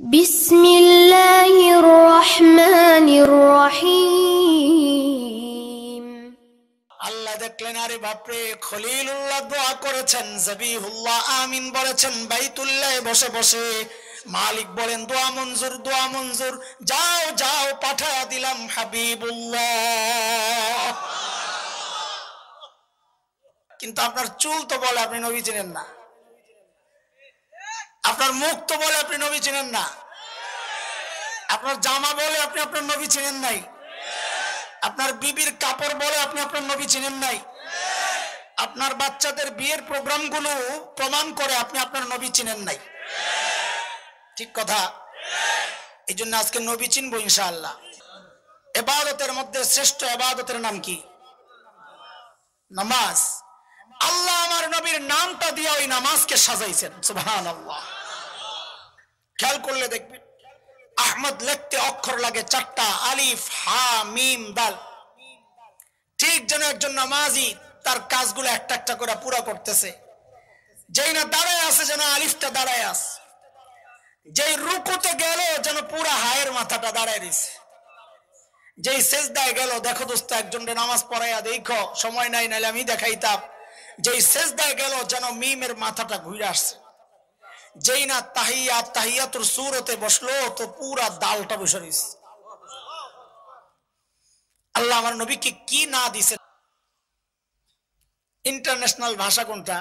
بسم الله الرحمن الرحيم আল্লাহ দেখলেন আরে বাপরে খলিলুল্লাহ দোয়া করেছেন, জবিহুল্লাহ আমিন বলেছেন বাইতুল্লাহে বসে বসে। মালিক বলেন দোয়া মঞ্জুর, দোয়া মঞ্জুর, যাও যাও পাঠায়া দিলাম হাবিবুল্লাহ। কিন্তু আপনার চুল তো বলে আপনি নবী চিনেন না, আপনার মুখ তো বলে আপনি নবী চিনেন না, আপনার জামা বলে আপনি আপনার নবী চিনেন নাই, আপনার বিবির কাপড় বলে আপনি আপনার নবী চিনেন নাই, আপনার বাচ্চাদের বিয়ের প্রোগ্রামগুলো প্রমাণ করে আপনি আপনার নবী চিনেন নাই। ঠিক কথা। এই জন্য আজকে নবী চিনবো ইনশাআল্লাহ। ইবাদতের মধ্যে শ্রেষ্ঠ ইবাদতের নাম কি? নামাজ। আল্লাহ আমার নবীর নামটা দিয়ে ওই নামাজকে সাজাইছেন, সুবহানাল্লাহ। খেয়াল করলে দেখবেন আহমদ লিখতে অক্ষর লাগে 4টা, আলিফ হা মিম দাল। ঠিক যেন একজন নামাজি তার কাজগুলো একটা একটা করে পুরো করতেছে। যেই না দাঁড়ায় আছে যেন আলিফটা দাঁড়ায় আছে, যেই রুকুতে গেল যেন পুরো হায়ের মাথাটা দাঁড়ায় দিছে, যেই সেজদায় গেল দেখো দোস্ত একজনের নামাজ পড়াইয়া দেখো, সময় নাই নাইলে আমি দেখাইতাম। যেই সেজদায় গেল যেন মিমের মাথাটা ঘুরে আসছে, যেই না তাহিয়াতুর সূরতে বসলো তো পুরা দালটা বসে রইছে। আল্লাহ আমার নবীকে কি না দিছেন। ইন্টারন্যাশনাল ভাষা কোনটা?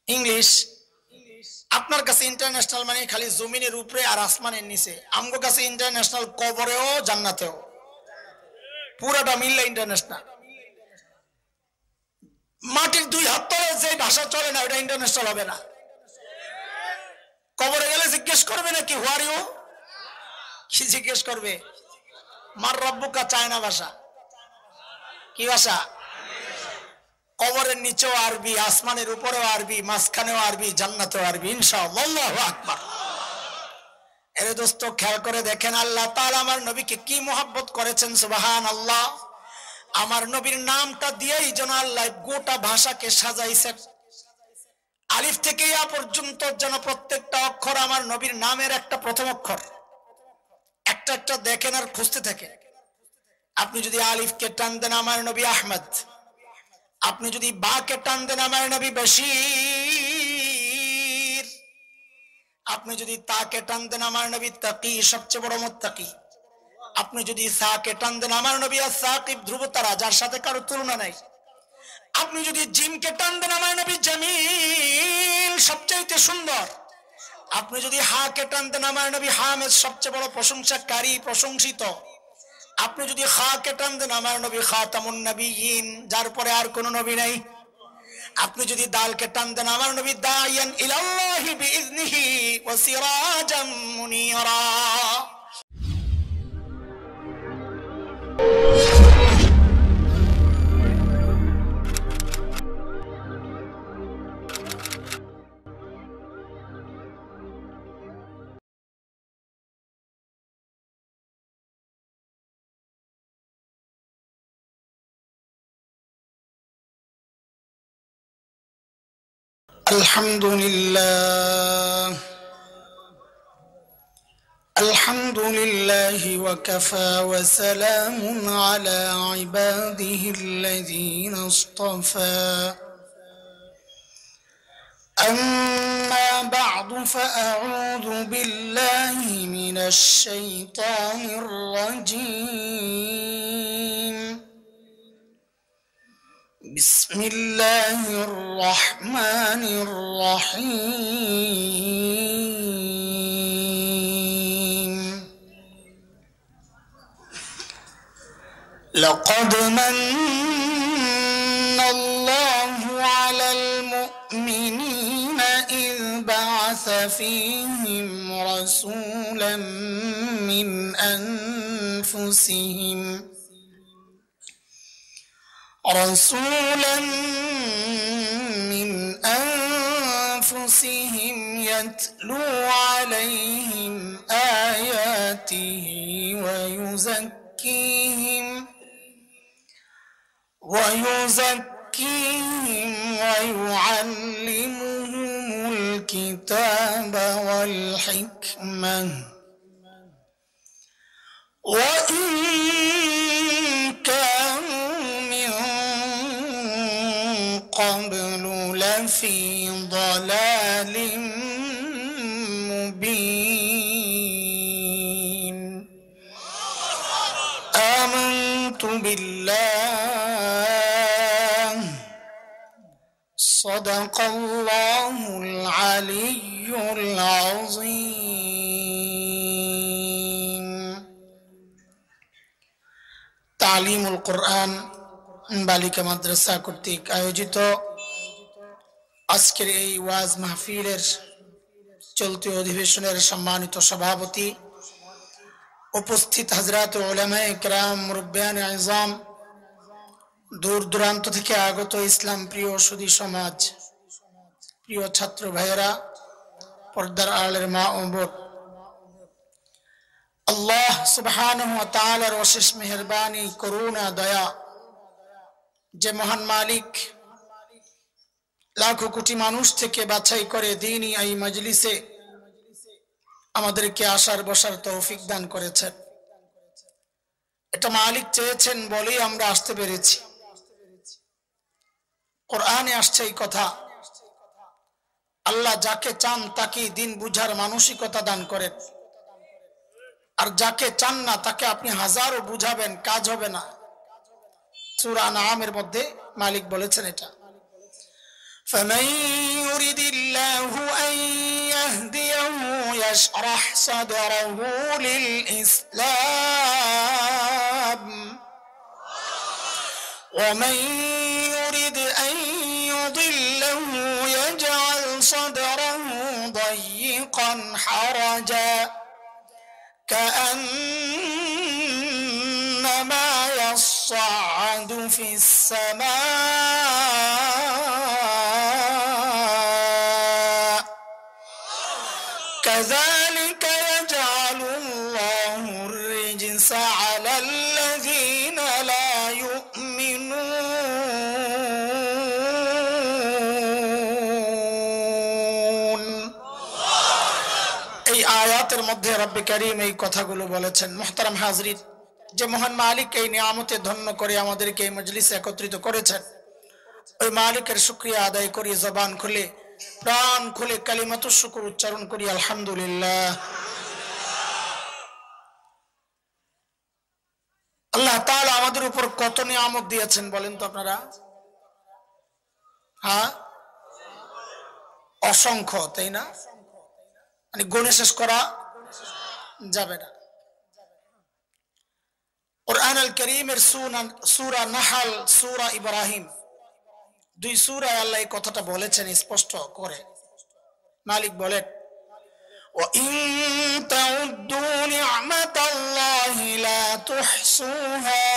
ইংলিশ। আপনার কাছে ইন্টারন্যাশনাল মানে খালি জমিনের উপরে আর আসমানের নিচে, আমগো কাছে ইন্টারন্যাশনাল কবরেও জান্নাতেও, পুরাটা মিললে ইন্টারন্যাশনাল। মাটির 2 হাত তলে যে ভাষা চলে না ওটা ইন্টারন্যাশনাল হবে না। কবরে গেলে জিজ্ঞেস করবে নাকি হু আর ইউ, কি জিজ্ঞেস করবে? মার রব্বুকা চায়না ভাষা, কি ভাষা? কবরের নিচেও আরবি, আসমানের উপরেও আরবি, মাঝখানেও আরবি, জান্নাতেও আরবি ইনশাআল্লাহ। আল্লাহু আকবার। এরে দোস্ত খেয়াল করে দেখেন আল্লাহ তাআলা আমার নবীকে কি মোহাব্বত করেছেন, সুবহানাল্লাহ। আমার নবীর নামটা দিয়েই যেন আল্লাহ গোটা ভাষাকে সাজাইছেন। আলিফ থেকে ইয়া পর্যন্ত যেন প্রত্যেকটা অক্ষর আমার নবীর নামের একটা প্রথম অক্ষর। একটা একটা দেখেন আর খুঁজতে থাকেন। আপনি যদি আলিফকে টান দেন আমার নবী আহমদ, আপনি যদি বা কে টান দেন আমার নবী বশীর, আপনি যদি তা কে টান দেন আমার নবী তাকি, সবচেয়ে বড় মুত্তাকি, আপনি যদি সা কে টান দেন আমার নবী আস-সাকিব, ধ্রুবতারা যার সাথে কারো তুলনা নাই, আপনি যদি জিম কে টান দেন আমার নবী জামিল, সবচেয়ে সুন্দর, আপনি যদি হা কে টান দেন আমার নবী হামিদ, সবচেয়ে বড় প্রশংসাকারী, প্রশংসিত, আপনি যদি খা কে টান দেন আমার নবী খাতামুন নবিয়্যিন, যার পরে আর কোন নবী নাই, আপনি যদি দাল কে টান দেন আমার নবী দাইয়ান ইলাল্লাহি বিইذনিহি ওয়া সিরাজাম মুনীরা। আলহামদুলিল্লাহ, আলহামদুলিল্লাহি ওয়া কাফা ওয়া সালামুন আলা ইবাদিহিল্লাযীনা ইসতাফা। أما بعد فأعوذ بالله من الشيطان الرجيم. بسم الله الرحمن الرحيم. لقد من الله على المؤمنين إذ بعث فيهم رسولا من أنفسهم يتلو عليهم آياته ويزكيهم ويعلمهم الكتاب والحكمة وإن كانوا من قبل لفي ضلال مبين آمنت بالله صدق الله العلي العظيم তালিমুল কোরআন বালিকা মাদ্রাসা কর্তৃক আয়োজিত আজকের এই ওয়াজ মাহফিলের চলতি অধিবেশনের সম্মানিত সভাপতি, উপস্থিত হযরত উলামায়ে কেরাম, মুরব্বিয়ানে আযম, দূর দূরান্ত থেকে আগত ইসলাম প্রিয় সুধী সমাজ, প্রিয় ছাত্র ভাইয়েরা, পর্দার আড়ালের মা ও বোন, আল্লাহ সুবহানাহু ওয়া তাআলার অশেষ মেহেরবানি, করুণা, দয়া, যে মহান মালিক লাখো কোটি মানুষ থেকে বাছাই করে দ্বীনি এই মজলিসে আমাদেরকে আসার বসার তৌফিক দান করেছেন। এটা মালিক চেয়েছেন বলেই আমরা আসতে পেরেছি। কোরআনে আসছে এই কথা, আল্লাহ যাকে চান তাকে দিন বুঝার মানসিকতা দান করেন, আর যাকে চান না তাকে আপনি হাজারো বুঝাবেন, কাজ হবে না। সূরা আনআমের মধ্যে মালিক বলেছেন এটা, فمن يرد الله أن يهديه يشرح صدره للإسلام ومن يرد أن يضله يجعل صدره ضيقا حرجا كأنما يصعد في السماء كذلك يجعل الله الرجس على الذين لا يؤمنون। এই আয়াতের মধ্যে রব্বে কারীম এই কথাগুলো বলেছেন। মুহতারাম হাজরিন, যে মহান মালিক এই নিয়ামতে ধন্য করে আমাদেরকে এই মজলিসে একত্রিত করেছেন, ওই মালিকের শুকরিয়া আদায় করি, জবান খুলে প্রাণ খুলে কালিমাতুশ শুকর উচ্চারণ করি, আলহামদুলিল্লাহ। আল্লাহ তাআলা আমাদের উপর কত নিয়ামত দিয়েছেন বলেন তো আপনারা? হ্যাঁ, অসংখ্য, তাই না? মানে গুণে শেষ করা যাবে না। কুরআন আল কারীমের সূরা নাহল, সূরা ইব্রাহিম, দুই সূরায় আল্লাহ এই কথাটা বলেছেন স্পষ্ট করে। মালিক বলেন, وَإِن تَعُدُّوا نِعْمَةَ اللَّهِ لَا تُحْصُوهَا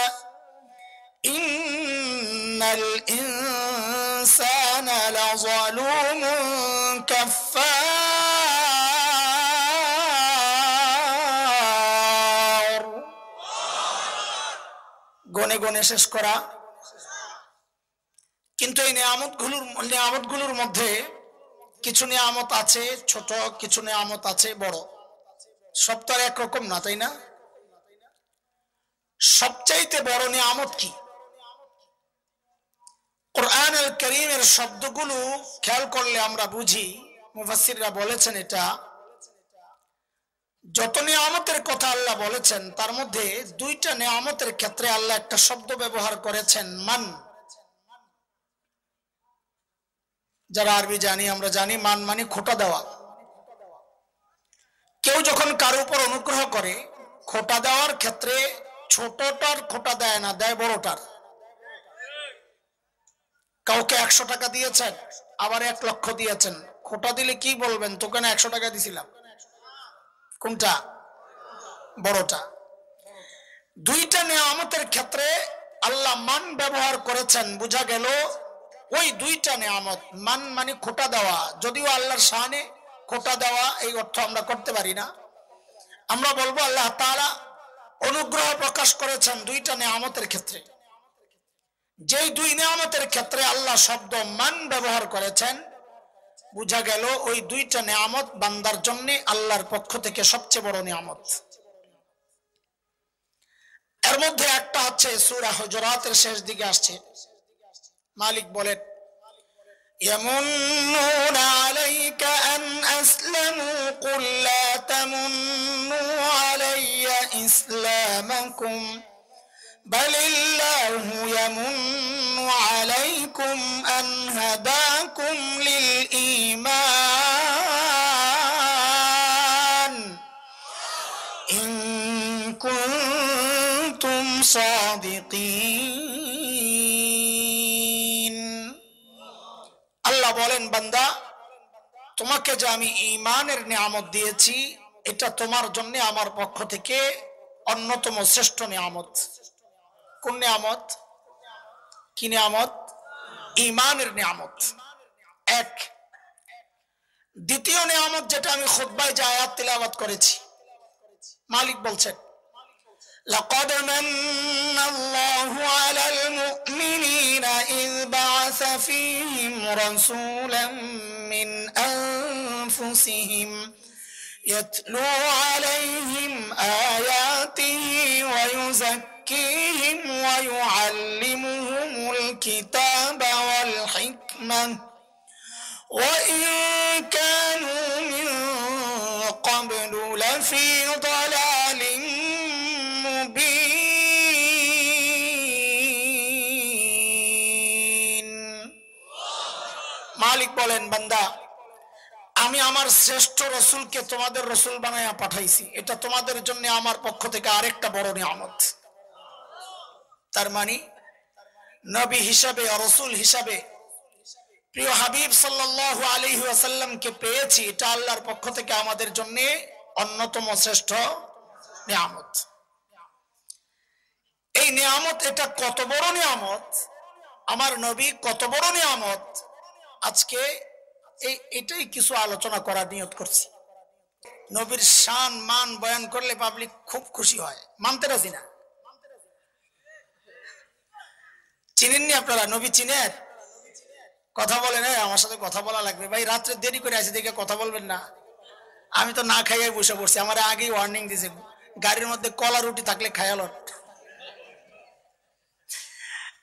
إِنَّ الْإِنسَانَ لَظَلُومٌ كَفَّارٌ। গনে গনে শেষ করা, কিন্তু এই নিয়ামতগুলোর মধ্যে কিছু নিয়ামত আছে ছোট, কিছু নিয়ামত আছে বড়। সব তো আর একরকম না, তাই না? সবচাইতে বড় নিয়ামত কি? কুরআন আল কারীমের শব্দগুলো খেয়াল করলে আমরা বুঝি, মুফাসসিররা বলেছেন এটা, যত নিয়ামতের কথা আল্লাহ বলেছেন তার মধ্যে দুইটা নিয়ামতের ক্ষেত্রে আল্লাহ একটা শব্দ ব্যবহার করেছেন, মান। যারা আরবি জানি আমরা জানি মান মানে খোটা দেওয়া। কেউ যখন কারো উপর অনুগ্রহ করে, খোটা দেওয়ার ক্ষেত্রে ছোটটার খোটা দেয় না, দেয় বড়টার। কাউকে 100 টাকা দিয়েছেন, আবার 1 লক্ষ দিয়েছেন, খোটা দিলে কি বলবেন? তোকে না 100 টাকা দিছিলাম। কোনটা? বড়টা। দুইটা নিয়ামতের ক্ষেত্রে আল্লাহ মান ব্যবহার করেছেন, বোঝা গেল ওই দুইটা নিয়ামত। মান মানে খোটা দেওয়া, যদিও আল্লাহর শানে খোটা দেওয়া এই অর্থ আমরা করতে পারি না। আমরা বলবো আল্লাহ তাআলা অনুগ্রহ প্রকাশ করেছেন দুইটা নিয়ামতের ক্ষেত্রে। যেই দুই নিয়ামতের ক্ষেত্রে আল্লাহ শব্দ মান ব্যবহার করেছেন, বুঝা গেল ওই দুইটা নিয়ামত বান্দার জন্য আল্লাহর পক্ষ থেকে সবচেয়ে বড় নিয়ামত। এর মধ্যে একটা হচ্ছে সূরা হুজুরাতের শেষ দিকে আসছে, মালিক বলেন يمنون عليك أن أسلموا قل لا تمنوا علي إسلامكم بل الله يمن عليكم أن هداكم للإيمان إن كنتم صادقين। আল্লাহ বলেন বান্দা তোমাকে যে আমি ঈমানের নিয়ামত দিয়েছি এটা তোমার জন্য আমার পক্ষ থেকে অন্যতম শ্রেষ্ঠ নিয়ামত। কোন নিয়ামত? কি নিয়ামত? ঈমানের নিয়ামত এক। দ্বিতীয় নিয়ামত যেটা আমি খুতবায় যে আয়াত তিলাওয়াত করেছি, মালিক বলছেন لقد من الله على المؤمنين إذ بعث فيهم رسولا من أنفسهم يتلو عليهم آياته ويزكيهم ويعلمهم الكتاب والحكمة وإن كانوا من قبل لفي ضلال মুবিন। মালিক বলেন বান্দা আমি আমার শ্রেষ্ঠ রসুলকে তোমাদের রসুল বানায়া পাঠাইছি, এটা তোমাদের জন্য আমার পক্ষ থেকে আরেকটা বড় নিয়ামত। তার মানে নবী হিসাবে রসুল হিসাবে প্রিয় হাবিব সাল্লাল্লাহু আলাইহি ওয়াসাল্লামকে পেয়েছি, এটা আল্লাহর পক্ষ থেকে আমাদের জন্য অন্যতম শ্রেষ্ঠ নিয়ামত। এই নিয়ামত এটা কত বড় নিয়ামত, আমার নবী কত বড় নিয়ামত, আজকে এটাই কিছু আলোচনা করার নিয়ত করছি। নবীর শান মান বয়ান করলে পাবলিক খুব খুশি হয়, মানতে রাজি না। চিনেননি আপনারা? নবী চিনেন? কথা বলেন, আমার সাথে কথা বলা লাগবে ভাই, রাত্রে দেরি করে আসি দেখে কথা বলবেন না। আমি তো না খাইয়ে বসে পড়ছি, আমার আগেই ওয়ার্নিং দিয়েছে গাড়ির মধ্যে কলা রুটি থাকলে খায়ালট।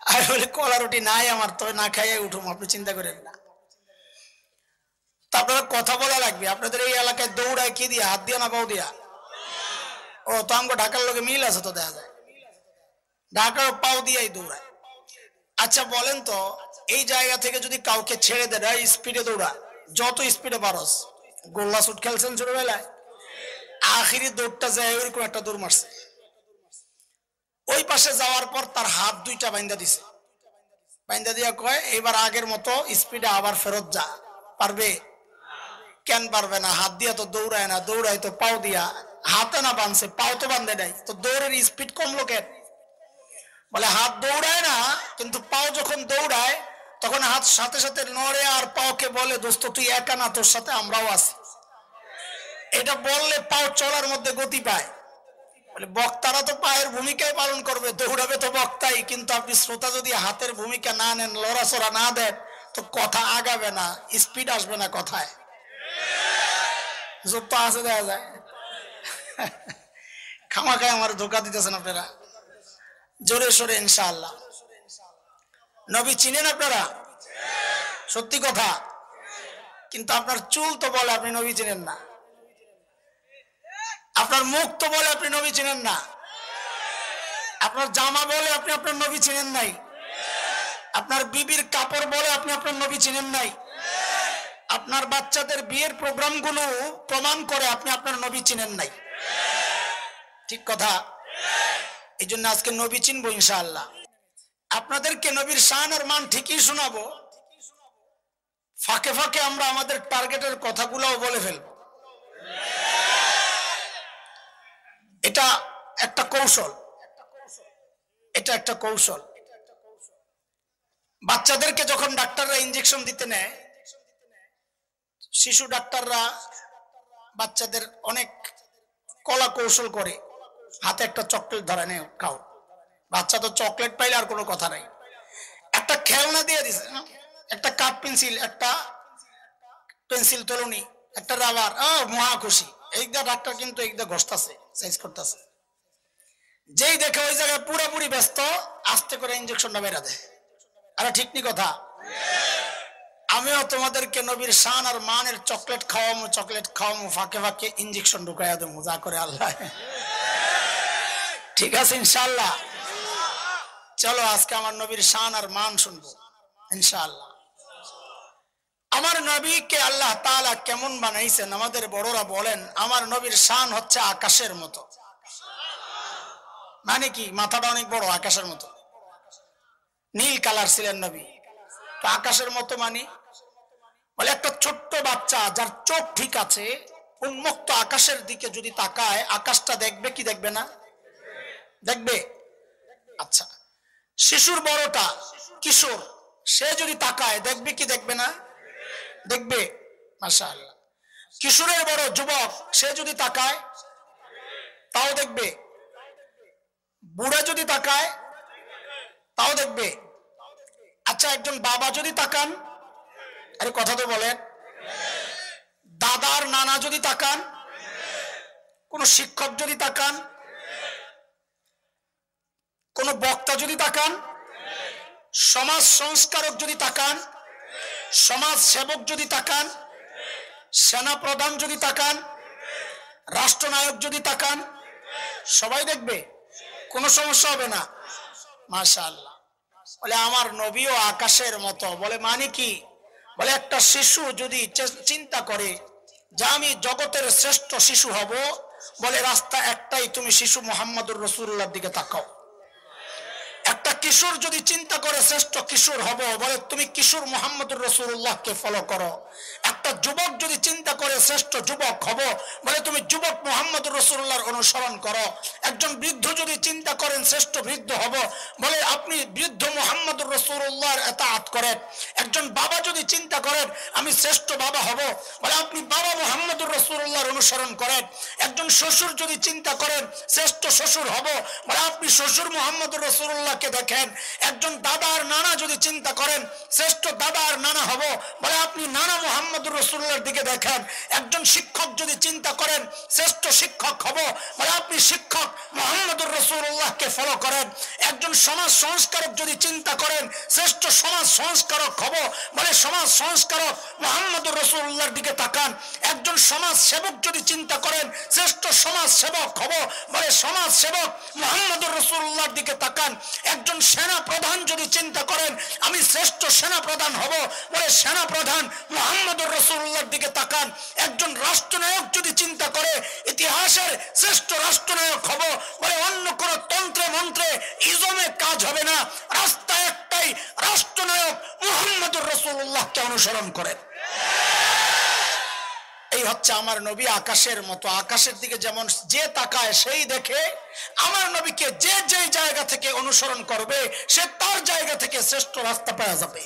আমি বলি কলা রুটি নাই আমার, তবে না খাইয়ে উঠুম, আপনি চিন্তা করেন না। আপনারা কথা বলা লাগবে। আপনাদের এই এলাকায় দৌড়ায় কি দিয়া? হাত দিয়া না পাও দিয়া? ও তো আমাকে ঢাকার লোকে মিল আছে তো, দেখা যায় ঢাকার পাও দিয়াই দৌড়ায়। আচ্ছা বলেন তো, এই জায়গা থেকে যদি কাউকে ছেড়ে দেয় স্পিডে দৌড়া, যত স্পিডে পারস, গোল্লা শুট খেলছেন ছোটবেলায়, আখিরি দৌড়টা যায় ওইরকম একটা দৌড় মারছে, ওই পাশে যাওয়ার পর তার হাত দুইটা বাইন্দা দিছে, বাইন্দা দিয়া কয় এবার আগের মতো স্পিডে আবার ফেরত যা। পারবে? কেন পারবে না? হাত দিয়া তো দৌড়ায় না, দৌড়ায় তো পাও দিয়া। হাতে না বাঁধছে, পাও তো বান্ধে নাই, তো দৌড়ের স্পিড কমলো কেন? বলে হাত দৌড়ায় না, কিন্তু পাও যখন দৌড়ায় তখন হাত সাথে সাথে নড়ে আর পাওকে বলে দোস্ত তুই একা না, তোর সাথে আমরাও আছি। এটা বললে পাও চলার মধ্যে গতি পায়। বলে বক্তারা তো পায়ের ভূমিকায় পালন করবে, দৌড়াবে তো বক্তাই, কিন্তু আপনি শ্রোতা যদি হাতের ভূমিকা না নেন, লড়াচড়া না দেন, তো কথা আগাবে না, স্পিড আসবে না কথায়। যোগ তো আছে, দেখা যায়। খামাখায় আমার ধোকা দিতেছেন আপনারা। জোরে সোরে ইনশাআল্লাহ। নবী চিনেন আপনারা? সত্যি কথা। কিন্তু আপনার চুল তো বলে আপনি নবী চিনেন না, আপনার মুখ তো বলে আপনি নবী চিনেন না, আপনার জামা বলে আপনি আপনার নবী চিনেন নাই, আপনার বিবির কাপড় বলে আপনি আপনার নবী চিনেন নাই, আপনার বাচ্চাদের বিয়ের প্রোগ্রামগুলো প্রমাণ করে আপনি আপনার নবী চিনেন নাই। ঠিক কথা। এই জন্য আজকে নবী চিনবো ইনশাআল্লাহ। আপনাদেরকে নবীর শান আর মান ঠিকই শোনাবো, ফাঁকে ফাঁকে আমরা আমাদের টার্গেটের কথাগুলোও বলে ফেলবো। এটা একটা কৌশল, এটা একটা কৌশল। বাচ্চাদেরকে যখন ডাক্তাররা ইনজেকশন দিতে নেয়, শিশু ডাক্তাররা বাচ্চাদের অনেক কলা কৌশল করে। হাতে একটা চকলেট ধরে নেয়, খাও। বাচ্চা তো চকলেট পাইলে আর কোনো কথা নাই, একটা খেলনা দিয়ে দিছে, একটা কাঠ পেন্সিল, একটা পেন্সিল তোলনি, একটা রাবার, মহা খুশি। এইটা ডাক্তার কিন্তু এইটা ঘষতেছে, সাইজ করতেছে। যেই দেখে ওই জায়গায় পুরোপুরি ব্যস্ত, আস্তে করে ইঞ্জেকশনটা বেরা দেয়। আরে ঠিক নি কথা? আমিও তোমাদেরকে নবীর শান আর মানের চকলেট খাওয়ামু, ফাঁকে ফাঁকে ইঞ্জেকশন ঢুকাইয়া দেবো, যা করে আল্লাহ। ঠিক আছে ইনশাআল্লাহ। চলো আজকে আমার নবীর শান আর মান শুনবো ইনশাআল্লাহ। আমার নবীকে আল্লাহ তাআলা কেমন বানাইছেন? আমাদের বড়রা বলেন আমার নবীর শান হচ্ছে আকাশের মতো। মানে কি? মাথাটা অনেক বড়, আকাশের মতো। নীল কালার ছিলেন নবী, তো আকাশের মতো মানে বলে একটা ছোট্ট বাচ্চা যার চোখ ঠিক আছে, উন্মুক্ত আকাশের দিকে যদি তাকায়, আকাশটা দেখবে কি দেখবে না? দেখবে। আচ্ছা, শিশুর বড়টা কিশোর, সে যদি তাকায় দেখবে কি দেখবে না? দেখবে। মাশাআল্লাহ। কিশোরের বড় যুবক, সে যদি তাকায় তাও দেখবে। বুড়া যদি তাকায় তাও দেখবে। আচ্ছা, একজন বাবা যদি তাকান, আরে কথা তো বলেন, দাদার নানা যদি তাকান, কোন শিক্ষক যদি তাকান, কোন বক্তা যদি তাকান, সমাজ সংস্কারক যদি তাকান, সমাজ সেবক যদি তাকান, সেনা প্রধান যদি তাকান, রাষ্ট্রনায়ক যদি তাকান, সবাই দেখবে, কোনো সমস্যা হবে না। মাশাআল্লাহ। বলে আমার নবীও আকাশের মতো। বলে মানে কি? বলে একটা শিশু যদি চিন্তা করে যে আমি জগতের শ্রেষ্ঠ শিশু হব, বলে রাস্তা একটাই, তুমি শিশু মুহাম্মদুর রাসূলুল্লাহর দিকে তাকাও। একটা কিশোর যদি চিন্তা করে শ্রেষ্ঠ কিশোর হব, বলে তুমি কিশোর মুহাম্মদুর রাসূলুল্লাহকে ফলো করো। একটা যুবক যদি চিন্তা করে শ্রেষ্ঠ যুবক হব, বলে তুমি যুবক মুহাম্মদুর রাসূলুল্লাহর অনুসরণ করো। একজন বৃদ্ধ যদি চিন্তা করেন শ্রেষ্ঠ বৃদ্ধ হব, বলে আপনি বৃদ্ধ মুহাম্মদুর রাসূলুল্লাহর ইতাআত করেন। একজন বাবা যদি চিন্তা করেন আমি শ্রেষ্ঠ বাবা হব, বলে আপনি বাবা মুহাম্মদুর রাসূলুল্লাহর অনুসরণ করেন। একজন শ্বশুর যদি চিন্তা করেন শ্রেষ্ঠ শ্বশুর হব, বলে আপনি শ্বশুর মুহাম্মদুর রাসূলুল্লাহকে দেখেন। একজন দাদা আর নানা যদি চিন্তা করেন শ্রেষ্ঠ দাদা আর নানা হব, বলে আপনি নানা মুহাম্মদুর রাসূলুল্লাহর দিকে দেখেন। একজন শিক্ষক যদি চিন্তা করেন শ্রেষ্ঠ শিক্ষক হব, বলে আপনি শিক্ষক মুহাম্মদুর রাসূলুল্লাহকে ফলো করেন। একজন সমাজ সংস্কারক যদি চিন্তা করেন শ্রেষ্ঠ সমাজ সংস্কারক হব, বলে সমাজ সংস্কারক মুহাম্মদুর রাসূলুল্লাহর দিকে তাকান। একজন সমাজ সেবক যদি চিন্তা করেন শ্রেষ্ঠ সমাজ সেবক হব, বলে সমাজ সেবক মুহাম্মদুর রাসূলুল্লাহর দিকে তাকান। একজন সেনা প্রধান যদি চিন্তা করেন আমি শ্রেষ্ঠ সেনা প্রধান হব, বলে সেনা প্রধান মুহাম্মদুর রাসূলুল্লাহর দিকে তাকান। একজন রাষ্ট্রনায়ক যদি চিন্তা করে ইতিহাসের শ্রেষ্ঠ রাষ্ট্রনায়ক হব, বলে অন্য কোন তন্ত্রে মন্ত্রে ইজমে কাজ হবে না, রাস্তা একটাই, রাষ্ট্রনায়ক মুহাম্মদুর রাসূলুল্লাহকে অনুসরণ করেন। এই হচ্ছে আমার নবী আকাশের মতো। আকাশের দিকে যেমন যে তাকায় সেই দেখে, আমার নবীকে যে যে জায়গা থেকে অনুসরণ করবে সে তার জায়গা থেকে শ্রেষ্ঠ রাস্তা পাওয়া যাবে।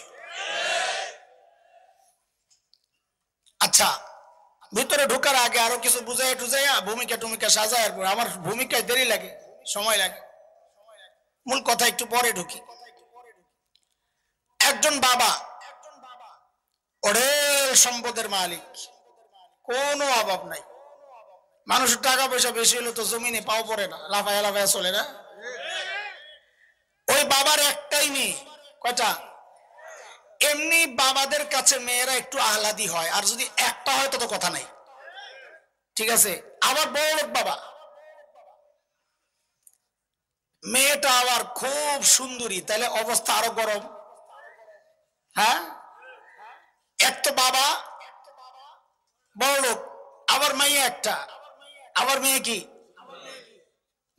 আচ্ছা, ভিতরে ঢোকার আগে আরো কিছু বুঝাইয়া টুজাইয়া ভূমিকা সাজায়, আমার ভূমিকায় দেরি লাগে, সময় লাগে, মূল কথা একটু পরে ঢুকি। একজন বাবা অঢেল সম্পদের মালিক, কোনো অভাব নাই। মানুষের টাকা পয়সা বেশি হলে তো জমিনে পাও পড়ে না, লাফায়া লাফায়া চলে না। ওই বাবার একটাই মেয়ে। কয়টা? এমনি বাবাদের কাছে মেয়েরা একটু আহ্লাদি হয়, আর যদি একটা হয় তো কথা নাই, ঠিক আছে। আবার বড় লোক বাবা, মেয়েটা আবার খুব সুন্দরী, তাহলে অবস্থা আরো গরম। হ্যাঁ, এক তো বাবা বড় লোক, আবার মেয়ে একটা, আবার মেয়ে কি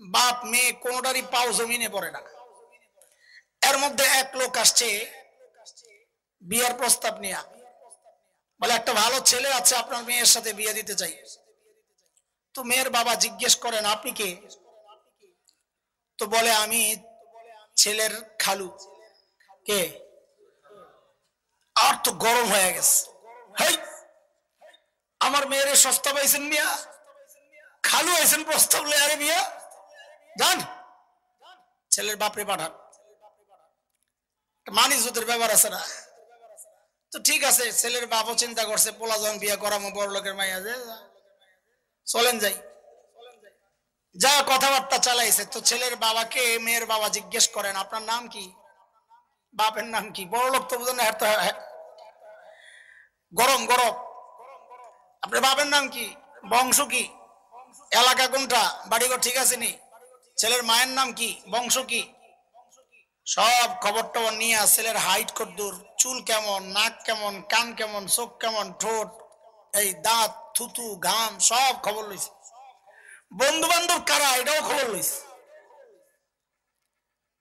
বাপ মেয়ে কোনটারই পাও জমিনে পড়ে না। এর মধ্যে এক লোক আসছে বিয়ার প্রস্তাব নিয়ে, বলে একটা ভালো ছেলে আছে আপনার মেয়ের সাথে বিয়ে দিতে চাই। তো মেয়ের বাবা জিজ্ঞেস করেন আপনি কে? তো বলে আমি ছেলের খালু। কে? আর তো গরম হয়ে গেছে, হেই আমার মেয়ের সস্তা পাইছেন মিয়া, খালু আইছেন প্রস্তাব লয়ে, আরে মিয়া যান ছেলের বাপরে পাঠান। মান ইজ্জতের ব্যাপার আছে না? তো ঠিক আছে, ছেলের বাপও চিন্তা করছে পোলা যখন বিয়ে করামো বড় লোকের মাইয়া, যে চলেন যাই, যা কথাবার্তা চালাইছে। তো ছেলের বাবাকে মেয়ের বাবা জিজ্ঞেস করেন, আপনার নাম কি? বাপের নাম কি? বড় লোক তো বুঝেন না, গরম গরম। আপনার বাপের নাম কি? বংশ কি? এলাকা কোনটা? বাড়িঘর ঠিক আছে নি? ছেলের মায়ের নাম কি? বংশ কি? সব খবর টবর নিয়ে, ছেলের হাইট কদ্দুর, চুল কেমন, নাক কেমন, কান কেমন, চোখ কেমন, ঠোঁট, এই দাঁত, থুতু, ঘাম, সব খবর লইছে। বন্ধু বান্ধব কারা এটাও খবর লইছে।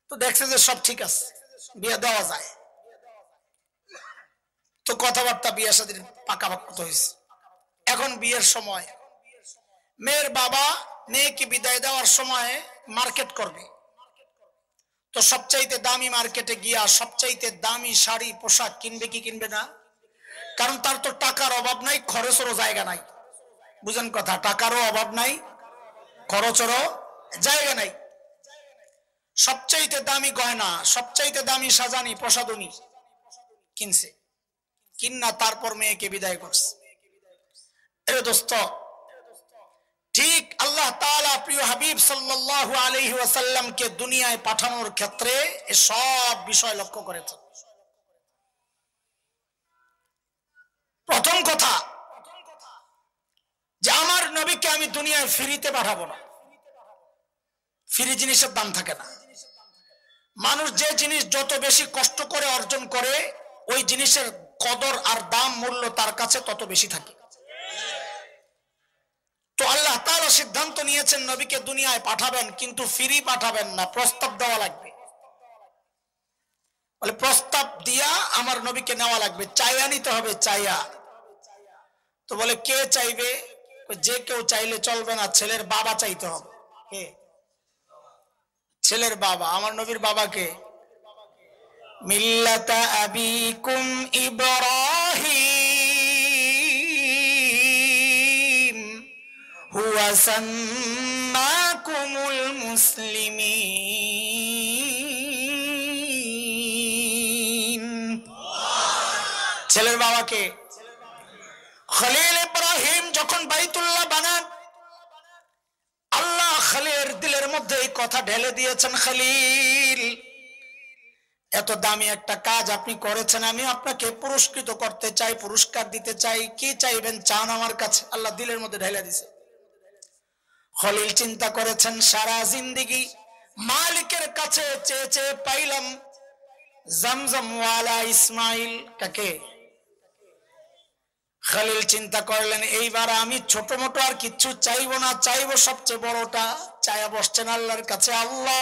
তো দেখছে যে সব ঠিক আছে, বিয়ে দেওয়া যায়। তো কথাবার্তা বিয়ের সাথে পাকাপাক্ত হয়েছে। এখন বিয়ের সময় মেয়ের বাবা মেয়েকে বিদায় দেওয়ার সময় মার্কেট করবে। তো সবচাইতে দামি মার্কেটে গিয়া সবচাইতে দামি শাড়ি পোশাক কিনবে কি কিনবে না? কারণ তার তো টাকার অভাব নাই, খরচেরও জায়গা নাই। বুঝেন কথা? টাকারও অভাব নাই, খরচেরও জায়গা নাই। সবচাইতে দামি গয়না, সবচাইতে দামি সাজানি প্রসাদনী কিনছে, কিন্না তারপর মেয়েকে বিদায় করছে। এরে দোস্ত, ঠিক আল্লাহ তাআলা প্রিয় হাবিব সাল্লাল্লাহু আলাইহি ওয়াসাল্লামকে দুনিয়ায় পাঠানোর ক্ষেত্রে এই সব বিষয় লক্ষ্য করেছেন। প্রথম কথা যে আমার নবীকে আমি দুনিয়ায় ফ্রিতে পাঠাবো না। ফ্রি জিনিসের দাম থাকে না। মানুষ যে জিনিস যত বেশি কষ্ট করে অর্জন করে, ওই জিনিসের কদর আর দাম মূল্য তার কাছে তত বেশি থাকে। তো আল্লাহ তাআলা সিদ্ধান্ত নিয়েছেন নবীকে দুনিয়ায় পাঠাবেন, কিন্তু ফ্রি পাঠাবেন না, প্রস্তাব দেওয়া লাগবে। বলে প্রস্তাব দিয়া আমার নবীকে নেওয়া লাগবে, চাইয়া নিতে হবে, চাইয়া। তো বলে কে চাইবে? যে কেউ চাইলে চলবে না, ছেলের বাবা চাইতে হবে। কে? ছেলের বাবা। আমার নবীর বাবাকে মিল্লাতা আবিকুম ইব্রাহিম হুয়া সাম্মাকুমুল মুসলিমিন। ছেলের বাবাকে খলিল ইব্রাহিম যখন বাইতুল্লাহ বানান, আল্লাহ খলিলের দিলের মধ্যে এই কথা ঢেলে দিয়েছেন, খলিল এত দামি একটা কাজ আপনি করেছেন, আমি আপনাকে পুরস্কৃত করতে চাই, পুরস্কার দিতে চাই, কি চাইবেন চান আমার কাছে। আল্লাহ দিলের মধ্যে ঢেলে দিয়েছে। খলিল চিন্তা করেছেন সারা জিন্দেগি মালিকের কাছে চেয়ে চেয়ে পাইলাম জমজম ওয়ালা ইসমাইল। কাকে? খলিল চিন্তা করলেন এইবার আমি ছোট মোটো আর কিচ্ছু চাইবো না, চাইবো সবচেয়ে বড়টা। চায়া বসছেন আল্লাহর কাছে, আল্লাহ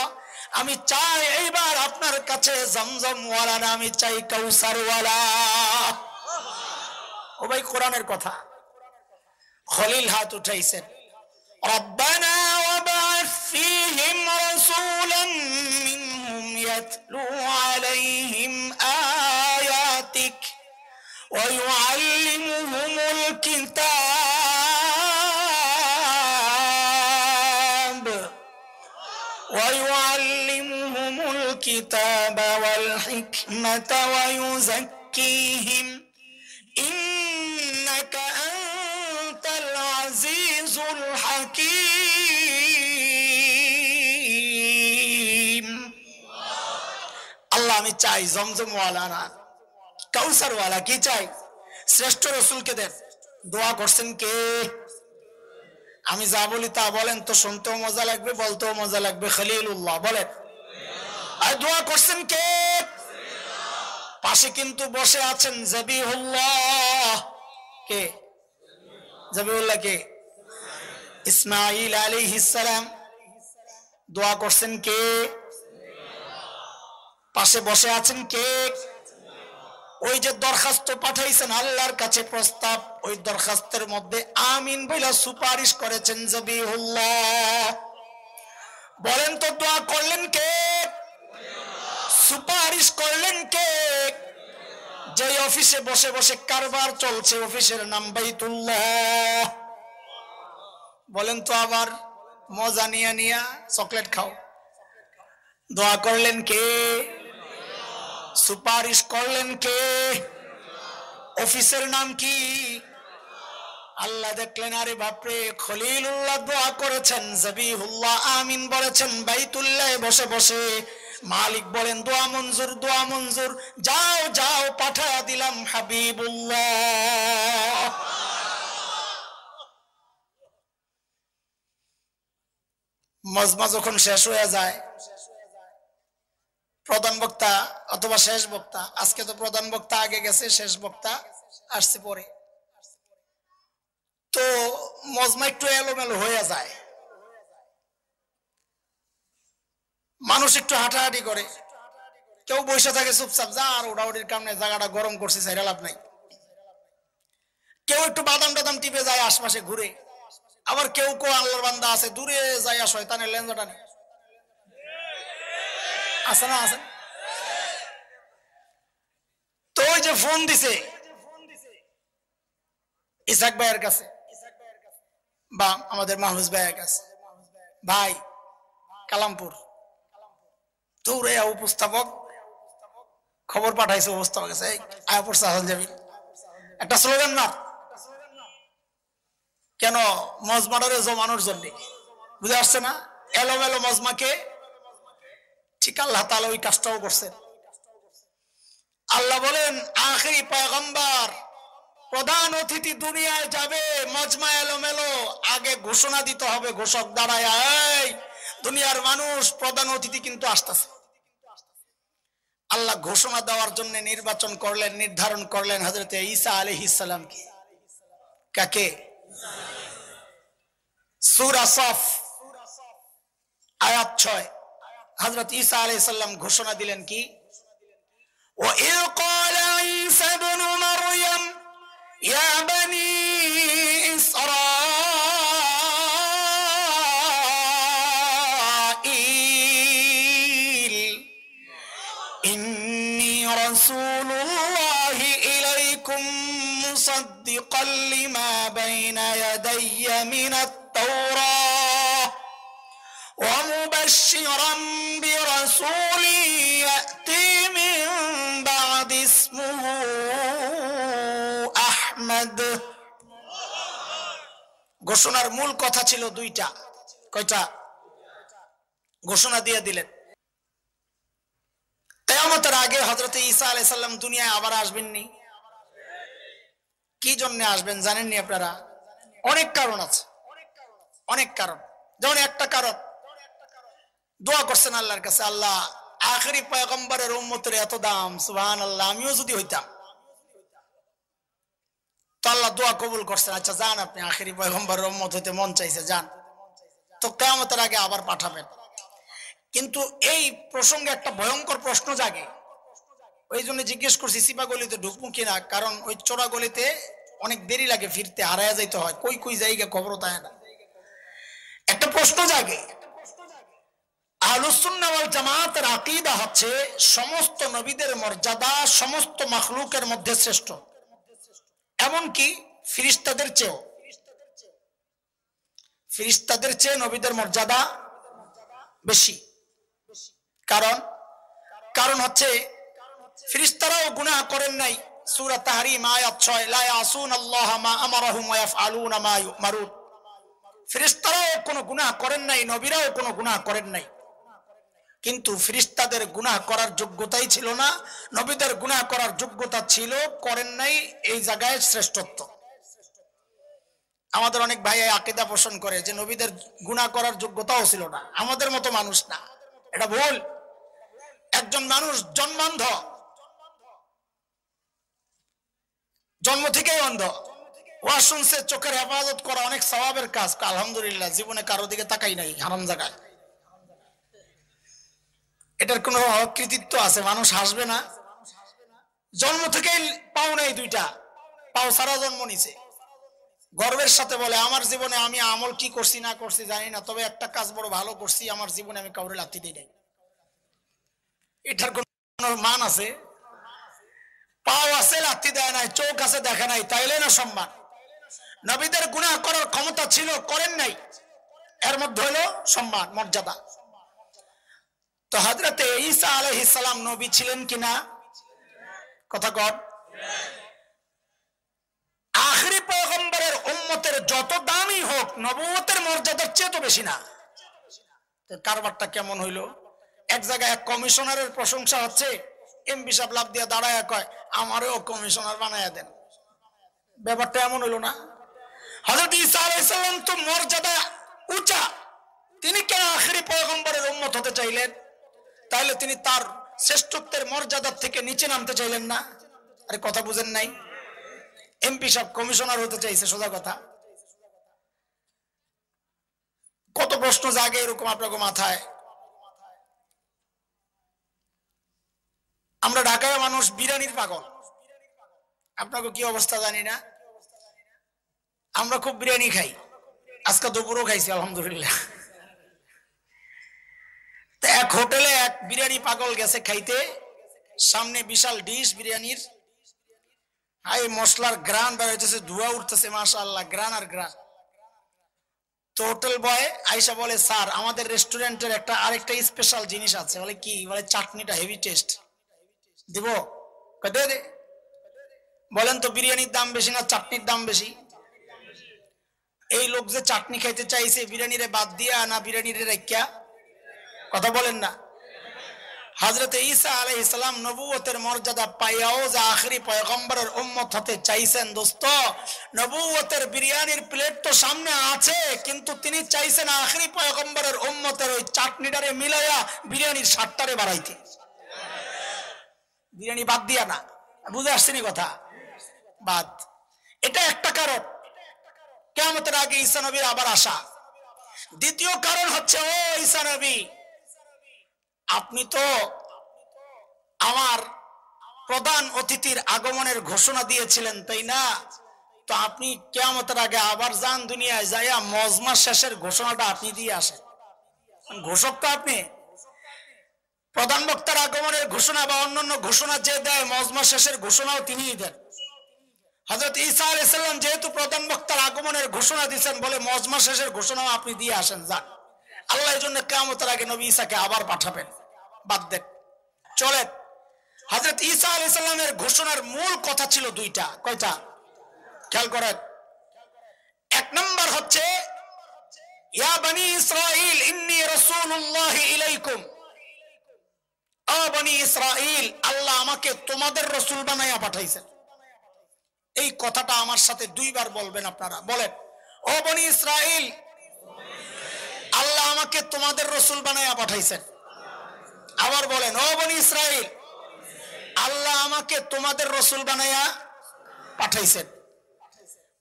আমি চাই এইবার আপনার কাছে জমজম ওয়ালা না, আমি চাই কাউসার ওয়ালা। ও ভাই, কোরআনের কথা। খলিল হাত উঠাইছেন, রব্বানা ওয়াবআথ ফীহিম রাসূলান মিনহুম ইয়াতলু আলাইহিম আয়াতিক ويعلمهم الكتاب والحكمة ويزكيهم إنك أنت العزيز الحكيم। আল্লাহ আমি চাই জমজম ওয়ালা না, কাউসার ওয়ালা। কি চাই? শ্রেষ্ঠ রসুলকে দেন। দোয়া করছেন কে? আমি যা বলি তা বলেন তো, শুনতেও মজা লাগবে, বলতেও মজা লাগবে। খলিলুল্লাহ বলেন। আর দোয়া করছেন কে? পাশে কিন্তু বসে আছেন জবিহুল্লাহ। কে জবিহুল্লাহ? কে? ইসমাঈল আলাইহিস সালাম। দোয়া করছেন কে? পাশে বসে আছেন কে? ওই যে দরখাস্ত পাঠাইছেন আল্লাহর কাছে প্রস্তাব, ওই দরখাস্তের মধ্যে আমিন বইলা সুপারিশ করেছেন জবিহুল্লাহ। বলেন তো দোয়া করলেন কে? সুপারিশ করলেন কে? যে অফিসে বসে বসে কারবার চলছে, অফিসের নাম বাইতুল্লাহ। বলেন তো আবার মজা নিয়া নিয়া চকলেট খাও। দোয়া করলেন কে? সুপারিশ করলেন কে? অফিসের নাম কি? আল্লাহ দেখলেন আরে বাপরে, খলিলুল্লাহ দোয়া করেছেন, জবিহুল্লাহ আমিন বলেছেন বাইতুল্লাহ বসে বসে। মালিক বলেন দোয়া মঞ্জুর, দোয়া মঞ্জুর, যাও যাও পাঠায়া দিলাম হাবিবুল্লাহ। মজমা যখন শেষ হয়ে যায়, প্রধান বক্তা অথবা শেষ বক্তা, আজকে তো প্রধান বক্তা আগে গেছে, শেষ বক্তা আসছে পরে, তো মজমা একটু এলোমেলো হয়ে যায়, মানুষ একটু হাঁটাহাঁটি করে, কেউ বসে থাকে চুপচাপ, যা আর ওড়াউড়ির কারণে জায়গাটা গরম করছে, সাইরা লাভ নাই। কেউ একটু বাদাম টাদাম টিপে যায়, আশপাশে ঘুরে, আবার কেউ কেউ আল্লাহর বান্দা আছে দূরে যায়, শয়তানের লেঞ্জাটা নেই, আছে না? আছে। তো ওই যে ফোন দিছে ইসাক ভাইয়ের কাছে বা আমাদের মাহফুজ ভাইয়ের কাছে, ভাই কালামপুর, দৌড়ে উপস্থাপক খবর পাঠাইছে, উপস্থাপক কাছে আয়া পড়ছে হাসান জামিল, একটা স্লোগান না কেন মজমাটারে জমানোর জন্য, বুঝে আসছে না? এলোমেলো মজমাকে ঠিক আল্লাহ তাআলা ওই কাজটাও করছেন। আল্লাহ বলেন আখেরি পয়গম্বর প্রধান অতিথি দুনিয়ায় যাবে, মজমা এলোমেলো, আগে ঘোষণা দিতে হবে, ঘোষক দাঁড়ায়, এই দুনিয়ার মানুষ প্রধান অতিথি কিন্তু আসতেছে। আল্লাহ ঘোষণা দেওয়ার জন্য নির্বাচন করলেন, নির্ধারণ করলেন হযরত ঈসা আলাইহিস সালামকে। কাকে? সূরা সফ আয়াত 6, হযরত ঈসা আলাইহিস সালাম ঘোষণা দিলেন কি? وَإِذْ قَالَ عِيسَى ابْنُ مَرْيَمَ يَا بَنِي إِسْرَائِيلَ إِنِّي رَسُولُ اللَّهِ إِلَيْكُمْ مُصَدِّقًا لِمَا بَيْنَ يَدَيَّ مِنَ التَّوْرَاةِ وَمُبَشِّرًا بِرَسُولٍ يَأْتِي مِن بَعْدِي اسْمُهُ أَحْمَدُ। ঘোষণার মূল কথা ছিল দুইটা। কয়টা? ঘোষণা দিয়ে দিলেন কিয়ামতের আগে হযরত ঈসা আলাইহিস সালাম দুনিয়ায় আবার আসবেননি। কি জন্য আসবেন জানেননি আপনারা? অনেক কারণ আছে, অনেক কারণ। যেমন একটা কারণ, দোয়া করছেন আল্লাহর কাছে, আল্লাহ আখেরি পয়গম্বরের উম্মতের এত দাম, সুবহানাল্লাহ, আমিও যদি হইতাম। তো আল্লাহ দোয়া কবুল করছেন, আচ্ছা যান, আপনি আখেরি পয়গম্বরের উম্মত হইতে মন চাইছে, যান, তো কিয়ামতের আগে আবার পাঠাবেন। কিন্তু এই প্রসঙ্গে একটা ভয়ঙ্কর প্রশ্ন জাগে, ওই জন্য জিজ্ঞেস করছি সিপা গলিতে ঢুকবো কিনা, কারণ ওই চোরা গলিতে অনেক দেরি লাগে ফিরতে, হারায়া যাইতে হয়, কই কই জায়গা খবরও থাকে না। একটা প্রশ্ন জাগে, আহলুস সুন্নাহ ওয়াল জামাতের আকীদা হচ্ছে সমস্ত নবীদের মর্যাদা সমস্ত মাখলুকের মধ্যে শ্রেষ্ঠ, এমনকি ফেরেশতাদের চেয়েও। ফেরেশতাদের চেয়ে নবীদের মর্যাদা বেশি। কারণ হচ্ছে ফেরেশতারাও গুনাহ করেন নাই। সূরা তাহরীম আয়াত 6, লা ইয়াসুনাল্লাহা মা আমারাহুম ওয়া ইয়াফআলুনা মা ইউমারুন। ফেরেশতারাও কোনো গুনাহ করেন নাই, নবীরাও কোনো গুনাহ করেন নাই, কিন্তু ফেরেশতাদের গুনাহ করার যোগ্যতাই ছিল না, নবীদের গুনাহ করার যোগ্যতা ছিল, করেন নাই, এই জায়গায় শ্রেষ্ঠত্ব। আমাদের অনেক ভাই আকীদা পোষণ করে যে নবীদের গুনাহ করার যোগ্যতাও ছিল না, আমাদের মতো মানুষ না, এটা ভুল। একজন মানুষ জন্মান্ধ, জন্ম থেকেই অন্ধ, ওয়াজ শুনছে, চোখের হেফাজত করা অনেক সওয়াবের কাজ, আলহামদুলিল্লাহ, জীবনে কারো দিকে তাকাই নাই হারাম জায়গায়, এটার কোনো কৃতিত্ব আছে? মানুষ হাসবে না? জন্ম থেকেই পাও নাই, দুইটা পাও সারা জন্ম নিছে, গর্বের সাথে বলে আমার জীবনে আমি আমল কি করছি না করছি জানি না, তবে একটা কাজ বড় ভালো করছি, আমার জীবনে আমি কাউরে লাথি দিই নাই। এটার কোন মান আছে? পাও আছে, লাথি দেয় নাই, চোখ আছে, দেখে নাই, তাইলে না সম্মান। নবীদের গুনাহ করার ক্ষমতা ছিল, করেন নাই, এর মধ্যে হলো সম্মান, মর্যাদা। তো হযরত ঈসা আলাইহিস সালাম নবী ছিলেন কিনা? কথা কর। নবুয়তের যত দামই হোক নবুয়তের মর্যাদার চেয়ে তো বেশি না। কারবারটা কেমন হইলো? এক জায়গায় এক কমিশনারের প্রশংসা হচ্ছে, এমপি সাহেব লাভ দিয়ে দাঁড়ায় কয় আমারও কমিশনার বানায়া দেন। ব্যাপারটা এমন হইলো না? হযরত ঈসা আলাইহিস সালাম তো মর্যাদা উঁচা, তিনি কেন আখেরি পয়গম্বরের উম্মত হতে চাইলেন? তাহলে তিনি তার শ্রেষ্ঠত্বের মর্যাদার থেকে নিচে নামতে চাইলেন না? আরে কথা বুঝেন নাই? এমপি সাহেব কমিশনার হতে চাইছে, সোজা কথা। কত প্রশ্ন জাগে এরকম আপনাকে মাথায়। আমরা ঢাকায় মানুষ বিরিয়ানির পাগল, আপনাকে কি অবস্থা জানি না। আমরা খুব বিরিয়ানি খাই, আজকে দুপুরও খাইছি আলহামদুলিল্লাহ। এক হোটেলে এক বিরিয়ানি পাগল গেছে খাইতে, সামনে বিশাল ডিশ বিরিয়ানির, এই মশলার গ্রান বের হইতেছে, ধোঁয়া উঠতেছে, মাশাআল্লাহ গ্রান আর গ্রান। তো হোটেল বয় আইসা বলে, স্যার আমাদের রেস্টুরেন্টের একটা আরেকটা স্পেশাল জিনিস আছে। বলে কি? বলে চাটনিটা হেভি টেস্ট, দিব? দে দে। বলেন তো বিরিয়ানির দাম বেশি না চাটনির দাম বেশি? এই লোক যে চাটনি খাইতে চাইছে বিরিয়ানিরে বাদ দিয়া না বিরিয়ানিরে রাখিয়া? কথা বলেন না। হযরত ঈসা আলাইহিস সালাম নবুয়তের মর্যাদা পাইয়াও যে আখেরি পয়গম্বরের উম্মত হতে চাইছেন, দোস্ত নবুয়তের বিরিয়ানির প্লেট তো সামনে আছে, কিন্তু তিনি চাইছেন আখেরি পয়গম্বরের উম্মতের ওই চাটনিটারে মিলাইয়া বিরিয়ানির স্বাদটারে বাড়াইতে, বিরিয়ানি বাদ দিয়া না। বুঝে আসছেনি কথা? বাদ। এটা একটা কারণ, কিয়ামতের আগে ঈসা নবীর আবার আসা। দ্বিতীয় কারণ হচ্ছে, ও ঈসা নবী, আপনি তো আমার প্রধান অতিথির আগমনের ঘোষণা দিয়েছিলেন, তাই না? তো আপনি কিয়ামতের আগে আবার যান দুনিয়ায়, যাইয়া মজমা শেষের ঘোষণাটা আপনি দিয়ে আসেন। ঘোষক তো আপনি। প্রধান বক্তার আগমনের ঘোষণা বা অন্যান্য ঘোষণা যে দেয়, মজমা শেষের ঘোষণাও তিনিই দেন। হযরত ঈসা আলাইহিস সালাম যেহেতু প্রধান বক্তার আগমনের ঘোষণা দিয়েছেন, বলে মজমা শেষের ঘোষণাও আপনি দিয়ে আসেন, যান। আল্লাহ এই জন্য কিয়ামতের আগে নবী ঈসাকে আবার পাঠাবেন। বাদ দেন, চলেন। হযরত ঈসা আলাইহিস সালামের ঘোষণার মূল কথা ছিল দুইটা। কয়টা? খেয়াল করেন। এক নম্বর হচ্ছে, ইয়া বনি ইসরাঈল ইন্নী রাসূলুল্লাহ ইলাইকুম, ও বনি ইসরাঈল, আল্লাহ আমাকে তোমাদের রাসূল বানাইয়া পাঠাইছেন। এই কথাটা আমার সাথে দুইবার বলবেন আপনারা। বলেন, ও বনি ইসরাঈল, আল্লাহ আমাকে তোমাদের রাসূল বানাইয়া পাঠাইছেন। আবার বলেন, ও বনি ইসরাঈল, আল্লাহ আমাকে তোমাদের রাসূল বানাইয়া পাঠাইছেন।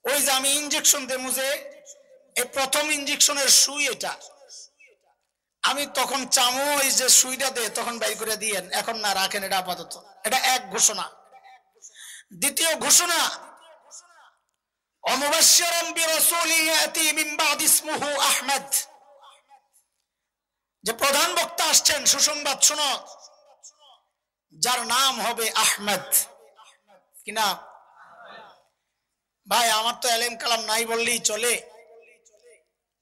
ওই যে আমি ইনজেকশন দেবো, যে এই প্রথম ইনজেকশনের সুই এটা, আমি তখন চামো ওই যে সুইটা দে, তখন বাই করে দিয়েন, এখন না রাখেন, এটা আপাতত। এটা এক ঘোষণা। দ্বিতীয় ঘোষণা, অমুবাশশিরাম বিরাসূলিন ইয়াতি মিন বাদি ইসমুহু আহমদ, যে প্রধান বক্তা আসছেন, সুসংবাদ শোনো, যার নাম হবে আহমদ। কি নাম? ভাই আমার তো এলেম কালাম নাই বললেই চলে।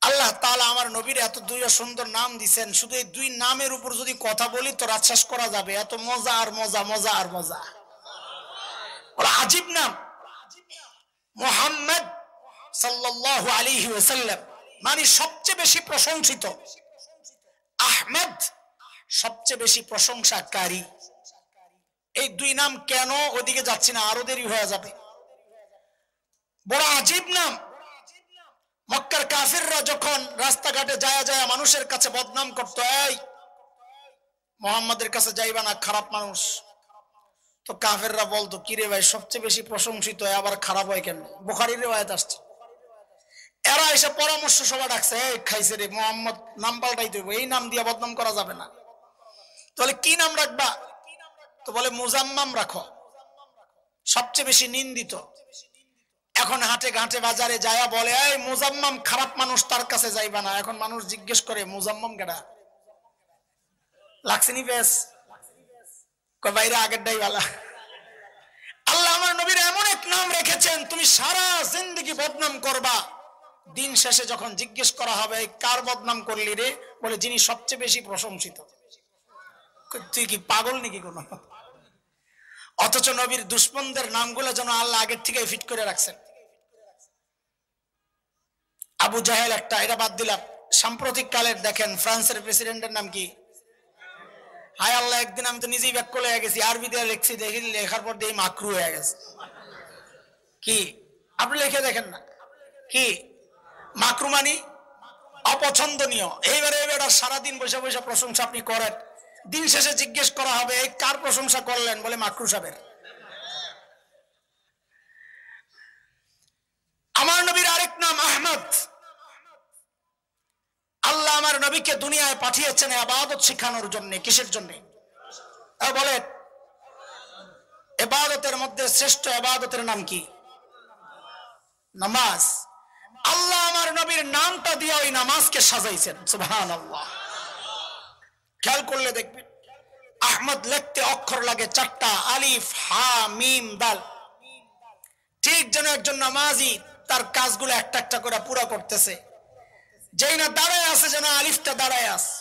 আল্লাহ তাআলা আমার নবীর এত দুই সুন্দর নাম দিছেন, শুধু এই দুই নামের উপর যদি কথা বলি তো রাত শেষ করা যাবে। এত মজা আর মজা, মজা আর মজা। ওরা আজীব নাম। মুহাম্মদ সাল্লাল্লাহু আলাইহি ওয়াসাল্লাম মানে সবচেয়ে বেশি প্রশংসিত, আহমদ সবচেয়ে বেশি প্রশংসাকারী। এই দুই নাম কেন, ওদিকে যাচ্ছি না, আরো দেরি হয়ে যাবে। বড় আজীব নাম। মক্কার কাফিররা যখন রাস্তাঘাটে যায় যায় মানুষের কাছে বদনাম করতো, এই মুহাম্মাদের কাছে যাইবা না, খারাপ মানুষ। তো কাফেররা বলতো, কিরে ভাই সবচেয়ে বেশি প্রশংসিত আবার খারাপ হয় কেন? বুখারীর riwayat আসছে। এরা এসে পরামর্শ সভা ডাকছে, এই খাইছে রে, মুহাম্মদ নাম পাল্টাই দেবো, এই নাম দিয়ে বদনাম করা যাবে না। তাহলে কি নাম রাখবা? তো বলে মুজাম্মাম রাখো, সবচেয়ে বেশি নিন্দিত। এখন হাটে ঘাটে বাজারে যায়া বলে, এই মুজাম্মাম খারাপ মানুষ, তার কাছে যাইবা না। এখন মানুষ জিজ্ঞেস করে, মুজাম্মাম কেডা? লাগছেনি বেশ কয় বাইরে আগের ডাই বালা। আল্লাহ আমার নবীর এমন এক নাম রেখেছেন, তুমি সারা জিন্দেগি বদনাম করবা, দিন শেষে যখন জিজ্ঞেস করা হবে কার বদনাম করলি রে, বলে যিনি সবচেয়ে বেশি প্রশংসিত। তুই কি পাগল নাকি কোন? অথচ নবীর দুশ্মনদের নামগুলো যেন আল্লাহ আগের থেকে ফিট করে রাখছেন। আবু জাহেল একটা, এটা বাদ দিলাম। সাম্প্রতিক কালের দেখেন ফ্রান্সের প্রেসিডেন্টের নাম কি? হায় আল্লাহ, একদিন আমি তো নিজেই ব্যাক করে গেছি, আরবি দিয়ে লিখছি, দেখি লেখার পর দিয়ে মাকরু হয়ে গেছে। কি আপনি লিখে দেখেন না কি মাকরু মানি? অপছন্দনীয়। এইবারে সারাদিন বসে বসে প্রশংসা আপনি করেন, দিন শেষে জিজ্ঞেস করা হবে এই কার প্রশংসা করলেন, বলে মাকরু সাহেবের। আমার নবীর আরেক নাম আহমদ। আল্লাহ আমার নবীকে দুনিয়ায় পাঠিয়েছেন ইবাদত শিখানোর জন্য। কিসের জন্য বলেন? ইবাদতের মধ্যে শ্রেষ্ঠ ইবাদতের নাম কি? নামাজ। আল্লাহ আমার নবীর নামটা দিয়ে ওই নামাজকে সাজাইছেন। সুবহানাল্লাহ। খেয়াল করলে দেখবেন আহমদ লিখতে অক্ষর লাগে 4টা, আলিফ, হা, মিম, দাল। ঠিক যেন একজন নামাজি তার কাজগুলো একটা একটা করে পুরো করতেছে। যেই না দাঁড়ায় আছে যেন আলিফটা দাঁড়ায় আছে,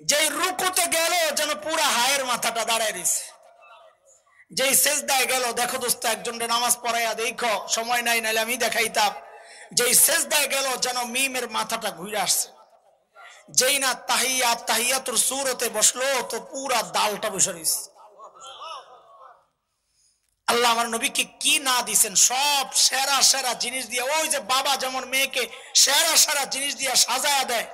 যেই রুকুতে গেল যেন পুরা হায়ের মাথাটা দাঁড়ায় দিছে, যেই সেজদায় গেল, দেখো দোস্ত একজনের নামাজ পড়াইয়া দেখো, সময় নাই নাইলে আমি দেখাইতাম, যেই সেজদায় গেল যেন মিমের মাথাটা ঘুরে আসছে। যেই না তাহিয়াতুর সূরতে বসলো তো পুরা দালটা বসে রয়েছে। আল্লাহ আমার নবীকে কি না দিছেন, সব সেরা সেরা জিনিস দিয়ে। ওই যে বাবা যেমন মেয়েকে সেরা সেরা জিনিস দিয়ে সাজায়া দেয়,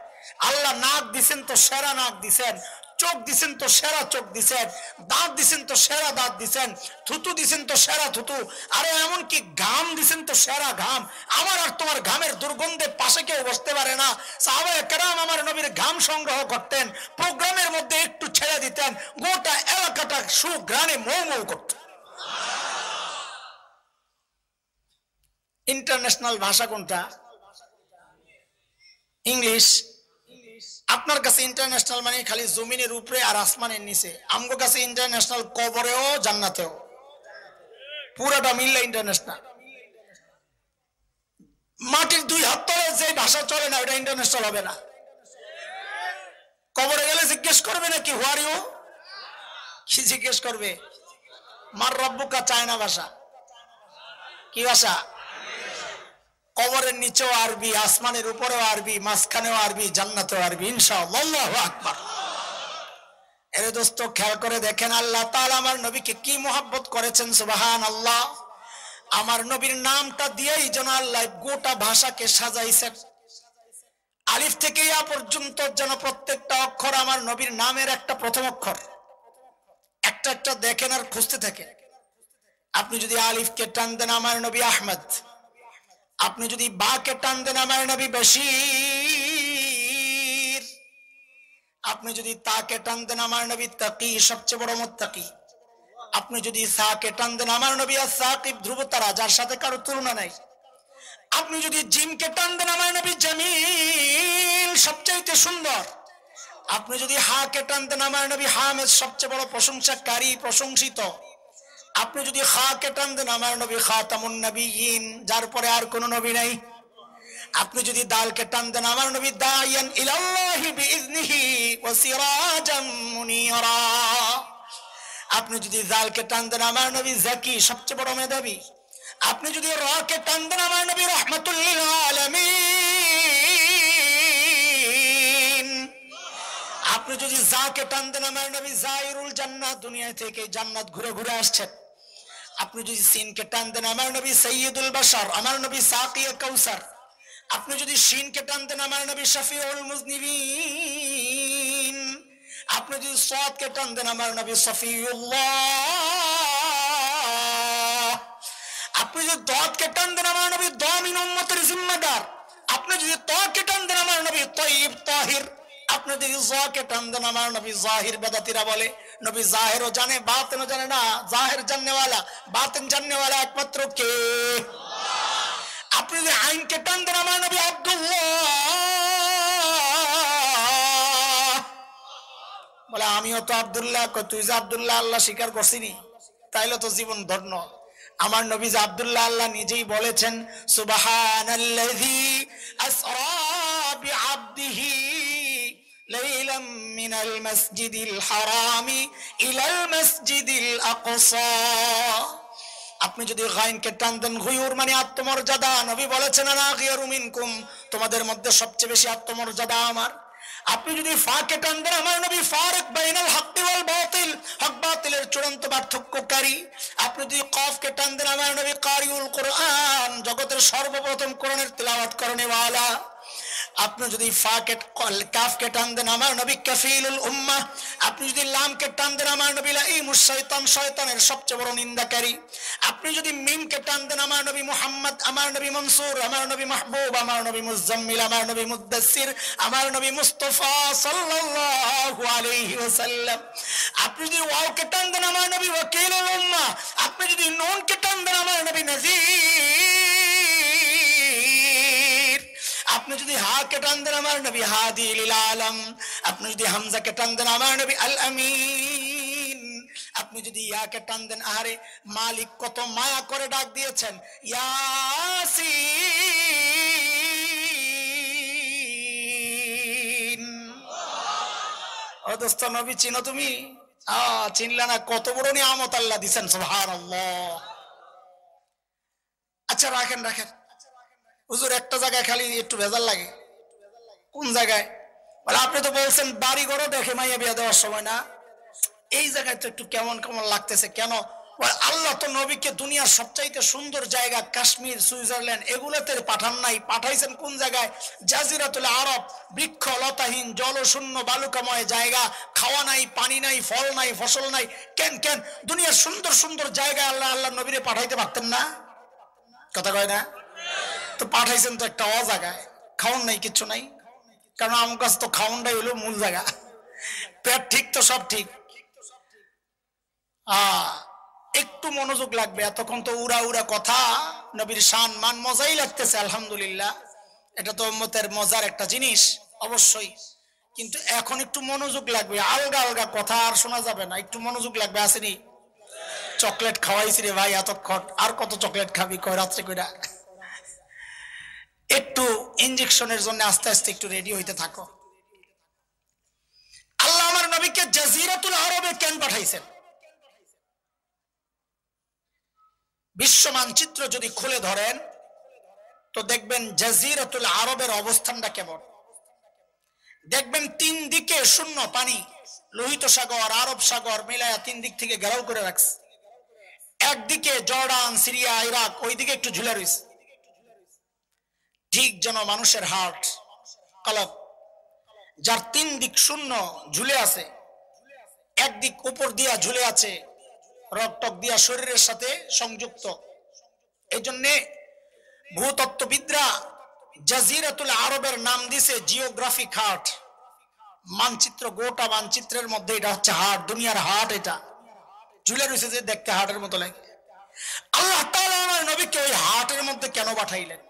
আল্লাহ নাক দিছেন তো সেরা নাক দিছেন, চোখ দিছেন তো সেরা চোখ দিছেন, দাঁত দিছেন তো সেরা দাঁত দিছেন, থুতু দিছেন তো সেরা থুতু, আরে এমনকি ঘাম দিছেন তো সেরা ঘাম। আমার আর তোমার ঘামের দুর্গন্ধে পাশে কেউ বসতে পারে না। সাহাবায়ে কেরাম আমার নবীর ঘাম সংগ্রহ করতেন, প্রোগ্রামের মধ্যে একটু ছেড়ে দিতেন, গোটা এলাকাটা সুঘ্রাণে মৌ মৌ করত। ইন্টারন্যাশনাল ভাষা কোনটা? ইংলিশ। আপনার কাছে ইন্টারন্যাশনাল মানে খালি জমিনের উপরে আর আসমানের নিচে, আমগো কাছে ইন্টারন্যাশনাল কবরেও জান্নাতেও, পুরোটা মিললে ইন্টারন্যাশনাল। মাটির 2 হাত তলে যে ভাষা চলে না ওটা ইন্টারন্যাশনাল হবে না। কবরে গেলে জিজ্ঞেস করবে নাকি হু আর ইউ? কি জিজ্ঞেস করবে? মার রব্বুকা চায়না ভাষা। কি ভাষা? কবরের নিচেও আরবি, আসমানের উপরেও আরবি, মাঝখানেও আরবি, জান্নাতেও আরবি, ইনশাআল্লাহ। আল্লাহু আকবার। এর দোস্ত খেয়াল করে দেখেন আল্লাহ তাআলা আমার নবীকে কি মোহাব্বত করেছেন। সুবহানাল্লাহ। আমার নবীর নামটা দিয়েই যেন আল্লাহ গোটা ভাষাকে সাজাইছেন। আলিফ থেকে ইয়া পর্যন্ত যেন প্রত্যেকটা অক্ষর আমার নবীর নামের একটা প্রথম অক্ষর। একটা একটা দেখেন আর খুঁজতে থাকেন। আপনি যদি আলিফকে টান দেন আমার নবী আহমদ, আপনি যদি বাকে টান দেন আমার নবী বশীর, আপনি যদি তাকে টান দেন আমার নবী তাকি, সবচেয়ে বড় মুত্তাকি, আপনি যদি সাকে টান দেন আমার নবী আস-সাকিব, ধ্রুবতারা যার সাথে কারো তুলনা নাই, আপনি যদি জিমকে টান দেন আমার নবী জামিল, সবচেয়ে সুন্দর, আপনি যদি হাকে টান দেন আমার নবী হামিদ, সবচেয়ে বড় প্রশংসাকারী, প্রশংসিত, আপনি যদি খাকে টান দেন আমার নবী খাতামুন নবিয়্যিন, যার পরে আর কোন নবী নাই, আপনি যদি দালকে টান দেন আমার নবী দাইয়ান ইলাল্লাহি বিইজনিহি ওয়া সিরাজাম মুনীরা, আপনি যদি জালকে টান দেন আমার নবী যাকি, সবচেয়ে বড় মেধাবী, আপনি যদি রাকে টান দেন আমার নবী রাহমাতুল লিল আলামিন, আপনি যদি যাকে টান দেন আমার নবী জাইরুল জান্নাত, দুনিয়া থেকে জান্নাত ঘুরে ঘুরে আসছেন, আপনি যদি সিনকে টান দেন আমার নবী সাইয়্যিদুল বাশার, আমার নবী সাকিয়ে কাউসার, আপনি যদি শিনকে টান দেন আমার নবী শাফিউল মুজনিবিন, আপনি যদি সাদকে টান দেন আমার নবী সফিউল্লাহ, আপনি যদি দাদকে টান দেন আমার নবী দামিন উম্মতের জিম্মাদার, আপনি যদি তাকে টান দেন আমার নবী তাইয়্যিব তাহির, আপনি যদি জাকে টান দেন আমার নবী জাহির। বেদাতীরা বলে নবী জাহিরও জানে বাতিনও জানে না, জাহির জাননেওয়ালা বাতিন জাননেওয়ালা একমাত্র কে? আপনি যদি আইনকে টান দেন আমার নবী আব্দুল্লাহ, বলে আমিও তো আব্দুল্লাহ, তুই যে আব্দুল্লাহ আল্লাহ স্বীকার করছিনি, তাইলে তো জীবন ধন্য। আমার নবী যে আব্দুল্লাহ আল্লাহ নিজেই বলেছেন সুবহানাল্লাযী আসরা বিআবদিহি লাইলাম মিনাল মাসজিদিল হারামি ইলাল মাসজিদিল আকসা। আপনি যদি গাইনকে টান দেন গুয়ুর মানে আত্মমর্যাদা, নবী বলেছেন আনা গিয়ারু মিনকুম, তোমাদের মধ্যে সবচেয়ে বেশি আত্মমর্যাদা আমার। আপনি যদি ফাকে টান দেন আমার নবী ফারিক বাইনাল হক ওয়াল বাতিল, হক বাতিলের চূড়ান্ত পার্থক্যকারী। আপনি যদি কফকে টান দেন আমার নবী কারিউল কোরআন, জগতের সর্বপ্রথম কোরআনের তিলাওয়াত করনে ওয়ালা। আপনি যদি ফাকে কাফকে টান দেন আমার নবী কাফিলুল উম্মাহ। আপনি যদি লামকে টান দেন আমার নবী লাঈমুশ শাইতান, শয়তানের সবচেয়ে বড় নিন্দাকারী। আপনি যদি মিমকে টান দেন আমার নবী মুহাম্মদ, আমার নবী মনসুর, আমার নবী মাহবুব, আমার নবী মুজাম্মিল, আমার নবী মুদ্দাসসির, আমার নবী মুস্তাফা সাল্লাল্লাহু আলাইহি ওয়াসাল্লাম। আপনি যদি ওয়াওকে টান দেন আমার নবী ওয়াকিলুল উম্মাহ। আপনি যদি নুনকে টান দেন আমার নবী নাযীর। আপনি যদি হাকে টান দেন আমার নবী হাদি লিল আলম। আপনি যদি হামজাকে টান দেন আমার নবী আল আমিন। আপনি যদি ইয়াকে টান দেন, আরে মালিক কত মায়া করে ডাক দিয়েছেন ইয়াসিন। ও দোস্ত নবী চিনো তুমি? চিনলা না? কত বড় নিয়ামত আল্লাহ দিয়েছেন, সুবহানাল্লাহ। আচ্ছা রাখেন রাখেন, হুজুর একটা জায়গায় খালি একটু ভেজাল লাগে। কোন জায়গায়? বলে আপনি তো বলছেন বাড়ি ঘরও দেখে মাইয়া বিয়া দেওয়ার সময় না, এই জায়গায় তো একটু কেমন কেমন লাগতেছে কেন? আল্লাহ তো নবীকে দুনিয়ার সবচাইতে সুন্দর জায়গা কাশ্মীর, সুইজারল্যান্ড এগুলোতে পাঠান নাই, পাঠাইছেন কোন জায়গায়? জাজিরাতুল আরব, বৃক্ষ লতাহীন জলশূন্য বালুকাময় জায়গা, খাওয়া নাই, পানি নাই, ফল নাই, ফসল নাই। কেন কেন দুনিয়ার সুন্দর সুন্দর জায়গায় আল্লাহ নবীরে পাঠাইতে পারতেন না? কথা কয় না? তো পাঠাইছেন তো একটা অজায়গায়, খাওন নাই, কিচ্ছু নাই। কারণ আমার কাছে তো খাওনটাই হলো মূল জায়গা। পেট ঠিক তো সব ঠিক। একটু মনোযোগ লাগবে, এতক্ষণ তো উড়া উড়া কথা, নবীর শান মান মজাই লাগতেছে আলহামদুলিল্লাহ, এটা তো উম্মতের মজার একটা জিনিস অবশ্যই, কিন্তু এখন একটু মনোযোগ লাগবে। আলগা আলগা কথা আর শোনা যাবে না, একটু মনোযোগ লাগবে। আসেনি? চকলেট খাওয়াইছি রে ভাই এতক্ষণ, আর কত চকলেট খাবি? কয় রাত্রে কইরা। একটু ইনজেকশনের জন্য আস্তে আস্তে একটু রেডি হইতে থাকো। আল্লাহ আমার নবীকে জাজিরাতুল আরবে কেন পাঠাইছেন? বিশ্ব মানচিত্র যদি খুলে ধরেন তো দেখবেন জাজিরাতুল আরবের অবস্থানটা কেমন। দেখবেন তিন দিকে শূন্য পানি, লোহিত সাগর, আরব সাগর মিলায়া তিন দিক থেকে ঘেরাও করে রাখছে। একদিকে জর্ডান, সিরিয়া, ইরাক, ওইদিকে একটু ঝুলে রয়েছে, ঠিক যেন মানুষের হার্ট কলব, যার তিন দিক শূন্য ঝুলে আছে। একদিক উপর দিয়া ঝুলে আছে, রক্তক দিয়া শরীরের সাথে সংযুক্ত। এই জন্য ভূতত্ত্ববিদরা জাজিরাতুল আরবের নাম দিছে জিওগ্রাফিক হার্ট। মানচিত্র, গোটা মানচিত্রের মধ্যে এটা হচ্ছে হার্ট, দুনিয়ার হার্ট। এটা ঝুলে রয়েছে যে দেখতে হার্টের মতো লাগে। আল্লাহ তাআলা আমার নবীকে ওই হার্টের মধ্যে কেন পাঠাইলেন,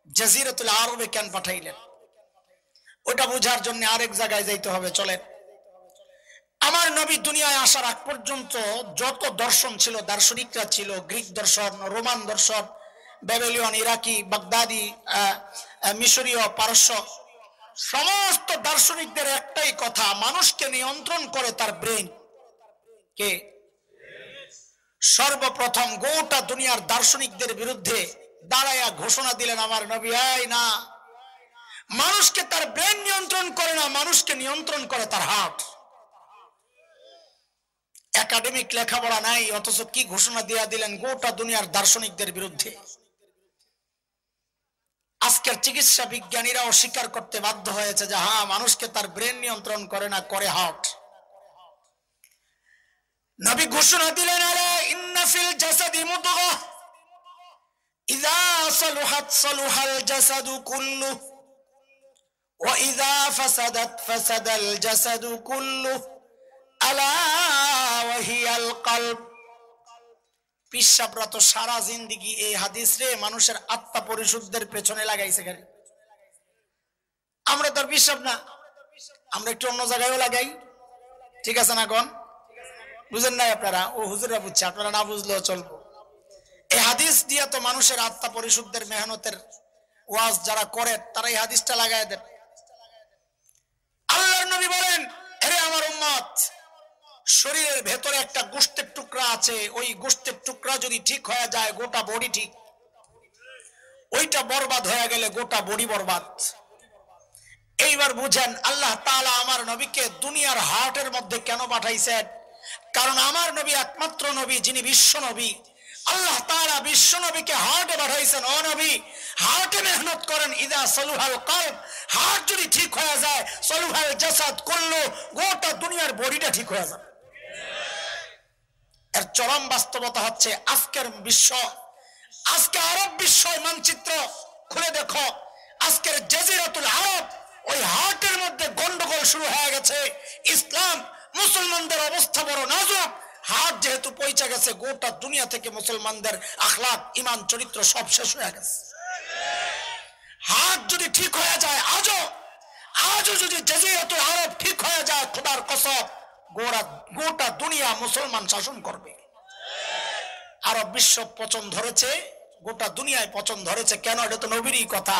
জাজিরাতুল আরবে কেন পাঠাইলেন, ওটা বোঝার জন্য আরেক জায়গায় যাইতে হবে। চলেন, আমার নবী দুনিয়ায় আসার আগ পর্যন্ত যত দর্শন ছিল, দার্শনিকরা ছিল, গ্রিক দর্শন, রোমান দর্শন, ব্যাবিলন, ইরাকি, বাগদাদি, মিশরীয়, পারস্য, সমস্ত দার্শনিকদের একটাই কথা, মানুষকে নিয়ন্ত্রণ করে তার ব্রেন। কে? সর্বপ্রথম গোটা দুনিয়ার দার্শনিকদের বিরুদ্ধে দাঁড়াইয়া ঘোষণা দিলেন আমার নবী, এই না, মানুষকে তার ব্রেন নিয়ন্ত্রণ করে না, মানুষকে নিয়ন্ত্রণ করে তার হার্ট। একাডেমিক লেখাপড়া নাই, অথচ কি ঘোষণা দিয়া দিলেন গোটা দুনিয়ার দার্শনিকদের বিরুদ্ধে। আজকের চিকিৎসা বিজ্ঞানীরাও স্বীকার করতে বাধ্য হয়েছে যে হ্যাঁ, মানুষকে তার ব্রেন নিয়ন্ত্রণ করে না, করে হার্ট। নবী ঘোষণা দিলেন, আলা ইন্না ফিল জাসাদি মুদগা ইযা সালুহাত সালুহাল জাসাদু কুল্লু ওয়া ইযা ফাসাদাত ফাসাদাল জাসাদু কুল্লু আলা ওয়া হিয়াল কলব। পিসাবরা তো সারা জিন্দেগি এই হাদিস রে মানুষের আত্মা পরিশুদ্ধের পেছনে লাগাইছে। আমরা তো পিসাব না, আমরা একটু অন্য জায়গায়ও লাগাই, ঠিক আছে না? কোন বুঝেন নাই আপনারা? ও হুজুররা বুঝছে, আপনারা না বুঝলেও চলবো। এই হাদিস দিয়া তো মানুষের আত্মা পরিশুদ্ধের মেহনতের ওয়াজ যারা করে তারা এই হাদিসটা লাগায় দেন। আল্লাহর নবী বলেন, আরে আমার উম্মত, শরীরের ভেতরে একটা গোশতের টুকরা আছে, ওই গোশতের টুকরা যদি ঠিক হয়ে যায় গোটা বডি ঠিক, ওইটা বরবাদ হয়ে গেলে গোটা বডি বরবাদ। এইবার বুঝেন আল্লাহ তাআলা আমার নবীকে দুনিয়ার হার্টের মধ্যে কেন পাঠাইছেন? কারণ আমার নবী একমাত্র নবী যিনি বিশ্ব নবী। আল্লাহ তাআলা বিশ্ব নবীকে হার্টে পাঠাইছেন। ও নবী, হার্টে মেহনত করেন। ইদা সলুহাল কলব, হার্ট যদি ঠিক হয়ে যায়, সলুহাল জাসাদ কুল্লু, গোটা দুনিয়ার বডিটা ঠিক হয়ে যাবে। এর চরম বাস্তবতা হচ্ছে আজকের বিশ্ব, আজকে আরব বিশ্ব মানচিত্র খুলে দেখো, আজকের জাজিরাতুল আরব, ওই হার্টের মধ্যে গন্ডগোল শুরু হয়ে গেছে। ইসলাম মুসলমানদের অবস্থা বড় নাজুক। হার্ট যেহেতু পৌঁছে গেছে, গোটা দুনিয়া থেকে মুসলমানদের আখলাক, ঈমান, চরিত্র সব শেষ হয়ে গেছে। হার্ট যদি ঠিক হয়ে যায়, আজও যদি জাজিরাতুল আরব ঠিক হয়ে যায়, খোদার কসম গোটা দুনিয়া মুসলমান শাসন করবে। আরব বিশ্ব পচন ধরেছে, গোটা দুনিয়ায় পচন ধরেছে। কেন? এটা তো নবীরই কথা।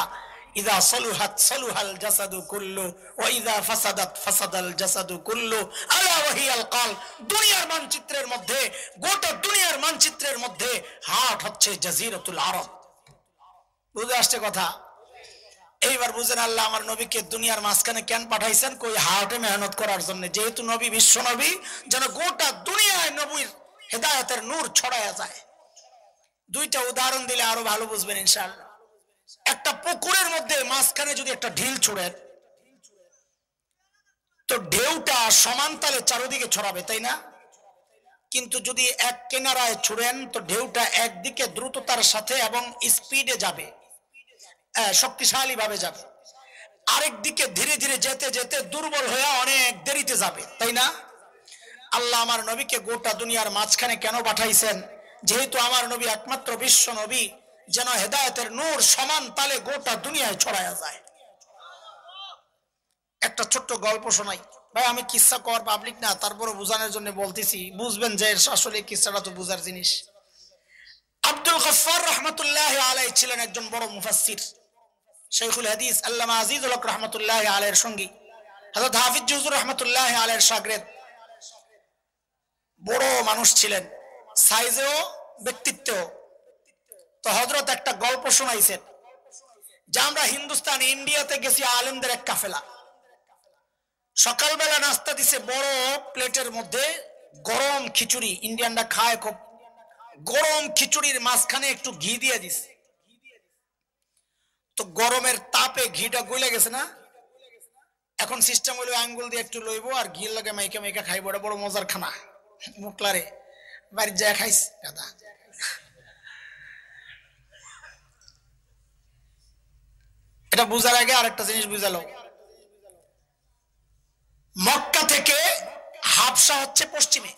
ইদা সলুহাত সলুহাল জাসাদু কুল্লু ওয়া ইদা ফাসাদাত ফাসাদাল জাসাদু কুল্লু আলা ওয়াহিয়াল কলব। দুনিয়ার মানচিত্রের মধ্যে, গোটা দুনিয়ার মানচিত্রের মধ্যে হার্ট হচ্ছে জাজিরাতুল আরব। বুঝে আসছে কথা? এইবার বুঝেন আল্লাহ আমার নবীকে দুনিয়ার মাঝখানে কেন পাঠাইছেন? কই হার্টে মেহনত করার জন্য। যেহেতু নবী বিশ্ব নবী, যেন গোটা দুনিয়ায় নবীর হেদায়েতের নূর ছড়ায়া যায়। দুইটা উদাহরণ দিলে আরো ভালো বুঝবেন ইনশাআল্লাহ। একটা পুকুরের মধ্যে মাঝখানে যদি একটা ঢিল ছুড়েন, তো ঢেউটা সমান তালে চারিদিকে ছড়াবে, তাই না? কিন্তু যদি এক কিনারায় ছুড়েন, তো ঢেউটা একদিকে দ্রুততার সাথে এবং স্পিডে যাবে, শক্তিশালী ভাবে যাবে। আরেক দিকে ধীরে ধীরে যেতে যেতে দুর্বল হয়ে অনেক দেরিতে যাবে, তাই না? আল্লাহ আমার নবীকে গোটা দুনিয়ার মাঝখানে কেন পাঠাইছেন? যেহেতু আমার নবী একমাত্র বিশ্ব নবী, যেন হেদায়েতের নূর সমান তালে গোটা দুনিয়ায় ছড়ায়া যায়। একটা ছোট্ট গল্প শোনাই ভাই। আমি কিসসা কর পাবলিক না, তারপরে বোঝানোর জন্য বলতেছি, বুঝবেন যে আসলে কিসসাটা তো বুঝার জিনিস। আব্দুল গফফার রহমতুল্লাহ আলাইহি ছিলেন একজন বড় মুফাসসির, শাইখুল হাদিস আল্লামা আজিজুল হক রহমতুল্লাহ আলাইহির সঙ্গী, হযরত হাফিজ হুজুর রহমতুল্লাহ আলাইহির শাগরেদ। বড় মানুষ ছিলেন, সাইজেও ব্যক্তিত্বেও। তো হযরত একটা গল্প শোনাইছেন যে আমরা হিন্দুস্তান ইন্ডিয়াতে গেছি আলেমদের এক কাফেলা। সকালবেলা নাস্তা দিছে বড় প্লেটের মধ্যে গরম খিচুড়ি, ইন্ডিয়ানরা খায় খুব। গরম খিচুড়ির মাঝখানে একটু ঘি দিয়ে দিছে। তো গরমের তাপে ঘিটা গলে গেছে না? এখন সিস্টেম হইলো আঙ্গুল দিয়ে একটু লইবো আর ঘি লাগে মাইকা মাইকা খাইবো। এটা বড় মজার খানা। মুখলারে বাড়ি যায় খাইস দাদা। এটা বুঝার আগে আরেকটা জিনিস বুঝালো। মক্কা থেকে হাবশা হচ্ছে পশ্চিমে।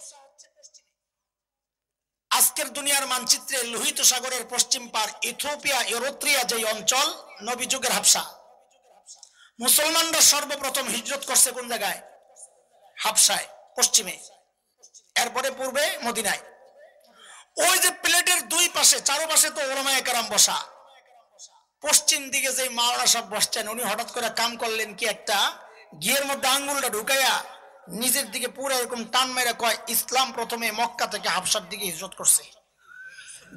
আজকের দুনিয়ার মানচিত্রে লোহিত সাগরের পশ্চিম পার ইথিওপিয়া, এরিত্রিয়া যে অঞ্চল, নবী যুগের হাবশা। মুসলমানরা সর্বপ্রথম হিজরত করছে কোন জায়গায়? হাবশায়, পশ্চিমে। এরপরে পূর্বে মদিনায়। ওই যে প্লেটের দুই পাশে, চারপাশে তো ওলামায়ে কেরাম বসা। পশ্চিম দিকে যে মাওলানা সাহেব বসছেন, উনি হঠাৎ করে কাম করলেন কি, একটা ঘিয়ের মধ্যে আঙ্গুলটা ঢুকাইয়া নিজের দিকে পুরো এরকম টান মেরে কয়, ইসলাম প্রথমে মক্কা থেকে হাবশার দিকে হিজরত করছে।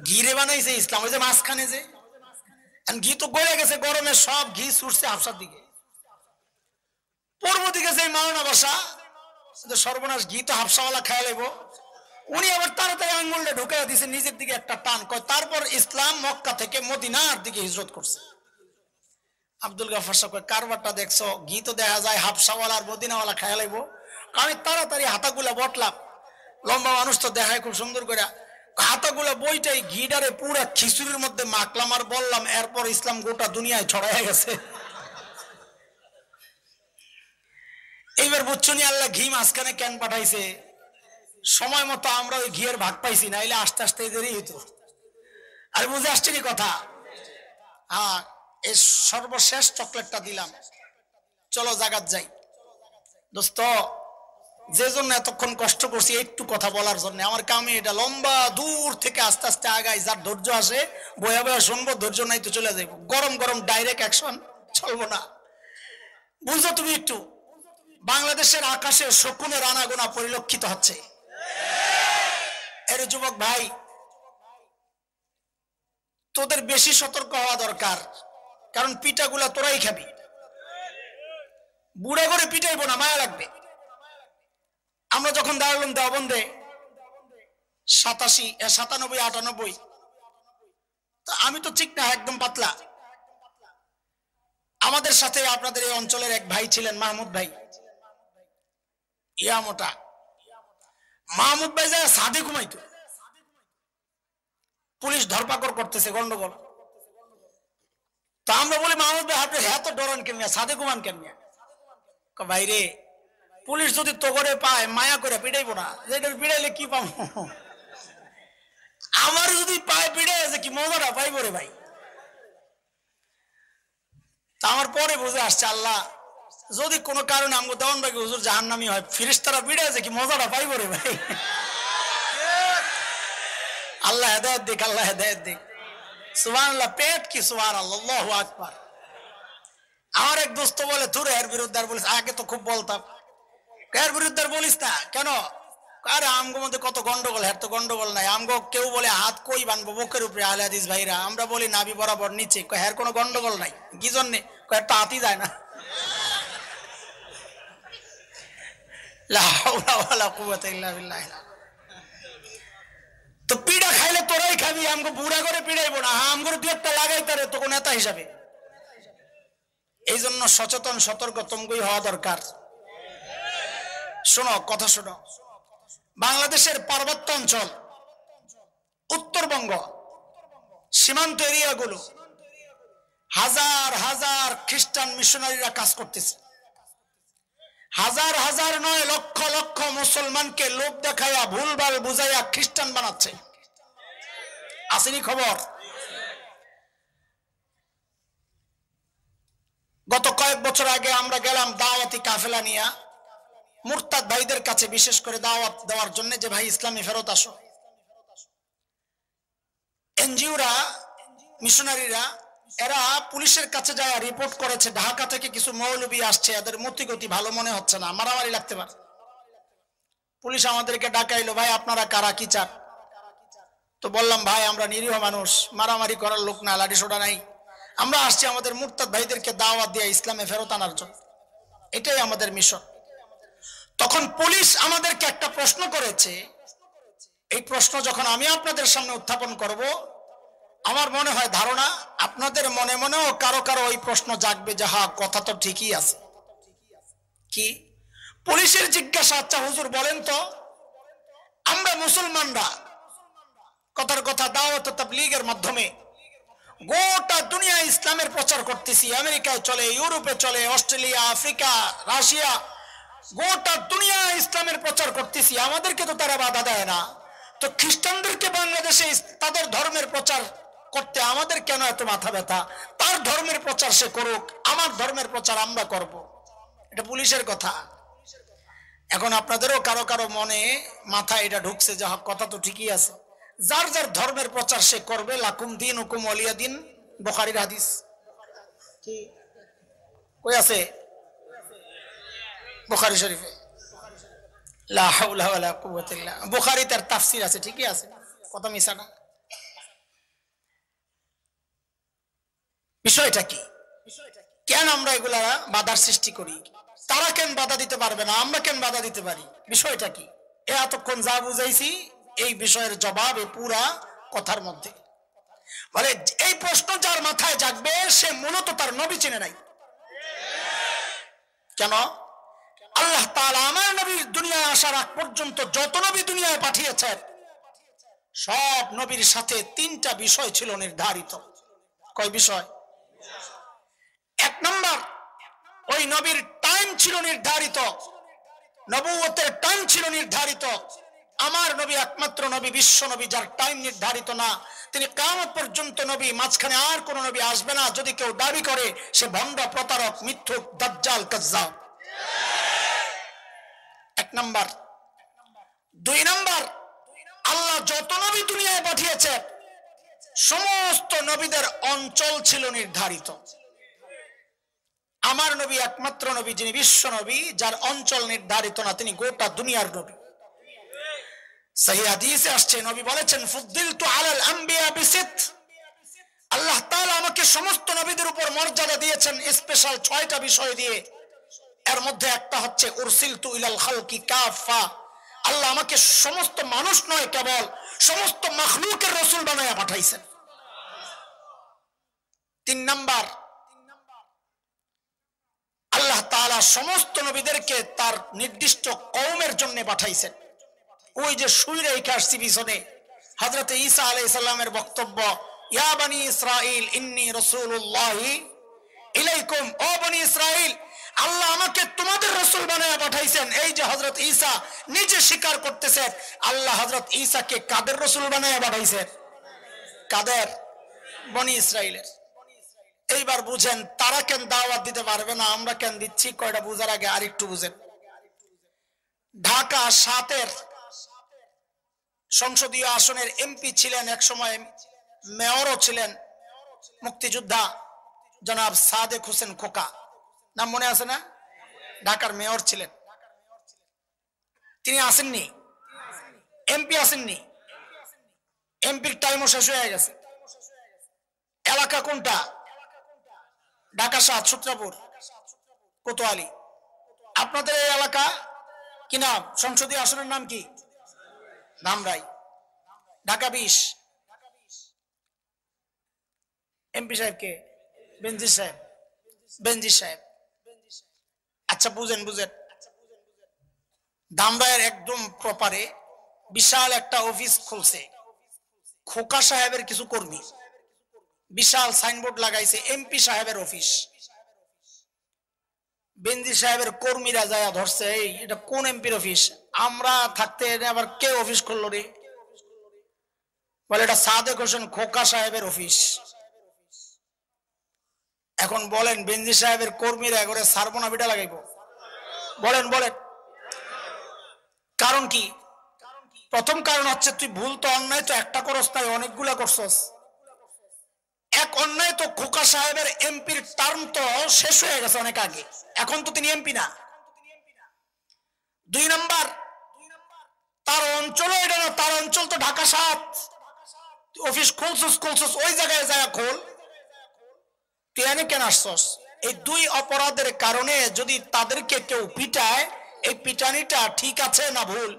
ঘিরে বানাইছে ইসলাম। ওই যে মাঝখানে যে ঘি তো গলে গেছে গরমে, সব ঘি ছুটছে হাবশার দিকে। পূর্ব দিকে যে মাওলানা বসা, সর্বনাশ, ঘি তো হাবশাওয়ালা খেয়ে লেবো। উনি আবার তাড়াতাড়ি আঙ্গুলটা ঢুকাইয়া দিছে নিজের দিকে একটা টান, কয় তারপর ইসলাম মক্কা থেকে মদিনার দিকে হিজরত করছে। আব্দুল গফফার সাহেব কয়, কারবারটা দেখছো? ঘি তো দেখা যায় হাবশাওয়ালা আর মদিনাওয়ালা খেয়ে লেবো। আমি তাড়াতাড়ি হাতাগুলা বটলাম। লম্বা মানুষ তো দেখায় খুব সুন্দর করে। হাতাগুলা বইটাই ঘিডারে পুরা খিচুড়ির মধ্যে মাখলাম আর বললাম, এরপর ইসলাম গোটা দুনিয়ায় ছড়ায় গেছে। এইবার বুঝছো নি আল্লাহ ঘি মাঝখানে কেন পাঠাইছে? সময় মতো আমরা ওই ঘিয়ের ভাগ পাইছি, নাইলে আস্তে আস্তে দেরি হইতো। আর বুঝে আসছে নি কথা? হ্যাঁ, এই সর্বশেষ চকলেটটা দিলাম। চলো জাগাত যাই। দোস্ত, যে জন্য এতক্ষণ কষ্ট করছি একটু কথা বলার জন্য, আমার কামে এটা। লম্বা দূর থেকে আস্তে আস্তে আগাই, যার ধৈর্য আসে বয়া বয়া শুনবো, ধৈর্য নাই তো চলে যাইব। গরম গরম ডাইরেক্ট অ্যাকশন চলবো না। বুঝো তুমি একটু বাংলাদেশের আকাশে শকুনের আনাগোনা পরিলক্ষিত হচ্ছে। এর যুবক ভাই, তোদের বেশি সতর্ক হওয়া দরকার, কারণ পিঠাগুলা তোরাই খাবি। বুড়া করে পিটাইবো না, মায়া লাগবে। আমরা যখন দাঁড়ালাম দেওবন্দে 87, 97, 98, আমি তো ঠিক না, একদম পাতলা। আমাদের সাথে আপনাদের এই অঞ্চলের এক ভাই ছিলেন, মাহমুদ ভাই, ইয়া মোটা। মাহমুদ ভাই যায় সাদে ঘুমাইতো, পুলিশ ধরপাকড় করতেছে, গন্ডগোল। তা আমরা বলি, মাহমুদ ভাই আপনি এত ডরান কেন, সাদে ঘুমান কেন? ভাই রে, পুলিশ যদি তো করে পায় মায়া করে পিটাইবো না, পিটাইলে কি পাবো? আমার যদি পায় পিটাই আছে কি মজাটা পাইবো রে ভাই। তা আমার পরে বুঝে আসছে, আল্লাহ যদি কোনো কারণে আমগো দেওয়ান ভাই হুজুর জাহান্নামী হয়, ফিরিস্তারা পিটাই আছে কি মজাটা পাইবো রে ভাই। আল্লাহ হেদায়েত দিক, আল্লাহ হেদায়েত দিক। সুবহানাল্লাহ, পেট কি সুবহানাল্লাহ, আল্লাহু আকবার। আমার এক দোস্ত বলে, তুই এর বিরুদ্ধে আর বলিস, আগে তো খুব বলতাম, এর বিরুদ্ধে আর বলিস না কেন? আরে আমগো মধ্যে কত গন্ডগোল, হ্যাঁ তো গন্ডগোল নাই। আমগো কেউ বলে হাত কই বানবো বুকের উপরে, আহলে হাদিস ভাইরা, আমরা বলি নাভি বরাবর নিচে, হ্যাঁ কোনো গন্ডগোল নাই। কি জন্যে? একটা হাতই যায় না। লা হাওলা ওয়ালা কুওয়াতা ইল্লা বিল্লাহ। তো পিড়া খাইলে তোরাই খাবি, আমগো বুড়া করে পিড়াইবো না, আমগো দু একটা লাগাই তারে তো নেতা হিসাবে। এই জন্য সচেতন সতর্ক তোমগোই হওয়া দরকার। শোনো, কথা শোনো। বাংলাদেশের পার্বত্য অঞ্চল, উত্তরবঙ্গ, সীমান্ত এরিয়াগুলো হাজার হাজার খ্রিস্টান মিশনারিরা কাজ করতেছে। হাজার হাজার নয়, লক্ষ লক্ষ মুসলমানকে লোক দেখাইয়া ভুলভাল বুঝাইয়া খ্রিস্টান বানাচ্ছে। আসেনি খবর? গত কয়েক বছর আগে আমরা গেলাম দাওয়াতি কাফেলা নিয়ে মুরতাদ ভাইদের কাছে, বিশেষ করে দাওয়াত দেওয়ার জন্য, যে ভাই ইসলামে ফেরত আসো। এনজিওরা, মিশনারিরা, এরা পুলিশের কাছে যায় রিপোর্ট করেছে, ঢাকা থেকে কিছু মৌলবী আসছে, এদের মতিগতি ভালো মনে হচ্ছে না, মারামারি লাগতে পারে। পুলিশ আমাদেরকে ডাকাইলো, ভাই আপনারা কারা, কি চান? তো বললাম, ভাই আমরা নিরীহ মানুষ, মারামারি করার লোক না, লাঠি সোটা নাই, আমরা আসছি আমাদের মুরতাদ ভাইদেরকে দাওয়াত দিয়ে ইসলামে ফেরত আনার জন্য, এটাই আমাদের মিশন। তখন পুলিশ আমাদেরকে একটা প্রশ্ন করেছে। এই প্রশ্ন যখন আমি আপনাদের সামনে উত্থাপন করব, আমার মনে হয় ধারণা আপনাদের মনে মনেও কারো কারো ওই প্রশ্ন জাগবে যে হ্যাঁ, কথা তো ঠিকই আছে। কি? পুলিশের জিজ্ঞাসা, আচ্ছা হুজুর বলেন তো, আমরা মুসলমানরা কথার কথা দাওয়াত ও তাবলীগের মাধ্যমে গোটা দুনিয়া ইসলামের প্রচার করতেছি, আমেরিকায় চলে, ইউরোপে চলে, অস্ট্রেলিয়া, আফ্রিকা, রাশিয়া, গোটা দুনিয়া ইসলামের প্রচার করতেছি, আমাদেরকে তো তারা বাধা দেয় না, তো খ্রিস্টানদেরকে বাংলাদেশে তাদের ধর্মের প্রচার করতে আমাদের কেন এত মাথা ব্যথা? তার ধর্মের প্রচার সে করুক, আমার ধর্মের প্রচার আমরা করব। এটা পুলিশের কথা। এখন আপনাদেরও কারো কারো মনে মাথা এটা ঢুকছে যে কথা তো ঠিকই আছে, যার যার ধর্মের প্রচার সে করবে। লাকুম দিন হুকুম ওয়ালিয়া দিন, বুখারীর হাদিস। কি কই আছে? বুখারী শরীফে। লা হাওলা ওয়ালা কুওয়াতা ইল্লা বিল্লাহ। বুখারী তার তাফসীর আছে, ঠিকই আছে, কথা মিছা না। বিষয়টা কি? কেন আমরা এগুলা বাধার সৃষ্টি করি? তারা কেন বাধা দিতে পারবে না, আমরা কেন বাধা দিতে পারি? বিষয়টা কি? এতক্ষণ যা বুঝাইছি এই বিষয়ের জবাব এই পুরা কথার মধ্যে। বলে এই প্রশ্ন যার মাথায় জাগবে সে মূলত তার নবী চিনে নাই। কেন? আল্লাহ তাআলা আমার নবীর দুনিয়ায় আসার আগ পর্যন্ত যত নবী দুনিয়ায় পাঠিয়েছেন, সব নবীর সাথে তিনটা বিষয় ছিল নির্ধারিত। কয় বিষয়? এক নম্বর, ওই নবীর টাইম ছিল নির্ধারিত, নবুয়তের টাইম ছিল নির্ধারিত। আমার নবী একমাত্র নবী, বিশ্ব নবী যার টাইম নির্ধারিত না, তিনি কিয়ামত পর্যন্ত নবী, মাঝখানে আর কোন নবী আসবে না। যদি কেউ দাবি করে সে ভণ্ড, প্রতারক, মিথ্যুক, দাজ্জাল, কাজ্জাব। এক নম্বর। দুই নম্বর, আল্লাহ যত নবী দুনিয়ায় পাঠিয়েছে সমস্ত নবীদের অঞ্চল ছিল নির্ধারিত। আমার নবী একমাত্র নবী যিনি বিশ্ব নবী, যার অঞ্চল নির্ধারিত না, তিনি গোটা দুনিয়ার নবী। সহিহ হাদিসে আসছে, নবী বলেছেন ফুদ্দিলতু আলাল আম্বিয়া বিসিত, আল্লাহ তাআলা আমাকে সমস্ত নবীদের উপর মর্যাদা দিয়েছেন স্পেশাল 6টা বিষয় দিয়ে। এর মধ্যে একটা হচ্ছে উরসিলতু ইলাল খালকি কাফা, আল্লাহ আমাকে সমস্ত মানুষ নয়, কেবল সমস্ত মাখলুকের রাসূল বানায়া পাঠাইছেন। 3 নাম্বার, আল্লাহ তাআলা সমস্ত নবীদেরকে তার নির্দিষ্ট কওমের জন্য পাঠাইছেন। ওই যে শুইরে রেখে আসছি পিছনে, হযরত ঈসা আলাইহিস সালামের বক্তব্য, ইয়া বনি ইসরাইল ইন্নী রাসূলুল্লাহি ইলাইকুম, ও বনি ইসরাইল, আল্লাহ আমাকে তোমাদের রাসূল বানায়া পাঠাইছেন। এই যে হযরত ঈসা নিজে স্বীকার করতেছেন, আল্লাহ হযরত ঈসাকে কাদের রাসূল বানায়া পাঠাইছেন? কাদের? বনি ইসরাইলের। এইবার বুঝেন তারা কেন দাওয়াত দিতে পারবে না, আমরা কেন দিচ্ছি? কয়টা বুঝার আগে আরেকটু বুঝেন। ঢাকা 7-এর সংসদীয় আসনের এমপি ছিলেন, এক সময় মেয়রও ছিলেন মুক্তিযোদ্ধা জনাব সাদেক হোসেন খোকা, নাম মনে আছে না? ঢাকার মেয়র ছিলেন। তিনি আসেননি, এমপি আসেননি, এমপির টাইমও শেষ হয়ে গেছে। এলাকা কোনটা? ঢাকা 7, সূত্রাপুর, কোতোয়ালি। আপনাদের এই এলাকা কি নাম? সংসদীয় আসনের নাম কি? ধামরাই। ঢাকা 20, এমপি সাহেব কে? বেনজির সাহেব। বেনজির সাহেব। আচ্ছা বুঝেন, ধামরাইয়ের একদম প্রপারে বিশাল একটা অফিস খুলছে খোকা সাহেবের কিছু কর্মী, বিশাল সাইনবোর্ড লাগাইছে এমপি সাহেবের অফিস। বেনজির সাহেবের কর্মীরা যায় ধরছে, এই এটা কোন এমপির অফিস? আমরা থাকতে আবার কে অফিস করলো রে? বলে এটা সাদেক হোসেন খোকা সাহেবের অফিস। এখন বলেন বেনজির সাহেবের কর্মীরা করে সারবোনা বিটা লাগাইবো? বলেন বলেন, কারণ কি? প্রথম কারণ হচ্ছে তুই ভুল তো অন্যায় তো একটা করস, তাই অনেকগুলা করছস। এক অন্যায় তো খোকা সাহেবের এমপির টার্ম তো শেষ হয়ে গেছে অনেক আগে, এখন তো তিনি এমপি না। 2 নাম্বার, তার অঞ্চল এটা না, তার অঞ্চল তো ঢাকা 7, অফিস খুলছস ওই জায়গায় যায় খোল, তুই এনে কেন আসছস? এই 2 অপরাধের কারণে যদি তাদেরকে কেউ পিটায়, এই পিটানিটা ঠিক আছে না ভুল?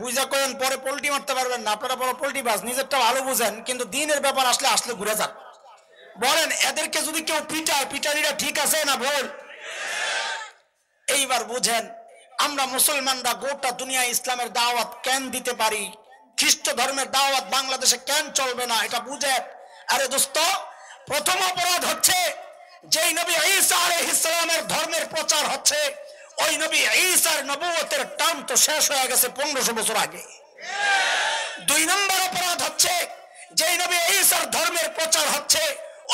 বুঝা করেন, পরে পোল্টি মারতে পারবেন না। আপনারা বড় পোল্টি বাস, নিজেরটা ভালো বুঝেন, কিন্তু দিনের ব্যাপার আসলে ঘুরে যান। বলেন এদেরকে যদি কেউ পিটায়, পিটানিটা ঠিক আছে না ভুল? এইবার বুঝেন আমরা মুসলমানরা গোটা দুনিয়া ইসলামের দাওয়াত কেন দিতে পারি, খ্রিস্ট ধর্মের দাওয়াত বাংলাদেশে কেন চলবে না, এটা বুঝেন। আরে দোস্ত, প্রথম অপরাধ হচ্ছে যেই নবী ঈসা আলাইহিস সালামের ধর্মের প্রচার হচ্ছে, ওই নবী ঈসার নবুয়তের টার্ম তো শেষ হয়ে গেছে 1500 বছর আগে। 2 নম্বর অপরাধ হচ্ছে যেই নবী ঈসার ধর্মের প্রচার হচ্ছে,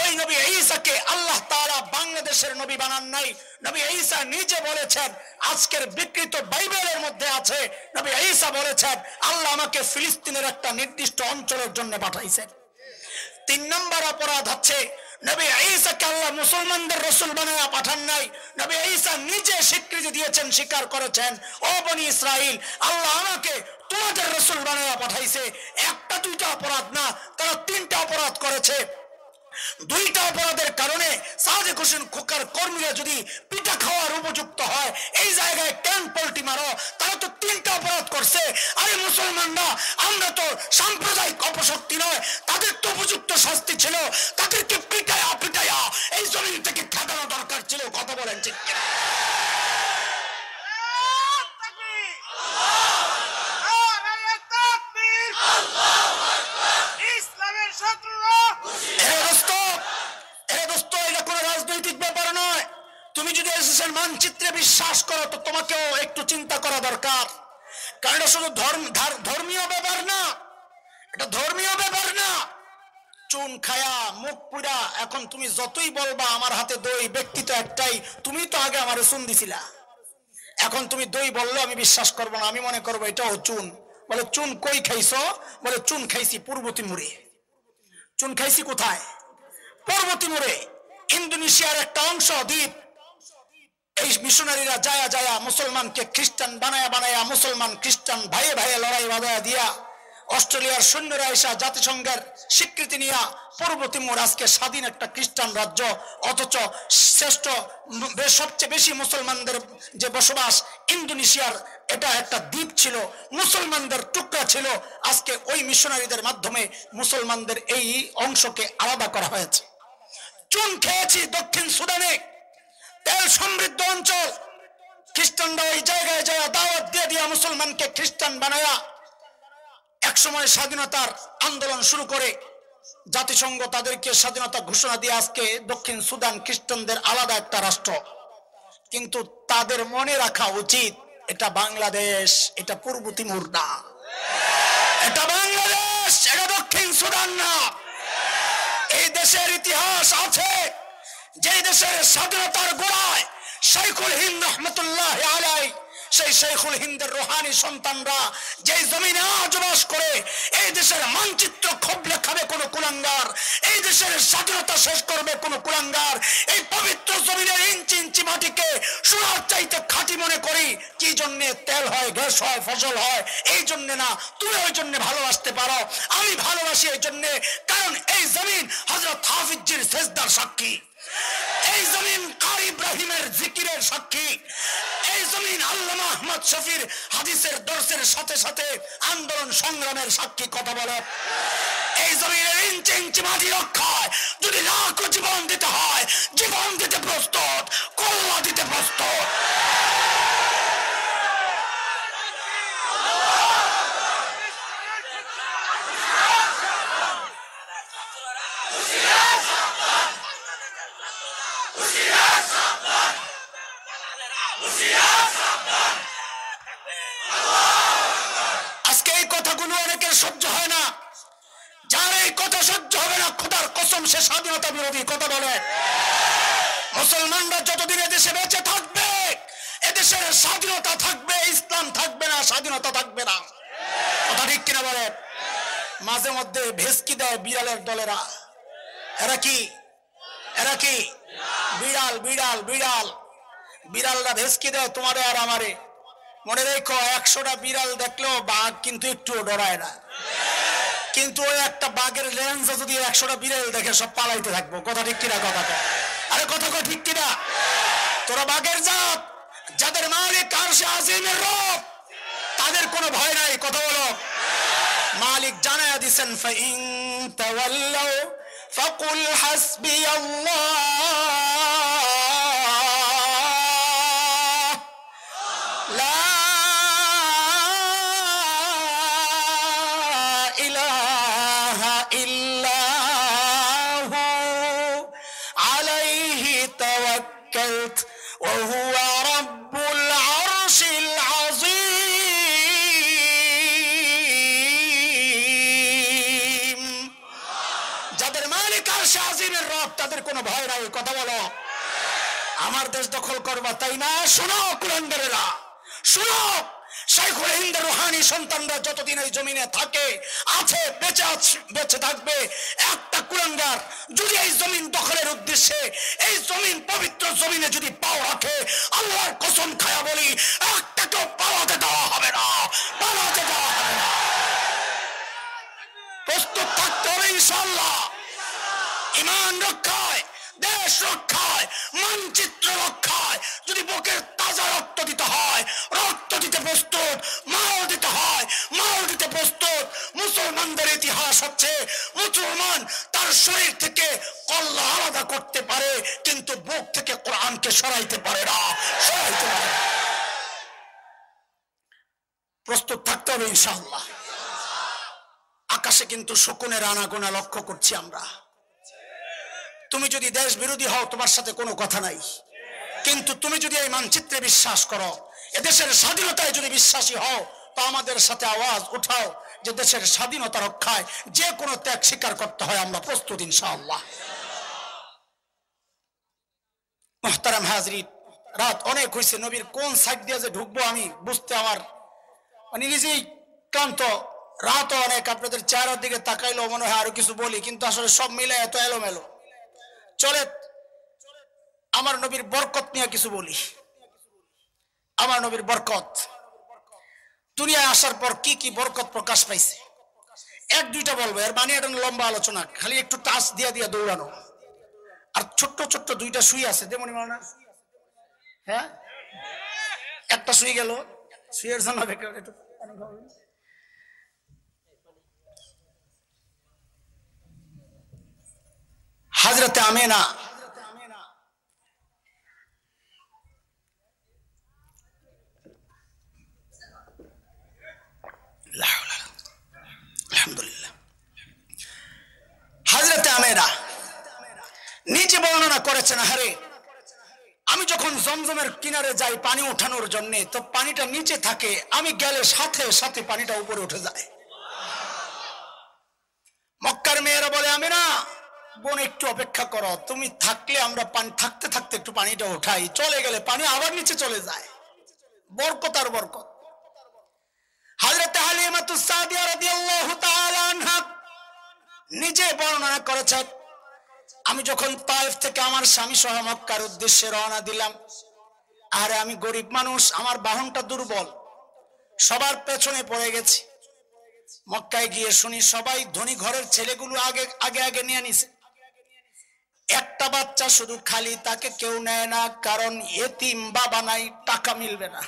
ওই নবী ঈসাকে আল্লাহ তাআলা বাংলাদেশের নবী বানান নাই। নবী ঈসা নিজে বলেছেন, আজকের বিকৃত বাইবেলের মধ্যে আছে, নবী ঈসা বলেছেন আল্লাহ আমাকে ফিলিস্তিনের একটা নির্দিষ্ট অঞ্চলের জন্য পাঠাইছেন। 3 নম্বর অপরাধ হচ্ছে নবী ঈসাকে আল্লাহ মুসলমানদের রাসূল বানায়া পাঠান নাই। নবী ঈসা নিজে স্বীকৃতি দিয়েছেন, স্বীকার করেছেন, ও বনি ইসরাইল, আল্লাহ আমাকে তোমাদের রাসূল বানায়া পাঠাইছে। একটা 2টা অপরাধ না, তারা 3টা অপরাধ করেছে। 2টা অপরাধের কারণে সাদেক হোসেন খোকার কর্মীরা যদি পিঠা খাওয়ার উপযুক্ত হয়, এই জায়গায় কেন পল্টি মারো? তারা তো 3টা অপরাধ করছে। আরে মুসলমানরা, আমরা তো সাম্প্রদায়িক অপশক্তি নয়, তাদের তো উপযুক্ত শাস্তি ছিল, তাদেরকে পিটায়া এই জমিন থেকে খেদানো দরকার ছিল। কথা বলেন ঠিক কিনা? তুমি যদি এসএসএন মানচিত্রে বিশ্বাস করো তো তোমাকেও একটু চিন্তা করা দরকার, কারণ এটা শুধু ধর্মীয় ব্যাপার না, এটা ধর্মীয় ব্যাপার না। চুন খায়া মুখ পুরা, এখন তুমি যতই বলবা আমার হাতে দই, ব্যক্তি তো একটাই, তুমি তো আগে আমারে চুন দিছিলা, এখন তুমি দই বললে আমি বিশ্বাস করবো না, আমি মনে করবো এটাও চুন। বলে চুন কই খাইছো? বলে চুন খাইছি পূর্ব তিমুরে। চুন খাইছি কোথায়? পূর্ব তিমুরে। ইন্দোনেশিয়ার একটা অংশ দ্বীপ, এই মিশনারিরা যায়া যায়া মুসলমানকে খ্রিস্টান বানায়া বানায়া মুসলমান খ্রিস্টান ভাইয়ে ভাইয়ে লড়াই বাধায়া দিয়া অস্ট্রেলিয়ার সৈন্যরা এসা জাতিসংঘের স্বীকৃতি নিয়া পূর্ব তিমুর আজকে স্বাধীন একটা খ্রিস্টান রাজ্য, অথচ শ্রেষ্ঠ সবচেয়ে বেশি মুসলমানদের যে বসবাস ইন্দোনেশিয়ার এটা একটা দ্বীপ ছিল, মুসলমানদের টুকরা ছিল। আজকে ওই মিশনারিদের মাধ্যমে মুসলমানদের এই অংশকে আলাদা করা হয়েছে। চুন খেয়েছি দক্ষিণ সুদানে, তেল সমৃদ্ধ অঞ্চল, খ্রিস্টানরা ওই জায়গায় যায় দাওয়াত দিয়ে দিয়া মুসলমানকে খ্রিস্টান বানায়া একসময় স্বাধীনতার আন্দোলন শুরু করে জাতিসংঘ তাদেরকে স্বাধীনতা ঘোষণা দিয়ে আজকে দক্ষিণ সুদান খ্রিস্টানদের আলাদা একটা রাষ্ট্র। কিন্তু তাদের মনে রাখা উচিত এটা বাংলাদেশ, এটা পূর্ব তিমুর না, এটা বাংলাদেশ, এটা দক্ষিণ সুদান না। এই দেশের ইতিহাস আছে, যে দেশের স্বাধীনতার গোড়ায় শাইখুল হিন্দ রহমতুল্লাহ আলাই, সেই শাইখুল হিন্দের রুহানি সন্তানরা যে জমিনে আজ বাস করে, এই দেশের মানচিত্র খবলে খাবে কোন কুলাঙ্গার, এই দেশের স্বাধীনতা শেষ করবে কোন কুলাঙ্গার। এই পবিত্র জমিনের ইঞ্চি ইঞ্চি মাটিকে সোনার চাইতে খাঁটি মনে করি। কি জন্যে? তেল হয়, গ্যাস হয়, ফসল হয়, এই জন্য না। তুমি ওই জন্য ভালোবাসতে পারো, আমি ভালোবাসি এই জন্যে কারণ এই জমিন হযরত হাফিজজির সেজদার সাক্ষী, এই জমিন কারি ইব্রাহিমের জিকিরের সাক্ষী, এই জমিন আল্লামা আহমদ শফির হাদিসের দর্শের সাথে সাথে আন্দোলন সংগ্রামের সাক্ষী। কথা বলে, এই জমিনের ইঞ্চি ইঞ্চি মাটি রক্ষায় যদি লাখো জীবন দিতে হয়, জীবন দিতে প্রস্তুত, কল্লা দিতে প্রস্তুত। আজকে এই কথাগুলো অনেকের সহ্য হয় না, যার এই কথা সহ্য হবে না খোদার কসম সে স্বাধীনতা বিরোধী। কথা বলে, মুসলমানরা যতদিন এদেশে বেঁচে থাকবে এদেশের স্বাধীনতা থাকবে, ইসলাম থাকবে না, স্বাধীনতা থাকবে না। কথা ঠিক কিনা বলে? মাঝে মধ্যে ভেসকি দেয় বিড়ালের দলেরা, এরা কি? এরা কি? বিড়াল বিড়াল বিড়াল বিড়ালরা ভেসকি দেয় তোমারে আর আমারে। মনে রেখো, 100টা বিড়াল দেখলেও বাঘ কিন্তু একটু ডরায় না, কিন্তু ওই একটা বাঘের লেন্স যদি 100টা বিড়াল দেখে সব পালাইতে থাকবো। কথা ঠিক কিনা? কথা আরে কথা ঠিক কিনা? তোরা বাঘের জাত, যাদের মালিক আরশে আজিমের রব, তাদের কোনো ভয় নাই। কথা বলো, মালিক জানায়া দিছেন ফাইন তাওয়াল্লাউ ফাকুল হাসবিয়াল্লাহ লা ইলাহা ইল্লাহু আলাইহি তাওয়াক্কালত ওয়া হুয়া রাব্বুল আরশিল আযীম। যাদের মালিক আরশে আজিমের রব, তাদের কোনো ভয় নাই। কথা বলো, আমার দেশ দখল করবা তাই না? শোনো কুলাঙ্গারেরা, শোনো, শাইখুল হিন্দের রুহানি সন্তানরা যতদিন এই জমিনে থাকে, আছে, বেঁচে থাকবে। একটা কুলাঙ্গার যদি এই জমিন দখলের উদ্দেশ্যে এই জমিন পবিত্র জমিনে যদি পাও রাখে, আল্লাহর কসম খায়া বলি, একটাকেও পালাতে দেওয়া হবে না, পালাতে দেওয়া হবে না। প্রস্তুত থাকতে হবে ইনশাআল্লাহ, ঈমান রক্ষায়, দেশ রক্ষায়, মানচিত্র রক্ষায়। যদি বুকের তাজা রক্ত দিতে হয়, রক্ত দিতে প্রস্তুত, মাল দিতে হয়, মাল দিতে প্রস্তুত। মুসলমানদের ইতিহাস হচ্ছে, মুসলমান তার শরীর থেকে কল্লা আলাদা করতে পারে, কিন্তু বুক থেকে কোরআনকে সরাইতে পারে না, সরাইতে পারে না। প্রস্তুত থাকতে হবে ইনশাআল্লাহ। আকাশে কিন্তু শকুনের আনাগোনা লক্ষ্য করছি আমরা। তুমি যদি দেশ বিরোধী হও তোমার সাথে কোনো কথা নাই, কিন্তু তুমি যদি এই মানচিত্রে বিশ্বাস করো, এদেশের স্বাধীনতায় যদি বিশ্বাসী হও, তো আমাদের সাথে আওয়াজ উঠাও যে দেশের স্বাধীনতা রক্ষায় যে কোনো ত্যাগ স্বীকার করতে হয়। আমরা প্রস্তুত ইনশাআল্লাহ। মুহতারাম হাজরিন, রাত অনেক হয়েছে, নবীর কোন সাইড দিয়ে যে ঢুকবো আমি বুঝতে আমার মানে নিজেই ক্লান্ত। রাত অনেক, আপনাদের চেহারার দিকে তাকাইলেও মনে হয় আরো কিছু বলি, কিন্তু আসলে সব মিলে এত এলোমেলো। চলে আমার নবীর বরকত নিয়ে কিছু বলি। আমার নবীর বরকত দুনিয়ায় আসার পর কি কি বরকত প্রকাশ পাইছে এক দুইটা বলবো, এর মানে এটা লম্বা আলোচনা, খালি একটু টাচ দিয়া দিয়া দৌড়ানো। আর ছোট্ট ছোট্ট দুইটা সুই আছে যেমন না, হ্যাঁ একটা সুই গেল, সুইয়ের জন্য হযরতে আমেনা আলহামদুলিল্লাহ, হযরতে আমেনা নিচে বর্ণনা করেছেন, আরে আমি যখন জমজমের কিনারে যাই পানি ওঠানোর জন্য, তো পানিটা নিচে থাকে, আমি গেলে সাথে সাথে পানিটা উপরে উঠে যায়। মক্কার মেয়েরা বলে, আমেনা বোন একটু অপেক্ষা করো, তুমি থাকলে আমরা পানি থাকতে থাকতে একটু পানিটা উঠাই, চলে গেলে পানি আবার নিচে চলে যায়। বরকত আর বরকত। হযরত হালিমাতুস সাদিয়া রাদিয়াল্লাহু তাআলা আনহা নিজে বর্ণনা করেছেন, আমি যখন তায়েফ থেকে আমার স্বামী সহ মক্কার উদ্দেশ্যে রওনা দিলাম, আর আমি গরিব মানুষ, আমার বাহনটা দুর্বল, সবার পেছনে পড়ে গেছি। মক্কায় গিয়ে শুনি সবাই ধনী ঘরের ছেলেগুলো আগে আগে আগে নিয়ে নিছে, একটা বাচ্চা শুধু খালি, তাকে কেউ নেয় না, কারণ এতিম বাবা নাই, টাকা মিলবে না।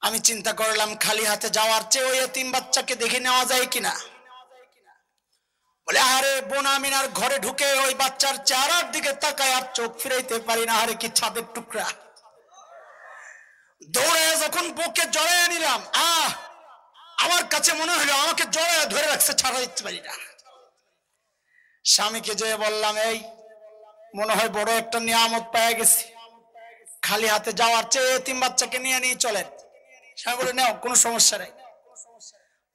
আমি চিন্তা করলাম খালি হাতে যাওয়ার চেয়ে ওই এতিম বাচ্চাকে দেখে নেওয়া যায় কিনা। বলে, আরে বোন আমিনার ঘরে ঢুকে ওই বাচ্চার চেহারার দিকে তাকায় আর চোখ ফিরাইতে পারি না, আরে কি ছাদের টুকরা। দৌড়ে যখন বুকে জড়াইয়া নিলাম, আমার কাছে মনে হলো আমাকে জড়াইয়া ধরে রাখছে, ছাড়া দিতে পারি না। স্বামীকে যেয়ে বললাম, এই মনে হয় বড় একটা নিয়ামত পেয়ে গেছি, খালি হাতে যাওয়ার চেয়ে এতিম বাচ্চাকে নিয়ে নিয়ে চলেন। স্বামী বলে, নাও, কোনো সমস্যা নেই।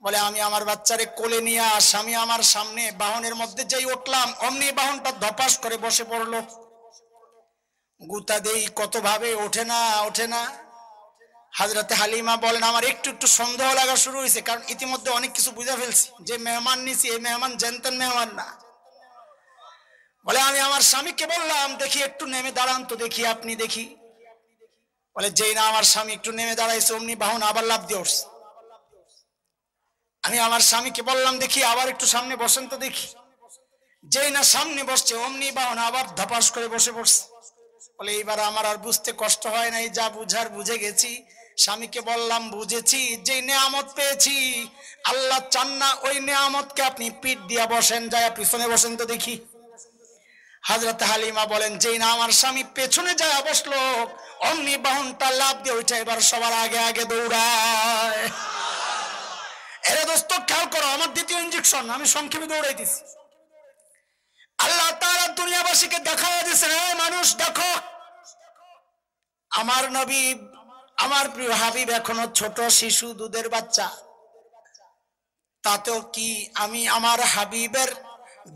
বলে, আমি আমার বাচ্চারে কোলে নিয়ে স্বামী আমার সামনে বাহনের মধ্যে যেই উঠলাম, অমনি বাহনটা ধপাস করে বসে পড়লো। গুতা দেই কত ভাবে, ওঠে না ওঠে না। হযরতে হালিমা বলেন, আমার একটু একটু সন্দেহ লাগা শুরু হয়েছে, কারণ ইতিমধ্যে অনেক কিছু বুঝে ফেলছি, যে মেহমান নিছি এই মেহমান জানতেন মেহমান না। বলে, আমি আমার স্বামীকে বললাম, দেখি একটু নেমে দাঁড়ান তো দেখি, আপনি দেখি। বলে, যেই না আমার স্বামী একটু নেমে দাঁড়াইছে, অমনি বাহন আবার লাফ দিয়ে উঠছে। আমি আমার স্বামীকে বললাম, দেখি আবার একটু সামনে বসেন তো দেখি। যেই না সামনে বসছে, অমনি বাহন আবার ধপাস করে বসে পড়ছে। বলে, এইবার আমার আর বুঝতে কষ্ট হয় নাই, যা বুঝার বুঝে গেছি। স্বামীকে বললাম, বুঝেছি, যে নেয়ামত পেয়েছি আল্লাহ চান না ওই নেয়ামতকে আপনি পিঠ দিয়া বসেন, যায় পিছনে বসেন তো দেখি। হযরত হালিমা বলেন, যেই না আমার স্বামী পেছনে যায় বসলো, অমনি বাহনটা লাফ দিয়ে উঠে এবার সবার আগে আগে দৌড়ায়। এরে দোস্ত, খেয়াল করো, আমার দ্বিতীয় ইনজেকশন, আমি সংক্ষেপে দৌড়াইতেছি। আল্লাহ তাআলা দুনিয়াবাসীকে দেখায় দিয়েছেন, এই মানুষ দেখো, আমার নবী, আমার প্রিয় হাবিব এখনো ছোট শিশু, দুধের বাচ্চা। তাতেও কি আমি আমার হাবিবের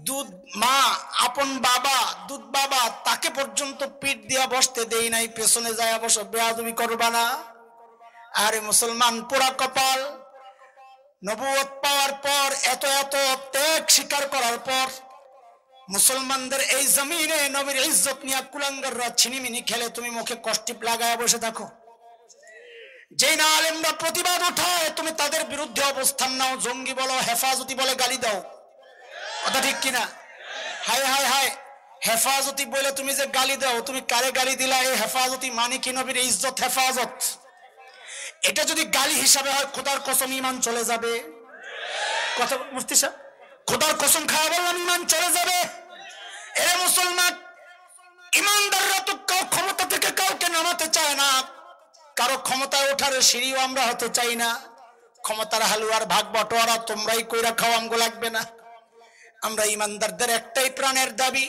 দুধ মা, আপন বাবা, দুধ বাবা, তাকে পর্যন্ত পিঠ দিয়া বসতে দেই নাই, পেছনে যায় বসো, বেয়াদবি করবা না। আরে মুসলমান পোড়া কপাল, নবুয়ত পাওয়ার পর, এত এত ত্যাগ স্বীকার করার পর, মুসলমানদের এই জমিনে নবীর ইজ্জত নিয়ে কুলাঙ্গাররা ছিনিমিনি খেলে, তুমি মুখে কষ্টিপ লাগায় বসে থাকো। যেই না আলেমরা প্রতিবাদ উঠায়, তুমি তাদের বিরুদ্ধে অবস্থান নাও, জঙ্গি বলো, হেফাজতি বলে গালি দাও। কথা ঠিক কিনা? হায় হায় হায়, হেফাজতি বলে তুমি যে গালি দাও, তুমি কারে গালি দিলা? এই হেফাজতি মানে কি? নবীর ইজ্জত হেফাজত। এটা যদি গালি হিসাবে হয়, খোদার কসম ইমান চলে যাবে। কথা মুফতি সাহেব, খোদার কসম খাওয়া বললাম, ইমান চলে যাবে। এরে মুসলমান, ইমানদাররা তো ক্ষমতা থেকে কাউকে নামাতে চায় না, কারো ক্ষমতায় ওঠার সিঁড়িও আমরা হতে চাই না। ক্ষমতার হালুয়ার ভাগ বটোয়ারা তোমরাই কইরা খাও, আমগো লাগবে না। আমরা ইমানদারদের একটাই প্রাণের দাবি,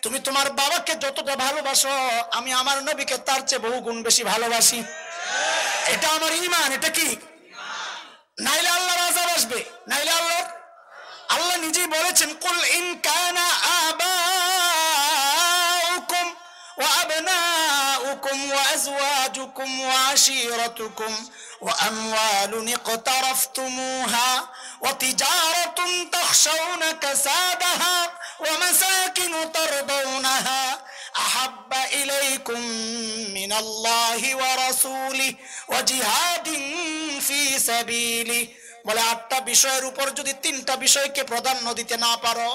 তুমি তোমার বাবাকে যতটা ভালোবাসো, আমি আমার নবীকে তার চেয়ে বহু গুণ বেশি ভালোবাসি। এটা আমার ইমান। এটা কি? নাইলে আল্লাহর আযাব আসবে, নাইলে আল্লাহ নিজেই বলেছেন, কুল ইন কানা আবাউকুম ওয়া আবনাউকুম ওয়া আজওয়াজুকুম ওয়া আশীরাতুকুম ওয়া আমওয়ালুন ইকতারাফতুমুহা ওয়া তিজারাতুন তাখশাউনা কাসাদাহা ওয়া মাসাকিন তারদাউনাহা লাকুম মিনাল্লাহি ওয়া রাসূলিহি ওয়া জিহাদিন ফি সাবিলি। বলে 8টা বিষয়ের উপর যদি 3টা বিষয়কে প্রাধান্য দিতে না পারো,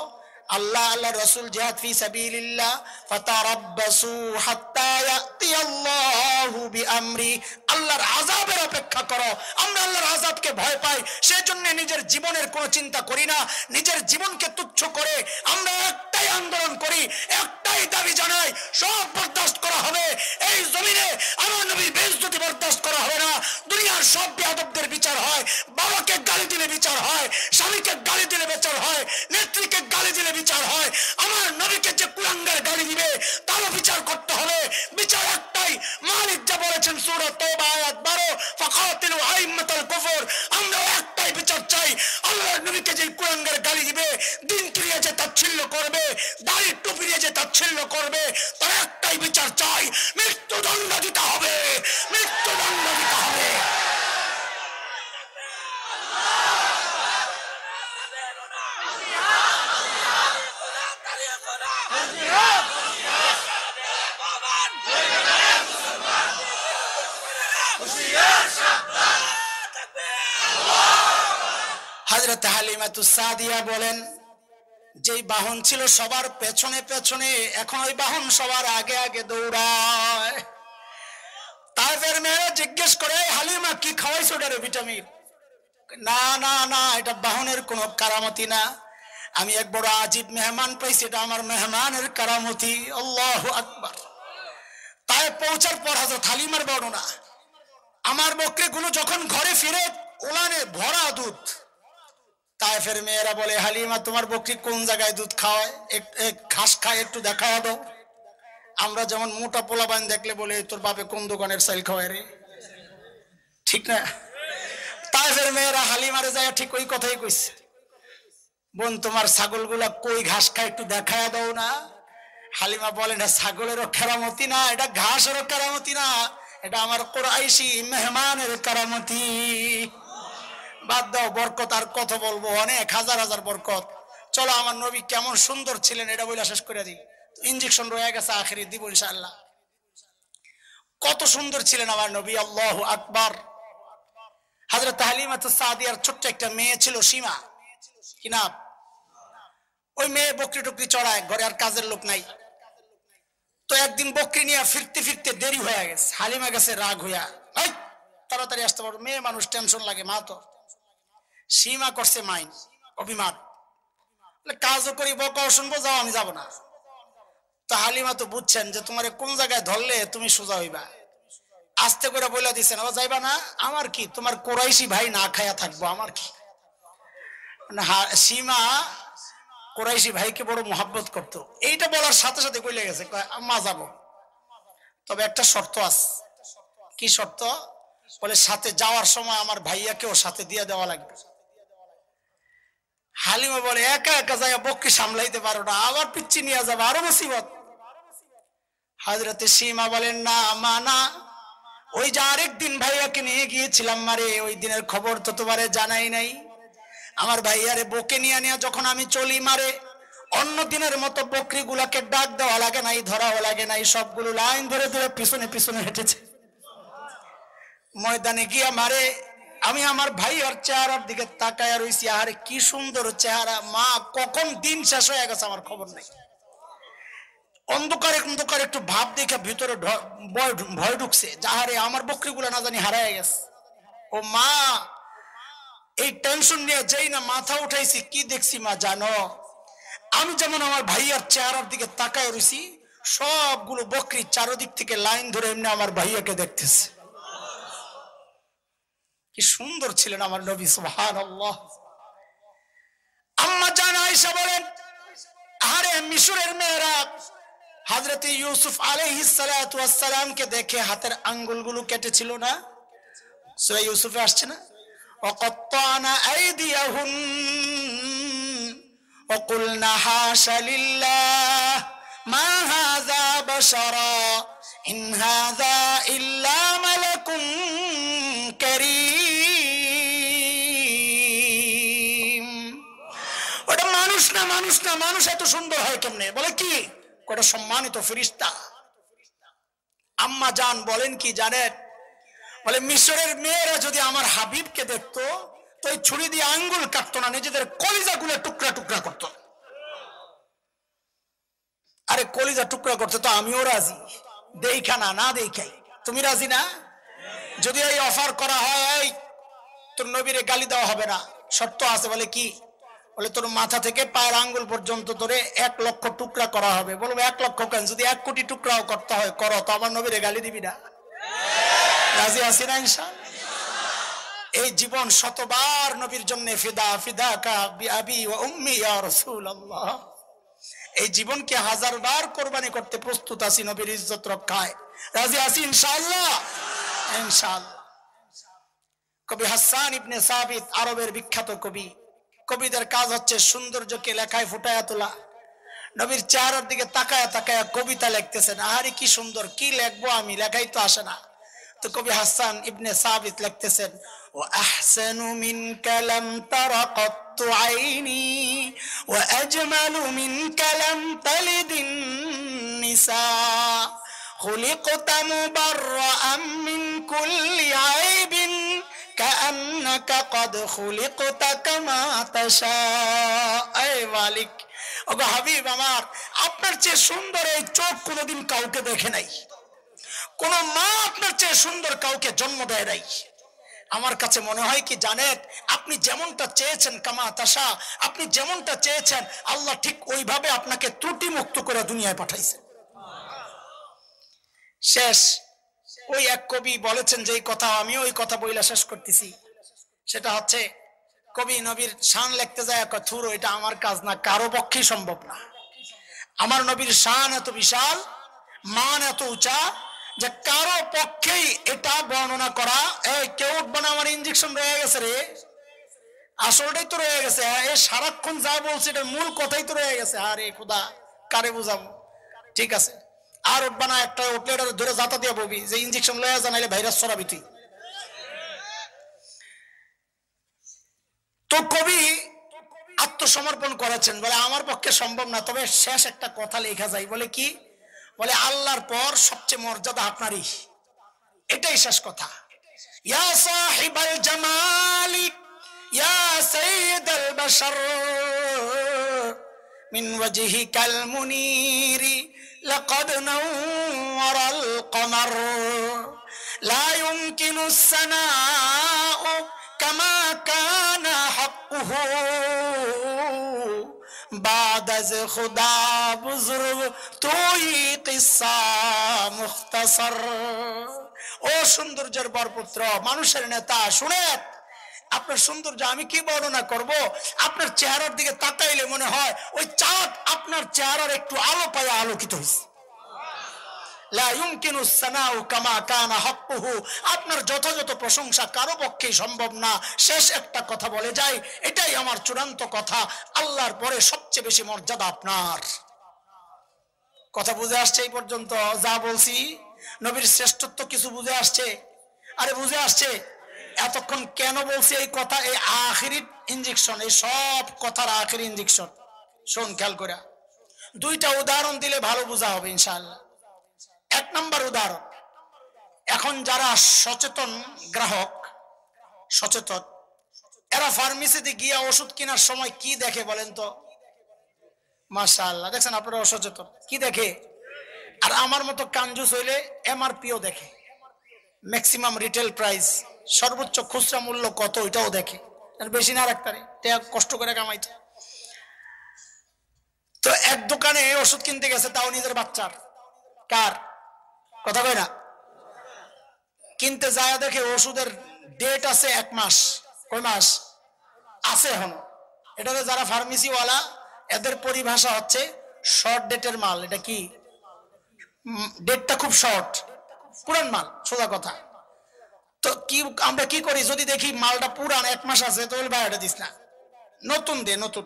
আল্লাহ, আল্লাহ রাসূল, জিহাদ ফি সাবিলিল্লাহ, ফাতারাব্বাসু হাত্তা ইয়াতিয়াল্লাহু বিআমরি, আল্লাহর আযাবের অপেক্ষা করো। আমরা আল্লাহর আযাবকে ভয় পাই, সেজন্য নিজের জীবনের কোনো চিন্তা করি না। নিজের জীবনকে তুচ্ছ করে আমরা একটাই আন্দোলন করি, একটাই দাবি জানাই, সব বরদাস্ত করা হবে। এই জমিনে আমার নবীর বেইজ্জতি বরদাস্ত করা হবে না। দুনিয়ার সব বেয়াদবদের বিচার হয়, বাবাকে গালি দিলে বিচার হয়, স্বামীকে গালি দিলে বিচার হয়, নেত্রীকে গালি দিলে বিচার হয়। আমার নবীকে যে কুলাঙ্গার গালি দিবে তারও বিচার করতে হবে। বিচার একটাই, মালিক যা বলেছেন সূরা তাওবা আয়াত 12, ফাকাতিলু আইম্মাতাল কুফর। আমরা একটাই বিচার চাই, আল্লাহর নবীকে যে কুলাঙ্গার গালি দিবে, দিন ক্রিয়া যে তাচ্ছিল্য করবে, দাড়ি টুপি দিয়ে যে তাচ্ছিল্য করবে, তার একটাই বিচার চাই, মৃত্যুদণ্ড দিতে হবে, মৃত্যুদণ্ড দিতে হবে। হযরত হালিমাতুস সাদিয়া বলেন, যেই বাহন ছিল সবার পেছনে পেছনে, এখন ওই বাহন সবার আগে আগে দৌড়ায়। তাইফের মেয়েরা জিজ্ঞেস করে, হালিমা কি খাওয়াইছো ওটারে ভিটামিন? না না না, এটা বাহনের কোনো কারামতি না, আমি এক বড় আজীব মেহমান পাইছি, এটা আমার মেহমানের কারামতি। আল্লাহু আকবার। তাই পৌঁছার পর হযরত হালিমার বর্ণনা, আমার বকরিগুলো যখন ঘরে ফিরে উলানে ভরা দুধ। তাইফের মেয়েরা বলে, হালিমা তোমার বকরি কোন জায়গায় দুধ খাওয়ায়, ঘাস খায়, একটু দেখা দাও। আমরা যেমন মোটা পোলাপান দেখলে বলে, তোর বাপে কোন দোকানের চাল খাওয়ায় রে, ঠিক না? তাইফের মেয়েরা হালিমারে যায় ঠিক ওই কথাই কইছে, বোন তোমার ছাগলগুলা কই ঘাস খায়, একটু দেখা দাও না। হালিমা বলে, না ছাগলেরও কেরামতি না, এটা ঘাসেরও কেরামতি না, এটা আমার কুরাইশি মেহমানের কারামতি। বাদ দাও, বরকত আর কত বলবো, অনেক হাজার হাজার বরকত। চলো আমার নবী কেমন সুন্দর ছিলেন এটা বলে শেষ করে দিই। ইনজেকশন রয়ে গেছে, আখেরি দিব ইনশাআল্লাহ। কত সুন্দর ছিলেন আমার নবী, আল্লাহু আকবার। হযরত হালিমাতুস সাদিয়ার ছোট্ট একটা মেয়ে ছিল, সীমা, কি নাম? ওই মেয়ে বকরি টকরি চড়ায়, ঘরে আর কাজের লোক নাই। তো একদিন বকরি নিয়ে ফিরতে ফিরতে দেরি হয়ে গেছে, হালিমা গেছে রাগ হইয়া, তাড়াতাড়ি আসতে পারো, মেয়ে মানুষ টেনশন লাগে, মা তো। সীমা করছে মাইন, অভিমান, কাজও করি, বকাও শুনবো, যাও, আমি যাব না। তো হালিমা তো বুঝছেন যে তোমার কোন জায়গায় ধরলে তুমি সোজা হইবা, আস্তে করে বলে দিচ্ছেন, ও যাইবা না, আমার কি, তোমার কুরাইশি ভাই না খায়া থাকবো, আমার কি। সীমা কুরাইশি ভাইকে বড় মোহাব্বত করতো, এইটা বলার সাথে সাথে কইলে গেছে, মা যাবো, তবে একটা শর্ত আছে। কি শর্ত? বলে সাথে যাওয়ার সময় আমার ভাইয়াকেও সাথে দিয়ে দেওয়া লাগবে। হালিমা বলে, একা একা যায় বকরি সামলাইতে পারো না, আবার পিচ্ছি নিয়ে যাবে, আরো মুসিবত। হযরতে সীমা বলেন, না মা না, ওই যে আরেকদিন ভাইয়াকে নিয়ে গিয়েছিলাম মারে, ওই দিনের খবর তো তোমারে জানাই নাই। আমার ভাইয়ারে বকে নিয়ে নিয়ে যখন আমি চলি মারে, অন্য দিনের মতো বকরি গুলাকে ডাক দেওয়া লাগে নাই, ধরাও লাগে নাই, সবগুলো লাইন ধরে ধরে পিছনে পিছনে হেঁটেছে। ময়দানে গিয়া মারে, আমি আমার ভাইয়ার চেহারার দিকে তাকায় রইছি, আরে কি সুন্দর চেহারা, মা কখন দিন শেষ হয়ে গেছে আমার খবর নেই। অন্ধকারে অন্ধকারে একটু ভাব দেখে ভিতরে ভয় ঢুকছে, যাহারে আমার বকরিগুলা না জানি হারায় গেছে। ও মা, এই টেনশন নিয়ে যেই না মাথা উঠাইছি, কি দেখছি মা জানো? আমি যেমন আমার ভাইয়ার চেহারার দিকে তাকায় রইছি, সবগুলো বকরি চারদিক থেকে লাইন ধরে এমনি আমার ভাইয়াকে দেখতেছে। কি সুন্দর ছিলেন আমার নবী, সুবহানাল্লাহ। আম্মা জান আয়েশা বলেন, আরে মিশরের মেয়েরা হযরত ইউসুফ আলাইহিস সালাতু ওয়াস সালামকে দেখে হাতের আঙ্গুলগুলো কেটেছিল না? সূরা ইউসুফে আসছে না, ওয়াকাত্তানা আইদিয়াহুম ওয়া কুলনা হাশা লিল্লাহ মা হাযা বাশারা ইন হাযা ইল্লা মালাকুন কারীম। ওটা মানুষ না, মানুষ না, মানুষ এত সুন্দর হয় কেমনে? বলে কি, ওটা সম্মানিত ফেরেশতা। আম্মা জান বলেন কি জানেন, বলে মিশরের মেয়েরা যদি আমার হাবিবকে দেখতো তো এই ছুরি দিয়ে আঙ্গুল কাটতো না, নিজেদের কলিজাগুলো টুকরা টুকরা করতো। আরে কলিজা টুকরা করতে তো আমিও রাজি, দেখা না না দেখাই। তুমি রাজি না? যদি এই অফার করা হয়, এই তোর নবীরে গালি দেওয়া হবে না, শর্ত আছে। বলে কি? বলে তোর মাথা থেকে পায়ের আঙ্গুল পর্যন্ত ধরে 1 লক্ষ টুকরা করা হবে। বলবো 1 লক্ষ কেন, যদি 1 কোটি টুকরাও করতে হয় করো, তো আমার নবীরে গালি দিবি না? রাজি আছি না ইনশাআল্লাহ? এই জীবন শতবার নবীর জন্য ফিদা, ফিদাকা বিআবি ওয়া উম্মি ইয়া রাসূলুল্লাহ। এই জীবনকে 1000 বার কোরবানি করতে প্রস্তুত আছি নবীর ইজ্জত রক্ষায়। রাজি আছি ইনশাআল্লাহ? ইনশাআল্লাহ। কবি হাসান ইবনে সাবিত আরবের বিখ্যাত কবি। কবিদের কাজ হচ্ছে সৌন্দর্যকে লেখায় ফুটায়া তোলা। নবীর চেহারার দিকে তাকায়া তাকায়া কবিতা লিখতেছেন। আহারে কি সুন্দর, কি লিখবো আমি, লেখাই তো আসে না। তো কবি হাসান ইবনে সাবিত লিখতেছেন, ও আহসানু মিনকা লাম তারা কত্তু আইনি ওয়া আজমালু মিনকা লাম তালিদিন নিসা খুলিকতা মুবাররাআম মিন কুল্লি আইবিন কাআন্নাকা কদ খুলিকতা কামা তাশা। এই মালিক, ওগো হাবিব আমার, আপনার চেয়ে সুন্দর এই চোখ কোনোদিন কাউকে দেখে নাই, কোন মা আপনার চেয়ে সুন্দর কাউকে জন্ম দেয় নাই। আমার কাছে মনে হয় কি জানেন, আপনি যেমনটা চেয়েছেন কামা তাশা, আপনি যেমনটা চেয়েছেন আল্লাহ ঠিক ওইভাবে আপনাকে ত্রুটি মুক্ত করে দুনিয়ায় পাঠাইছেন। শেষ ওই এক কবি বলেছেন যে কথা, আমি ওই কথা বইলা শেষ করতেছি। সেটা হচ্ছে, কবি নবীর শান লিখতে যায় থুরো, এটা আমার কাজ না, কারো পক্ষেই সম্ভব না। আমার নবীর শান এত বিশাল, মান এত উঁচা যে কারো পক্ষেই এটা বর্ণনা করা। এই কেউ উঠবে না, আমার ইঞ্জেকশন রয়ে গেছে রে, আসলটাই তো রয়ে গেছে। এই সারাক্ষণ যা বলছে এটার মূল কথাই তো রয়ে গেছে। আরে খোদা, কারে বুঝাবো? ঠিক আছে, আর উঠবা না, একটা উঠলে এটা ধরে যাতা দিয়ে বলবি যে ইঞ্জেকশন লয়ে জানাইলে ভাইরাস ছড়াবি তুই। তো কবি আত্মসমর্পণ করেছেন, বলে আমার পক্ষে সম্ভব না, তবে শেষ একটা কথা লেখা যায়। বলে কি? বলে আল্লাহর পর সবচেয়ে মর্যাদা আপনারই, এটাই শেষ কথা। ইয়া সাহিবাল জামালি ইয়া সাইয়্যিদাল বাশার মিন ওয়াজহিকাল মুনীরি লাকাদ নাওয়ারাল কমার লা ইউমকিনুস সানাউ কামা কানা হাক্কুহু বাদাজ খুদা বুজুর্গ তুই কিসা মুখতাসার। ও সৌন্দর্যের বরপুত্র, মানুষের নেতা, শুনেন আপনার সৌন্দর্য আমি কি বর্ণনা করব? আপনার চেহারার দিকে তাকাইলে মনে হয় ওই চাঁদ আপনার চেহারার একটু আলো পায় আলোকিত হয়েছে। লা ইউমকিনুস সানাউ কামা কানা হাক্কুহু, আপনার যথাযথ প্রশংসা কারো পক্ষেই সম্ভব না। শেষ একটা কথা বলে যাই, এটাই আমার চূড়ান্ত কথা, আল্লাহর পরে সবচেয়ে বেশি মর্যাদা আপনার। কথা বুঝে আসছে এই পর্যন্ত? যা বলছি নবীর শ্রেষ্ঠত্ব কিছু বুঝে আসছে? আরে বুঝে আসছে। এতক্ষণ কেন বলছি এই কথা? এই আখিরি ইনজেকশন, এই সব কথার আখিরি ইনজেকশন। শোন খেয়াল করে, 2টা উদাহরণ দিলে ভালো বোঝা হবে ইনশাআল্লাহ। 1 নম্বর উদাহরণ, এখন যারা সচেতন গ্রাহক, সচেতন, এরা ফার্মেসিতে গিয়ে ওষুধ কেনার সময় কি দেখে বলেন তো? মাশাআল্লাহ, দেখছেন আপনারা অসচেতন কি দেখে? আর আমার মতো কাঞ্জুস হইলে এমআরপিও দেখে, ম্যাক্সিমাম রিটেল প্রাইস, সর্বোচ্চ খুচরা মূল্য কত এটাও দেখে, বেশি না রাখতারে কষ্ট করে কামাইতে। তো এক দোকানে ওষুধ কিনতে গেছে, তাও নিজের বাচ্চার। কার কথা কয় না? কিনতে যায় দেখে ওষুধের ডেট আছে 1 মাস। কয় মাস আছে এখন? এটাতে যারা ফার্মেসিওয়ালা, এদের পরিভাষা হচ্ছে শর্ট ডেটের মাল। এটা কি? ডেটটা খুব শর্ট, পুরান মাল, সোজা কথা। তো কি আমরা কি করি, যদি দেখি মালটা পুরান 1 মাস আছে, তো ভাই এটা দিস না, নতুন দে, নতুন।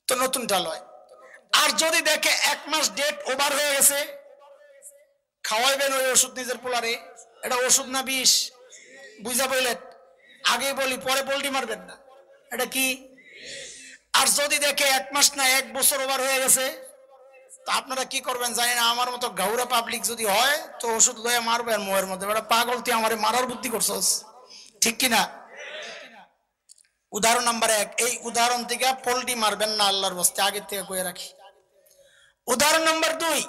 তো নতুনটা লয়। আর যদি দেখে 1 মাস ডেট ওভার হয়ে গেছে, খাওয়াইবেন ওই ওষুধ নিজের পোলারে, এটা ওষুধ না বিষ, বুঝা বললেন? আগে বলি পরে পোল্টি মারবেন না, এটা কি? আর যদি দেখে 1 মাস না 1 বছর ওভার হয়ে গেছে, তো আপনারা কি করবেন জানি না, আমার মতো গাউরা পাবলিক যদি হয় তো ওষুধ লয়ে মারবেন মোয়ের মধ্যে, বেটা পাগল তুই আমারে মারার বুদ্ধি করছস, ঠিক কিনা? উদাহরণ নাম্বার 1, এই উদাহরণ থেকে পোল্ট্রি মারবেন না আল্লাহর বস্তে, আগে থেকে কয়ে রাখি। উদাহরণ নাম্বার 2,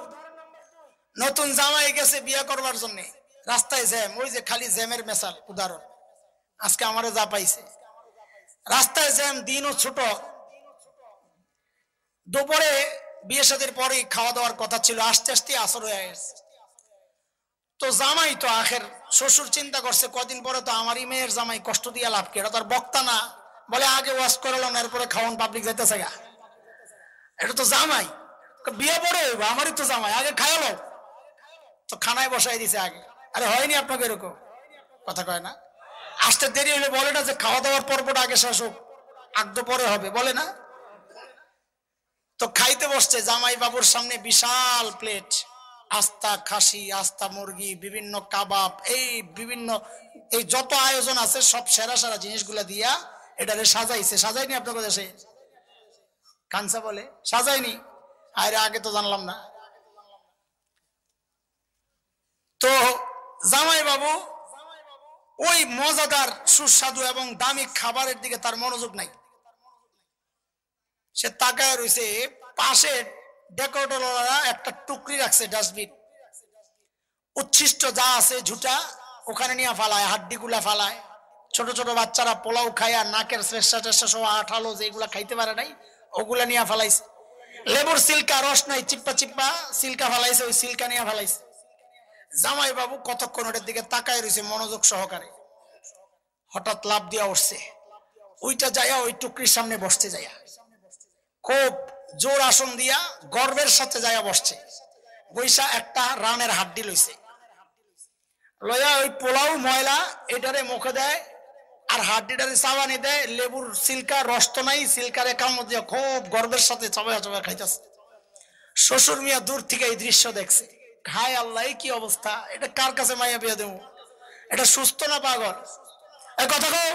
নতুন জামাই গেছে বিয়ে করবার জন্য, রাস্তায় জ্যাম, ওই যে খালি জ্যামের মেশাল উদাহরণ, আজকে আমারে যা পাইছে, রাস্তায় জ্যাম, দিনও ছোট, দুপুরে বিয়ে শাদীর পরে খাওয়া দাওয়ার কথা ছিল, আস্তে আস্তে আসর হয়ে গেছে। তো জামাই তো আখের শ্বশুর চিন্তা করছে কদিন পরে তো আমারই মেয়ের জামাই, কষ্ট দিয়া লাভ কি, এটা তার বক্তা না, বলে আগে ওয়াশ করালো না এরপরে খাওয়ান পাবলিক যাইতেছে গা, এটা তো জামাই, বিয়ে পরে আমারই তো জামাই, আগে খাওয়ালো, তো খানায় বসাই দিছে আগে। আরে হয়নি আপনাকে এরকম কথা কয় না, আসতে দেরি হলে বলে না যে খাওয়া দাওয়ার পর্বটা আগে শেষ হোক, আগদ পরে হবে, বলে না? তো খাইতে বসছে, জামাই বাবুর সামনে বিশাল প্লেট, আস্তা খাসি, আস্তা মুরগি, বিভিন্ন কাবাব, এই বিভিন্ন এই যত আয়োজন আছে সব সেরা সেরা জিনিসগুলা দিয়া এটারে সাজাইছে। সাজাইনি আপনার দেশে? কানসা বলে সাজাইনি, আরে আগে তো জানলাম না। তো জামাই বাবু ওই মজাদার সুস্বাদু এবং দামি খাবারের দিকে তার মনোযোগ নাই, সে তাকায় রয়েছে, পাশে ডেকোরেটররা একটা টুকরি রাখছে, ডাস্টবিন, উচ্ছিষ্ট যা আছে ঝুটা ওখানে নিয়ে ফালায়, হাড্ডি গুলা ফালায়, ছোট ছোট বাচ্চারা পোলাও খায় আর নাকের শ্রেষ্ঠা টেষ্ঠা সব আঠালো যেগুলা খাইতে পারে নাই ওগুলা নিয়ে ফালাইছে, লেবুর সিল্কা রস নাই, চিপ্পা চিপ্পা সিল্কা ফালাইছে, ওই সিল্কা নিয়ে ফালাইছে। জামাই বাবু কতক্ষণ ওটার দিকে তাকায় রয়েছে মনোযোগ সহকারে, হঠাৎ লাভ দিয়া উঠছে, ওইটা যাইয়া ওই টুকরির সামনে বসতে যাইয়া খুব জোর আসন দিয়া গর্বের সাথে যাইয়া বসছে, বৈশা একটা রানের হাড্ডি লইছে, লইয়া ওই পোলাও ময়লা এটারে মুখে দেয় আর হাড্ডিটারে চাবানি দেয়, লেবুর সিল্কা রস তো নাই, সিল্কারে কামড় দিয়া খুব গর্বের সাথে চাবায়া চাবায়া খাইতেছে। শ্বশুর মিয়া দূর থেকে এই দৃশ্য দেখছে, হায় আল্লাহ কি অবস্থা, এটা কার কাছে মাইয়া বিয়া দেবো, এটা সুস্থ না পাগল? এই কথা কও,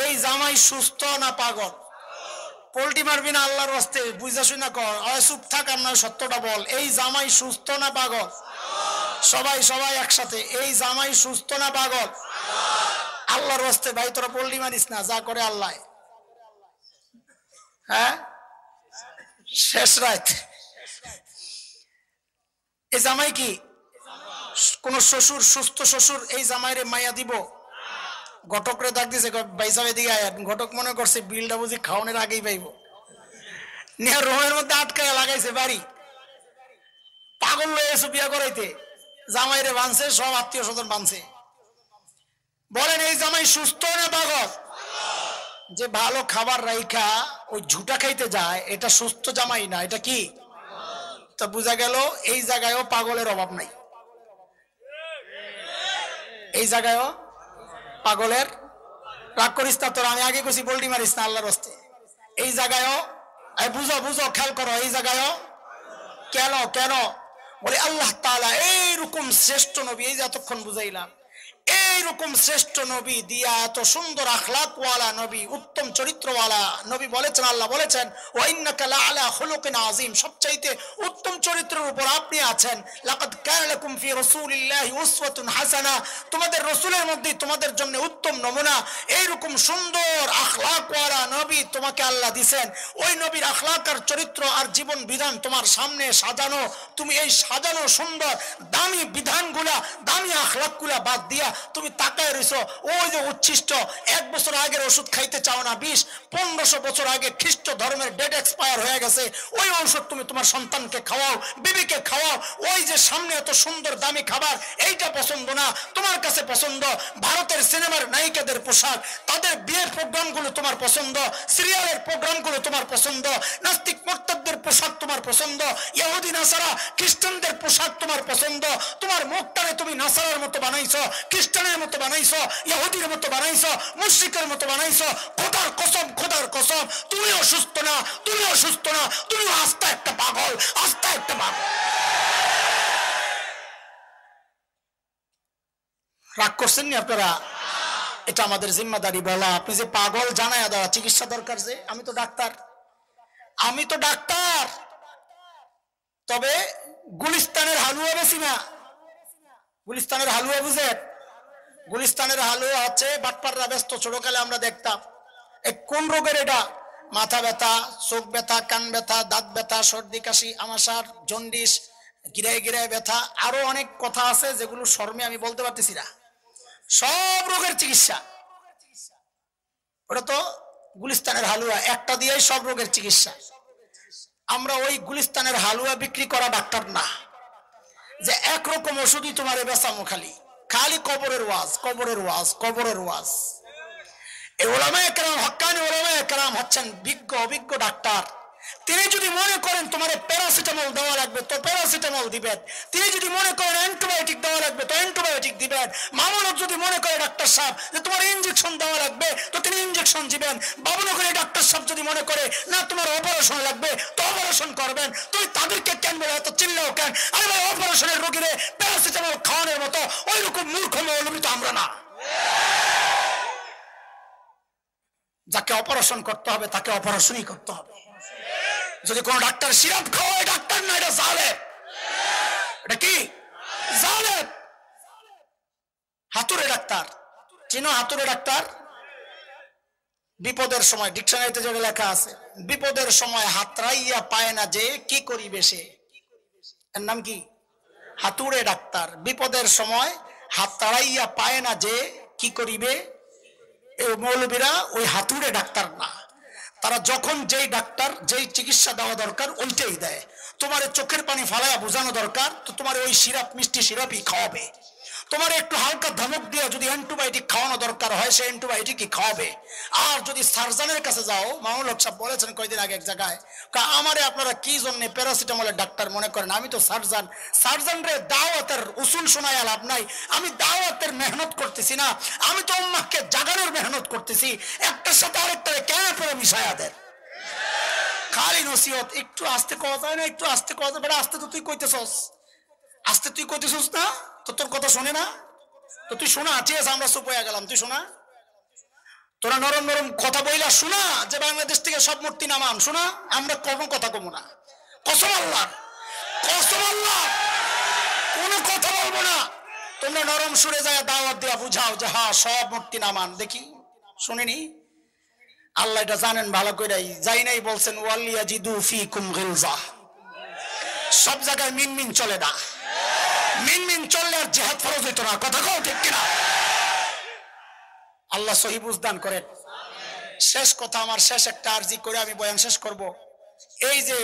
এই জামাই সুস্থ না পাগল? পোল্ট্রি মারবি না আল্লাহর রাস্তে, বুঝা শুনা কর, চুপ থাক আর না সত্যটা বল, এই জামাই সুস্থ না পাগল? সবাই সবাই একসাথে, এই জামাই সুস্থ না পাগল? আল্লাহর রাস্তে ভাই তোরা পোল্ট্রি মারিস না, যা করে আল্লাহ। হ্যাঁ, শেষ রাত, এই জামাই কি কোন শ্বশুর, সুস্থ শ্বশুর এই জামাইরে মাইয়া দিব? ঘটকরে ডাক দিছে, ভাই সাহেব এদিকে আয়, ঘটক মনে করছে বিলটা বুঝি খাওয়ানোর আগেই পাইব, নিয়ে রোমের মধ্যে আটকায় লাগাইছে বাড়ি, পাগল লয়ে এসে বিয়া করাইতে, জামাইরে বানছে, সব আত্মীয় স্বজন বানছে। বলেন এই জামাই সুস্থ না পাগল? যে ভালো খাবার রাইখা ওই ঝুটা খাইতে যায় এটা সুস্থ জামাই না, এটা কি? তো বুঝা গেল এই জায়গায়ও পাগলের অভাব নাই, এই জায়গায়ও পাগলের, রাগ করিস না তোর, আমি আগে কইছি পোল্ট্রি মারিস না আল্লাহর রাস্তে, এই জায়গায়ও বুঝো বুঝো, খেয়াল করো, এই জায়গায়ও কেন কেন বলে আল্লাহ তাআলা এইরকম শ্রেষ্ঠ নবী, এই যে এতক্ষণ বুঝাইলাম, এইরকম শ্রেষ্ঠ নবী দিয়া এত সুন্দর আখলাক ওয়ালা নবী, উত্তম চরিত্রওয়ালা নবী বলেছেন, আল্লাহ বলেছেন ওয়া ইন্নাকা লাআলা খুলুকিন আযীম, সবচাইতে উত্তম চরিত্রের উপর আপনি আছেন। লাকাদ কানা লাকুম ফি রাসূলিল্লাহি উসওয়াতুন হাসানাহ, তোমাদের রাসূলের মধ্যে তোমাদের জন্য উত্তম নমুনা, এইরকম সুন্দর আখলাক ওয়ালা নবী তোমাকে আল্লাহ দিবেন। ওই নবীর আখলাক আর চরিত্র আর জীবন বিধান তোমার সামনে সাজানো, তুমি এই সাজানো সুন্দর দামি বিধানগুলা, দামি আখলাকগুলা বাদ দিয়া তুমি তাকায় রইছো ওই যে উচ্ছিষ্ট, 1 বছর আগের ওষুধ খাইতে চাও না, 20-1500 বছর আগে খ্রিস্ট ধর্মের ডেট এক্সপায়ার হয়ে গেছে, ওই ঔষধ তুমি তোমার সন্তানকে খাওয়াও, বিবিকে খাওয়াও। ওই যে সামনে এত সুন্দর দামি খাবার, এইটা পছন্দ না, তোমার কাছে পছন্দ ভারতের সিনেমার নায়িকাদের পোশাক, তাদের বিয়ের প্রোগ্রামগুলো তোমার পছন্দ, সিরিয়ালের প্রোগ্রামগুলো তোমার পছন্দ, নাস্তিক মুরতাদদের পোশাক তোমার পছন্দ, ইহুদি নাসারা খ্রিস্টানদের পোশাক তোমার পছন্দ, তোমার মুখটারে তুমি নাসারার মতো বানাইছো, খ্রিস্টানের মতো বানাইছো, ইহুদির মতো বানাইছো, মুশরিকের মতো বানাইছো। খোদার কসম, খোদার কসম, তুমিও সুস্থ না, তুমিও সুস্থ না, তুমিও আস্তা একটা পাগল, আস্তা একটা পাগল। রাগ করছেন নি আপনারা? এটা আমাদের জিম্মাদারি বলা, আপনি যে পাগল জানায়া দেওয়া, চিকিৎসা দরকার, যে আমি তো ডাক্তার, আমি তো ডাক্তার, তবে গুলিস্তানের হালুয়া বেশি না। গুলিস্তানের হালুয়া বুঝেন? গুলিস্তানের হালুয়া হচ্ছে বাটপাররা ব্যস্ত, ছোটকালে আমরা দেখতাম। কোন রোগের এটা? মাথা ব্যথা, চোখ ব্যথা, কান ব্যথা, দাঁত ব্যথা, সর্দি কাশি, আমাশার, জন্ডিস, গিরায় গিরায় ব্যথা, আরো অনেক কথা আছে যেগুলো শর্মে আমি বলতে পারতেছি না। সব রোগের চিকিৎসা ওটা তো গুলিস্তানের হালুয়া, একটা দিয়েই সব রোগের চিকিৎসা। আমরা ওই গুলিস্তানের হালুয়া বিক্রি করা ডাক্তার না, যে একরকম ওষুধই তোমার বেচামো, খালি খালি কবরের ওয়াজ, কবরের ওয়াজ, কবরের ওয়াজ। এই ওলামায়ে কেরাম, হক্কানি ওলামায়ে কেরাম হচ্ছেন বিজ্ঞ অভিজ্ঞ ডাক্তার। তিনি যদি মনে করেন তোমার প্যারাসিটামল দেওয়া লাগবে তো প্যারাসিটামল দিবেন, তিনি যদি মনে করেন অ্যান্টিবায়োটিক দেওয়া লাগবে তো অ্যান্টিবায়োটিক দিবেন। মামুনুর যদি মনে করে ডাক্তার সাহেব যে তোমার ইনজেকশন দেওয়া লাগবে তো তিনি ইনজেকশন দিবেন। বাবুনগরের ডাক্তার সাহেব যদি মনে করে না তোমার অপারেশন লাগবে তো অপারেশন করবেন। তুই তাদেরকে কেন বলে এত চিল্লাও কেন? আরে ভাই, অপারেশনের রোগীরে প্যারাসিটামল খাওয়ানোর মতো ওই রকম মূর্খ মৌলবি তো আমরা না। যাকে অপারেশন করতে হবে তাকে অপারেশনই করতে হবে। যদি কোন ডাক্তার সিরাপ খাওয়ায়, ডাক্তার না, এটা জালেম। এটা কি? জালেম। হাতুড়ে ডাক্তার চিনো? হাতুড়ে ডাক্তার বিপদের সময়, ডিকশনারিতে যেটা লেখা আছে, বিপদের সময় হাতড়াইয়া পায় না যে কি করিবে সে। এর নাম কি? হাতুড়ে ডাক্তার। বিপদের সময় হাতড়াইয়া পায় না যে কি করিবে। এই মৌলবীরা ওই হাতুড়ে ডাক্তার না, তারা যখন যেই ডাক্তার যেই চিকিৎসা দেওয়া দরকার ওইটাই দেয়। তোমার চোখের পানি ফালায়া বোঝানো দরকার তো তোমার ওই সিরাপ, মিষ্টি সিরাপই খাওয়াবে। তোমার একটু হালকা ধমক দিয়ে যদি অ্যান্টিবায়োটিক খাওয়ানো দরকার হয় সে অ্যান্টিবায়োটিকই খাওয়াবে। আর যদি সার্জনের কাছে যাও, মামুল হক সাহেব বলেছেন কয়েকদিন আগে এক জায়গায়, আমারে আপনারা কি জন্য প্যারাসিটামলের ডাক্তার মনে করেন? আমি তো সার্জন। সার্জনরে দাওয়াতের উসুল শোনায় লাভ নাই। আমি দাওয়াতের মেহনত করতেছি না, আমি তো উম্মাহকে জাগানোর মেহনত করতেছি। একটার সাথে আরেকটারে কেন করে মিশায়া দেন? খালি নসিহত। একটু আস্তে কথা যায় না? একটু আস্তে কথা যায়। আস্তে তো তুই কইতেছস, আস্তে তুই কইতেছস না তো তোর কথা শুনে না তো তুই শোনা। ঠিক আছে, আমরা চুপ হয়ে গেলাম, তুই শোনা। তোরা নরম নরম কথা বইলা শোনা যে বাংলাদেশ থেকে সব মূর্তি নামান শোনা। আমরা কোনো কথা কমো না, কসম আল্লাহ, কসম আল্লাহ, কোনো কথা বলবো না। তোমরা নরম সুরে যায় দাওয়াত দিয়া বুঝাও যে হ্যাঁ সব মূর্তি নামান। দেখি শুনিনি? আল্লাহ এটা জানেন ভালো করেই। যাই নাই বলছেন ওয়ালিয়াজিদু ফীকুম গিলজা। সব জায়গায় মিনমিন চলে না। মিনমিন চললে আর জিহাদ ফরজ হইতো না। কথা কও ঠিক কিনা? আল্লাহ সহি বুঝদান করেন। শেষ কথা, আমার শেষ একটা আরজি করে আমি বয়ান শেষ করব। এই যে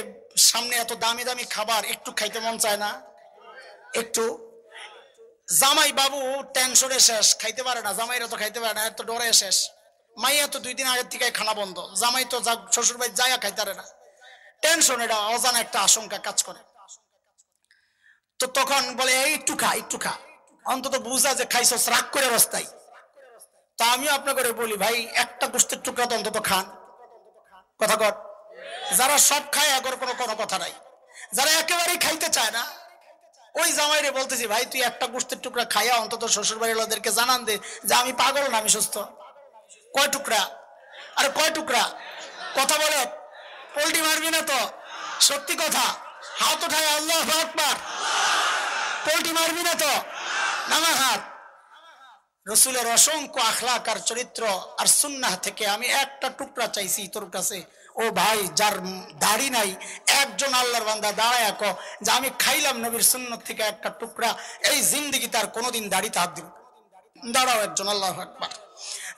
সামনে এত দামি দামি খাবার, একটু খাইতে মন চায় না? একটু জামাই বাবু টেনশনে শেষ, খাইতে পারে না। জামাইরা তো খাইতে পারে না, এত ডরে শেষ। মাইয়া তো 2 দিন আগের থেকে খানা বন্ধ, জামাই তো শ্বশুর বাড়ি যাইয়া খাইতে পারে না। টেনশন, এটা অজানা একটা আশঙ্কা কাজ করে। তো তখন বলে এই একটু খা, একটু খা, অন্তত বুঝা যে খাইছস, রাগ করে রাস্তায়। তা আমিও আপনাকে বলি ভাই একটা গোস্তের টুকরা তো অন্তত খান। কথা কর। যারা সব খায় আগর কোনো কোনো কথা নাই, যারা একেবারেই খাইতে চায় না ওই জামাইরে বলতেছি ভাই তুই একটা গোস্তের টুকরা খাইয়া অন্তত শ্বশুর বাড়ির লোকদেরকে জানান দে যে আমি পাগল না, আমি সুস্থ। কয় টুকরা? আরে কয় টুকরা? কথা বলে। পোল্টি মারবি না তো? সত্যি কথা। হাত উঠায় আল্লাহু আকবার। পোল্টি মারবি না তো? নামা হাত। রসুলের অসংখ্য আখলাক আর চরিত্র আর সুন্নাহ থেকে আমি একটা টুকরা চাইছি তোর কাছে। ও ভাই, যার দাড়ি নাই একজন আল্লাহর বান্দা দাঁড়ায় কো যে আমি খাইলাম নবীর সুন্নত থেকে একটা টুকরা, এই জিন্দেগি তার কোনোদিন দাড়িতে হাত দিব। দাঁড়াও একজন, আল্লাহু আকবার।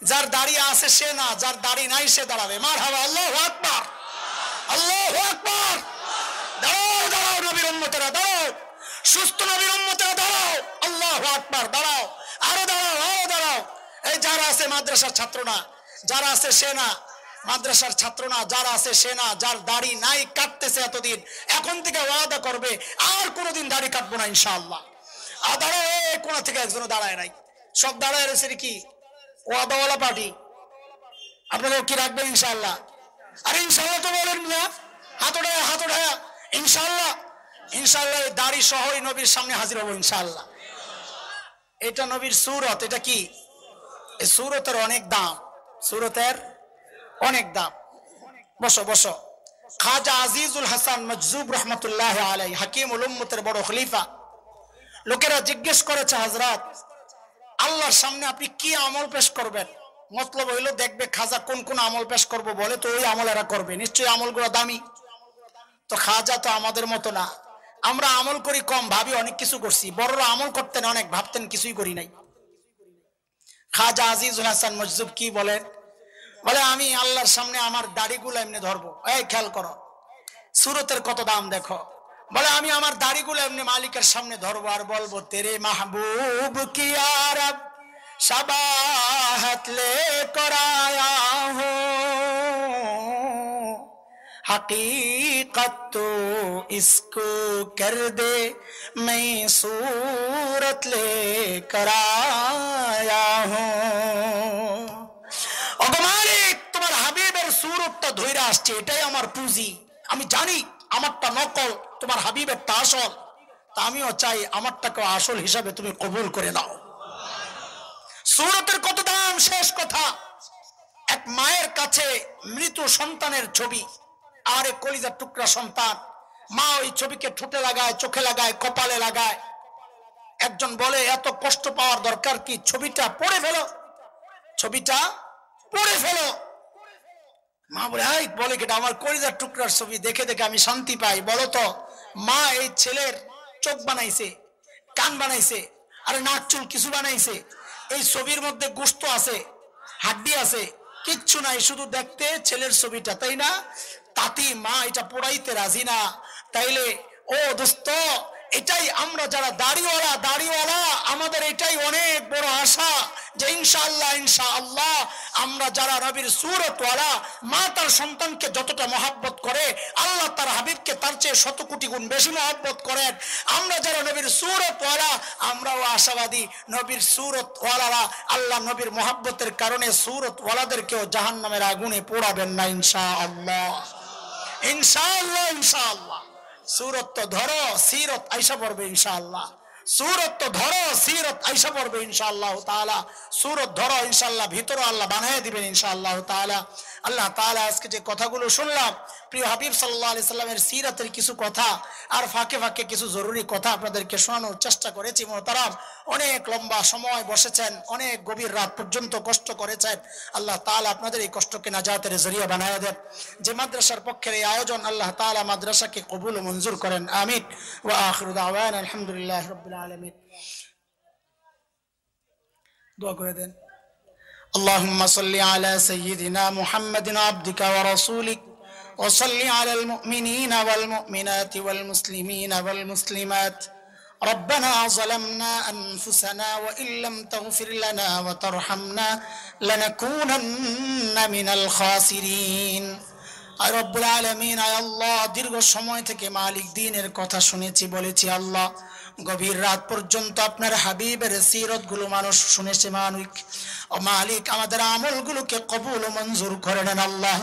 যার দাড়ি আছে সে না, যার দাড়ি নাই সে দাঁড়াবে। মারহাবা, আল্লাহু আকবার, আল্লাহু আকবার। দাঁড়াও দাঁড়াও নবীর উম্মতেরা, দাঁড়াও সুস্থ নবীর উম্মতেরা, দাঁড়াও। আল্লাহু আকবার। দাঁড়াও, আরো দাঁড়াও, আরো দাঁড়াও। এই যারা আছে মাদ্রাসার ছাত্র না, যারা আছে সে না, মাদ্রাসার ছাত্র না, যারা আছে সে না, যার দাড়ি নাই কাটতেছে এতদিন, এখন থেকে ওয়াদা করবে আর কোনোদিন দাড়ি কাটবো না ইনশাআল্লাহ। আর দাঁড়াও, এই কোনা থেকে একজনও দাঁড়ায় নাই, সব দাঁড়ায় রয়েছে কি ওয়াদাওয়ালা পার্টি। আপনারা কি রাখবেন ইনশাআল্লাহ? আরে ইনশাআল্লাহ তো বলেন না, হাত ওঠায়া, হাত ওঠায়া। ইনশাআল্লাহ, ইনশাআল্লাহ দাড়ি সহই নবীর সামনে হাজির হবো ইনশাআল্লাহ। এটা নবীর সুরত। এটা কি? এই সুরতের অনেক দাম, সুরতের অনেক দাম। বসো বসো। খাজা আজিজুল হাসান মজজুব রহমতুল্লাহ আলাই, হাকিমুল উম্মতের বড় খলিফা। লোকেরা জিজ্ঞেস করেছে, হযরত আল্লাহর সামনে আপনি কি আমল পেশ করবেন? মতলব হইলো দেখবে খাজা কোন কোন আমল পেশ করবো বলে, তো ওই আমল এরা করবে, নিশ্চয়ই আমলগুলো দামি। তো খাজা তো আমাদের মতো না, আমরা আমল করি কম, ভাবি অনেক কিছু করছি। বড়রা আমল করতেন অনেক, ভাবতেন কিছুই করি নাই। খাজা আজিজুল হাসান মজজুব কি বলেন? বলে আমি আল্লাহর সামনে আমার দাড়িগুলো এমনি ধরবো। এই খেয়াল করো, সুরতের কত দাম দেখো। বলে আমি আমার দাড়িগুলো এমনি মালিকের সামনে ধরবো আর বলবো, তেরে মাহবুব কি আরব शबाहत लेकर आया हो, हकीकत तो इसको कर दे, मैं सूरत लेकर आया हूँ। ওগো মালিক, তোমার হাবিবের সুরতটা ধইরা আসছে, এটাই আমার পুঁজি। আমি জানি আমারটা নকল, তোমার হাবিবেরটা আসল। তা আমিও চাই আমারটাকে আসল হিসাবে তুমি কবুল করে নাও। সুরতের কত দাম, শেষ কথা। এক মায়ের কাছে মৃত সন্তানের ছবি, আর এক কলিজার টুকরা সন্তান। মা ওই ছবিকে ঠোঁটে লাগায়, চোখে লাগায়, কপালে লাগায়। একজন বলে, এত কষ্ট পাওয়ার দরকার কি, ছবিটা পড়ে ফেলো, ছবিটা পড়ে ফেলো। মা বলে, এই বলে কেটা, আমার কলিজার টুকরার ছবি দেখে দেখে আমি শান্তি পাই। বলো তো মা, এই ছেলের চোখ বানাইছে, কান বানাইছে, আরে নাক চুল কিছু বানাইছে, এই ছবির মধ্যে গোশত আছে, হাড্ডি আছে, কিচ্ছু নাই, শুধু দেখতে ছেলের ছবিটা, তাই না? তাতে মা এটা পোড়াইতে রাজি না। তাইলে ও দোস্ত, এটাই আমরা যারা দাড়িওয়ালা আমাদের এটাই অনেক বড় আশা যে ইনশাআল্লাহ ইনশাআল্লাহ আমরা যারা নবীর সুরতওয়ালা, মা তার সন্তানকে যতটা মহব্বত করে আল্লাহ তার হাবিবকে তার চেয়ে 100 কোটি গুণ বেশি মহব্বত করেন। আমরা যারা নবীর সুরতওয়ালা, আমরাও আশাবাদী নবীর সুরতওয়ালারা আল্লাহ নবীর মহব্বতের কারণে সুরতওয়ালাদেরকেও জাহান্নামের আগুনে পোড়াবেন না ইনশাআল্লাহ, ইনশাআল্লাহ, ইনশাআল্লাহ। সুরত তো ধরো, সিরত আইসা পড়বে ইনশাআল্লাহ। সুরত তো ধরো, সিরত আইসা পড়বে ইনশাআল্লাহ তাআলা। সুরত ধরো, ইনশাআল্লাহ ভিতরে আল্লাহ বানিয়ে দিবেন ইনশাআল্লাহ তাআলা। আল্লাহ তাআলা আজকে যে কথাগুলো শুনলাম, প্রিয় হাবিব সাল্লাল্লাহু আলাইহি সাল্লামের সিরাতের কিছু কথা আর ফাঁকে ফাঁকে কিছু জরুরি কথা আপনাদেরকে শোনানোর চেষ্টা করেছি। মোহতারাম, অনেক লম্বা সময় বসেছেন, অনেক গভীর রাত পর্যন্ত কষ্ট করেছেন। আল্লাহ তাআলা আপনাদের এই কষ্টকে নাজাতের জরিয়া বানায় দেন। যে মাদ্রাসার পক্ষের এই আয়োজন, আল্লাহ তাআলা মাদ্রাসাকে কবুল ও মঞ্জুর করেন, আমিন। ওয়া আখিরু দাওয়ানা আলহামদুলিল্লাহি রাব্বিল আলামিন। দোয়া করে দেন। اللهم صل على سيدنا محمد عبدك ورسولك وصل على المؤمنين والمؤمنات والمسلمين والمسلمات. ربنا ظلمنا أنفسنا وإن لم تغفر لنا وترحمنا لنكونن من الخاسرين. আয় রব্বুল আলামিন, আয় আল্লাহ, দীর্ঘ সময় থেকে মালিক দ্বীনের কথা শুনেছি, বলেছি আল্লাহ, গভীর রাত পর্যন্ত আপনার হাবিবের সিরত গুলো মানুষ শুনেছে। মালিক আমাদের আমলগুলোকে কবুল ও মঞ্জুর করে নেন আল্লাহ।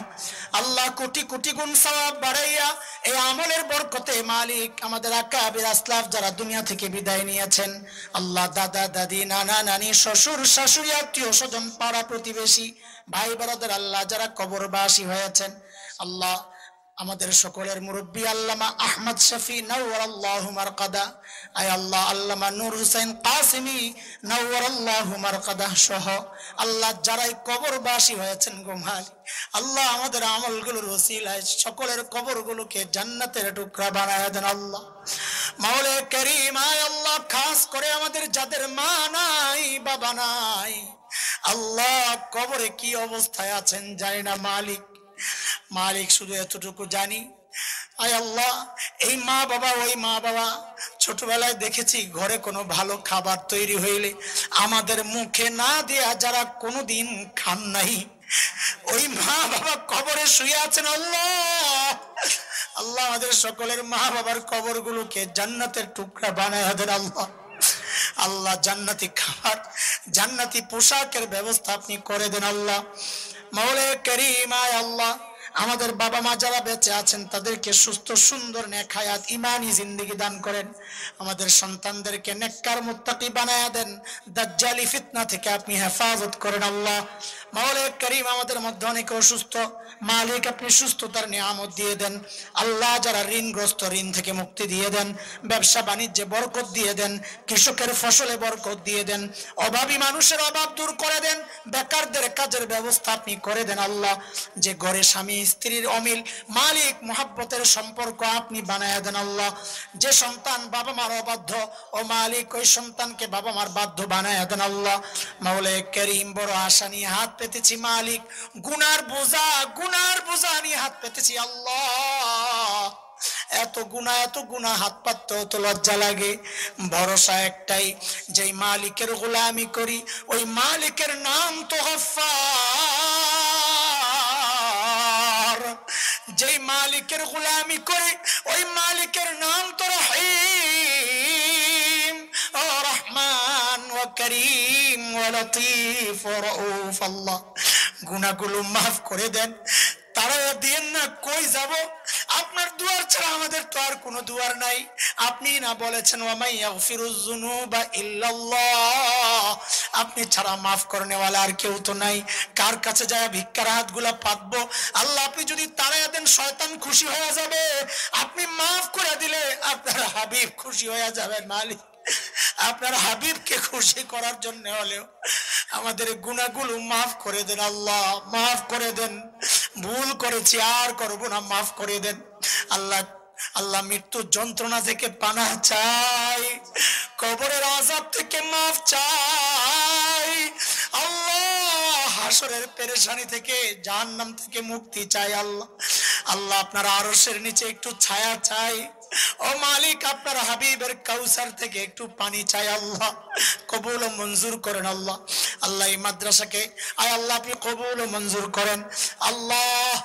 আল্লাহ কোটি কোটি গুণ সওয়াব বাড়াইয়া এই আমলের বরকতে মালিক আমাদের আকাবির আসলাফ যারা দুনিয়া থেকে বিদায় নিয়েছেন, আল্লাহ দাদা দাদি, নানা নানি, শ্বশুর শাশুড়ি, আত্মীয় স্বজন, পাড়া প্রতিবেশী, ভাই ব্রাদার, আল্লাহ যারা কবরবাসী হয়েছেন, আল্লাহ আমাদের সকলের মুরব্বী আল্লামা আহমদ শফি নওয়ারাল্লাহু মারকাদা, আয় আল্লাহ আল্লামা নূর হোসেন কাসিমি নওয়ারাল্লাহু মারকাদা সহ আল্লাহ যারাই কবরবাসী হয়েছেন গো মালিক, আল্লাহ আমাদের আমলগুলোর ওসিলায় সকলের কবরগুলোকে জান্নাতের টুকরা বানায় দেন আল্লাহ। মাওলা করিম, আয় আল্লাহ খাস করে আমাদের যাদের মা নাই, বাবা নাই, আল্লাহ কবরে কি অবস্থায় আছেন জানি না মালিক শুধু এতটুকু জানি, আয় আল্লাহ এই মা বাবা, ওই মা বাবা ছোটবেলায় দেখেছি ঘরে কোনো ভালো খাবার তৈরি হইলে আমাদের মুখে না দেয়া যারা কোনোদিন খান নাই, ওই মা বাবা কবরে শুয়ে আছেন। আল্লাহ আমাদের সকলের মা বাবার কবরগুলোকে জান্নাতের টুকরা বানায় দেন আল্লাহ। আল্লাহ জান্নাতি খাবার, জান্নাতি পোশাকের ব্যবস্থা আপনি করে দেন আল্লাহ। মাওলা করিম, আয় আল্লাহ আমাদের বাবা মা যারা বেঁচে আছেন তাদেরকে সুস্থ সুন্দর নেক হায়াত ঈমানি জিন্দেগি দান করেন। আমাদের সন্তানদেরকে নেককার মুত্তাকি বানায়া দেন। দাজ্জালি ফিতনা থেকে আপনি হেফাজত করেন আল্লাহ। মাওলা করিম, আমাদের মধ্যে অনেকে অসুস্থ, মালিক আপনি সুস্থতার নিয়ামত দিয়ে দেন আল্লাহ। যারা ঋণগ্রস্ত, ঋণ থেকে মুক্তি দিয়ে দেন। ব্যবসা বাণিজ্যে বরকত দিয়ে দেন। কৃষকের ফসলে বরকত দিয়ে দেন। অভাবী মানুষের অভাব দূর করে দেন। বেকারদের কাজের ব্যবস্থা আপনি করে দেন আল্লাহ। যে ঘরে স্বামী স্ত্রীর অমিল, মালিক মোহাব্বতের সম্পর্ক আপনি বানায় দেন আল্লাহ। যে সন্তান বাবা মার অবাধ্য, ও মালিক ওই সন্তানকে বাবা মার বাধ্য বানায় দেন আল্লাহ। মাওলা করিম, বড় আশা নিয়ে হাত পেতেছি মালিক, গুনার বোঝা নিয়ে হাত পেতেছি আল্লাহ। এত গুনাহ হাত পাততেও তো লজ্জা লাগে। ভরসা একটাই, যেই মালিকের গোলামি করি ওই মালিকের নাম তো গফফার। যেই মালিকের গোলামি করি ওই মালিকের নাম তো রহিম ও রহমান ও করিম ও লতিফ ও রউফ। আল্লাহ গুনাহগুলো মাফ করে দেন, তারা দিয়েন না। কই যাব? আপনার দুয়ার ছাড়া আমাদের তো আর কোনো দুয়ার নাই। আপনি না বলেছেন ওয়ামাই ইয়াগফিরুয যুনুবা ইল্লাল্লাহ, আপনি ছাড়া মাফ করনেওয়ালা আর কেউ তো নাই। কার কাছে যায় ভিক্ষার হাতগুলা পাতবো? আল্লাহ আপনি যদি তাড়াইয়া দেন শয়তান খুশি হয়ে যাবে, আপনি মাফ করে দিলে আপনার হাবিব খুশি হয়ে যাবে মালিক। আপনার হাবিবকে খুশি করার জন্য হলেও আমাদের গুনাহগুলো মাফ করে দেন আল্লাহ, মাফ করে দেন। ভুল করেছি, আর করব না, মাফ করে দেন আল্লাহ। আল্লাহ মৃত্যুর যন্ত্রণা থেকে পানাহ চাই, কবরের আযাব থেকে মাফ চাই আল্লাহ, হাসরের পেরেশানি থেকে, জাহান্নাম থেকে মুক্তি চাই আল্লাহ। আল্লাহ আপনার আরশের নিচে একটু ছায়া চাই ও মালিক। আপনার হাবিবের কাউসার থেকে একটু পানি চাই আল্লাহ। কবুল ও মঞ্জুর করেন আল্লাহ। আল্লাহ এই মাদ্রাসাকে আয় আল্লাহ আপনি কবুল ও মঞ্জুর করেন আল্লাহ।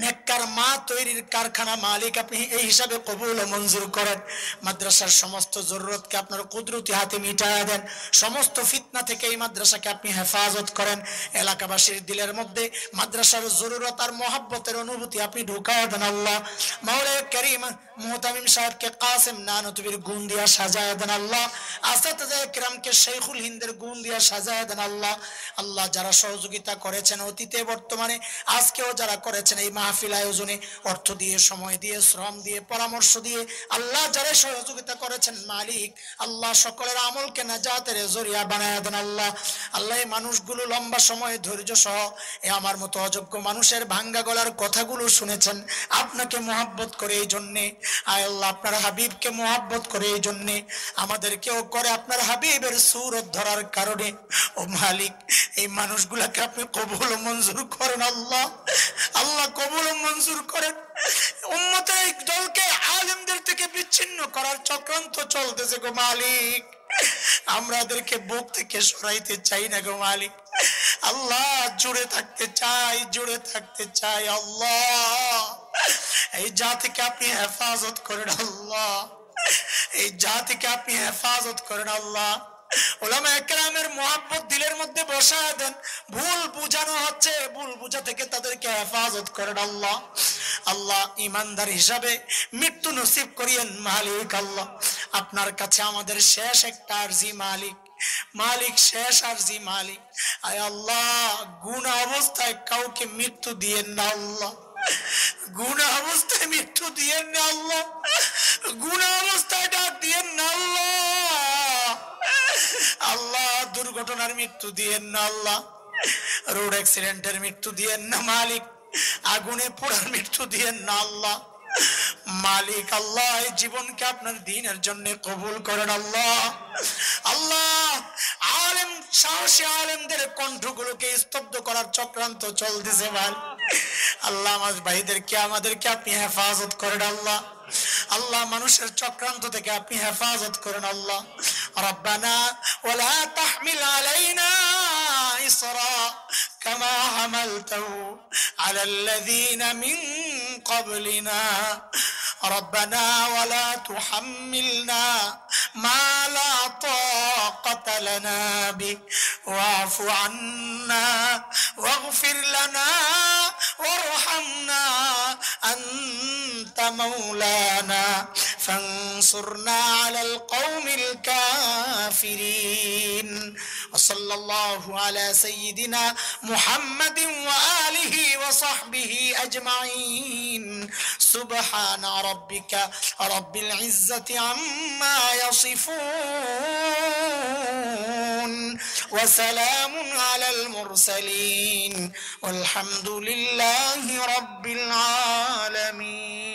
নেককার মা তৈরির কারখানা মালিক আপনি এই হিসাবে কবুল ও মঞ্জুর করেন। মাদ্রাসার সমস্ত জরুরতকে আপনার কুদরতি হাতে মিটায়া দেন। সমস্ত ফিতনা থেকে এই মাদ্রাসাকে আপনি হেফাজত করেন। এলাকাবাসীর দিলের মধ্যে মাদ্রাসার জরুরত আর মহাব্বতের অনুভূতি আপনি ঢুকায়া দেন আল্লাহ। মাওলা করিম, মুহতামিম সাহেবকে কাসেম নানতুবির গুণ দিয়া সাজায়া দেন আল্লাহ। আসাতিজা কিরামকে শেখুল হিন্দের গুণ দিয়া সাজায়া দেন আল্লাহ। আল্লাহ যারা সহযোগিতা করেছেন অতীতে বর্তমানে আজকেও যারা করেছেন এই মাহফিল আয়োজনে, অর্থ দিয়ে, সময় দিয়ে, শ্রম দিয়ে, পরামর্শ দিয়ে, আল্লাহ যারা সহযোগিতা করেছেন মালিক আল্লাহ সকলের আমলকে নাজাতের জরিয়া বানায়া দেন আল্লাহ। আল্লাহ এই মানুষগুলো লম্বা সময় ধৈর্য সহ এ আমার মতো অযোগ্য মানুষের ভাঙ্গা গলার কথাগুলো শুনেছেন আপনাকে মোহাব্বত করে। এই জন্যে আয় আল্লাহ আপনার হাবিবকে মোহাব্বত করে এই জন্যে আমাদেরকেও করে আপনার হাবিবের সুরত ধরার কারণে। ও মালিক এই মানুষগুলাকে আপনি কবুল ও মঞ্জুর করেন আল্লাহ। আল্লাহ কবুল ও মঞ্জুর করেন। উম্মতের এই দলকে আলেমদের থেকে বিচ্ছিন্ন করার চক্রান্ত চলতেছে গো মালিক। আমরা এদেরকে বুক থেকে সরাইতে চাই না গো মালিক। আল্লাহ জুড়ে থাকতে চাই, জুড়ে থাকতে চাই আল্লাহ। এই জাতিকে আপনি হেফাজত করেন আল্লাহ, এই জাতিকে আপনি হেফাজত করেন আল্লাহ। ওলামা একরামের মুহাব্বত দিলের মধ্যে বসায় দেন। ভুল বুঝানো হচ্ছে, ভুল বুঝা থেকে তাদেরকে হেফাজত করেন আল্লাহ। আল্লাহ ইমানদার হিসাবে মৃত্যু নসিব করিয়েন মালিক আল্লাহ। আপনার কাছে আমাদের শেষ একটা আরজি মালিক, মালিক শেষ আরজি মালিক। আয় আল্লাহ গুনাহ অবস্থায় কাউকে মৃত্যু দিয়েন না আল্লাহ, গুনাহ অবস্থায় মৃত্যু দিয়েন না আল্লাহ, গুনাহ অবস্থায় ডাক দিয়েন না আল্লাহ। আল্লাহ দুর্ঘটনার মৃত্যু দিয়েন না আল্লাহ, রোড অ্যাক্সিডেন্টের মৃত্যু দিয়েন না মালিক, আগুনে পোড়ার মৃত্যু দিয়েন না আল্লাহ। মালিক আল্লাহ এই জীবনকে আপনার দ্বীনের জন্য কবুল করেন আল্লাহ। আল্লাহ আলেম, সাহসী আলেমদের কণ্ঠগুলোকে স্তব্ধ করার চক্রান্ত চলতেছে ভাই আল্লাহ। আমার ভাইদেরকে আমাদেরকে আপনি হেফাজত করেন আল্লাহ। আল্লাহ মানুষের চক্রান্ত থেকে আপনি হেফাজত করেন আল্লাহ। রব্বানা ওয়ালা তাহমিল আলাইনা ইসরা কামা হামালতাহু আলাল্লাযীনা মিন ক্বাবলিনা ربنا ولا تحملنا ما لا طاقة لنا به واعف عنا واغفر لنا وارحمنا أنت مولانا فانصرنا على القوم الكافرين وصلى الله على سيدنا محمد وآله وصحبه أجمعين سبحان ربك رب العزة عما يصفون وسلام على المرسلين والحمد لله رب العالمين.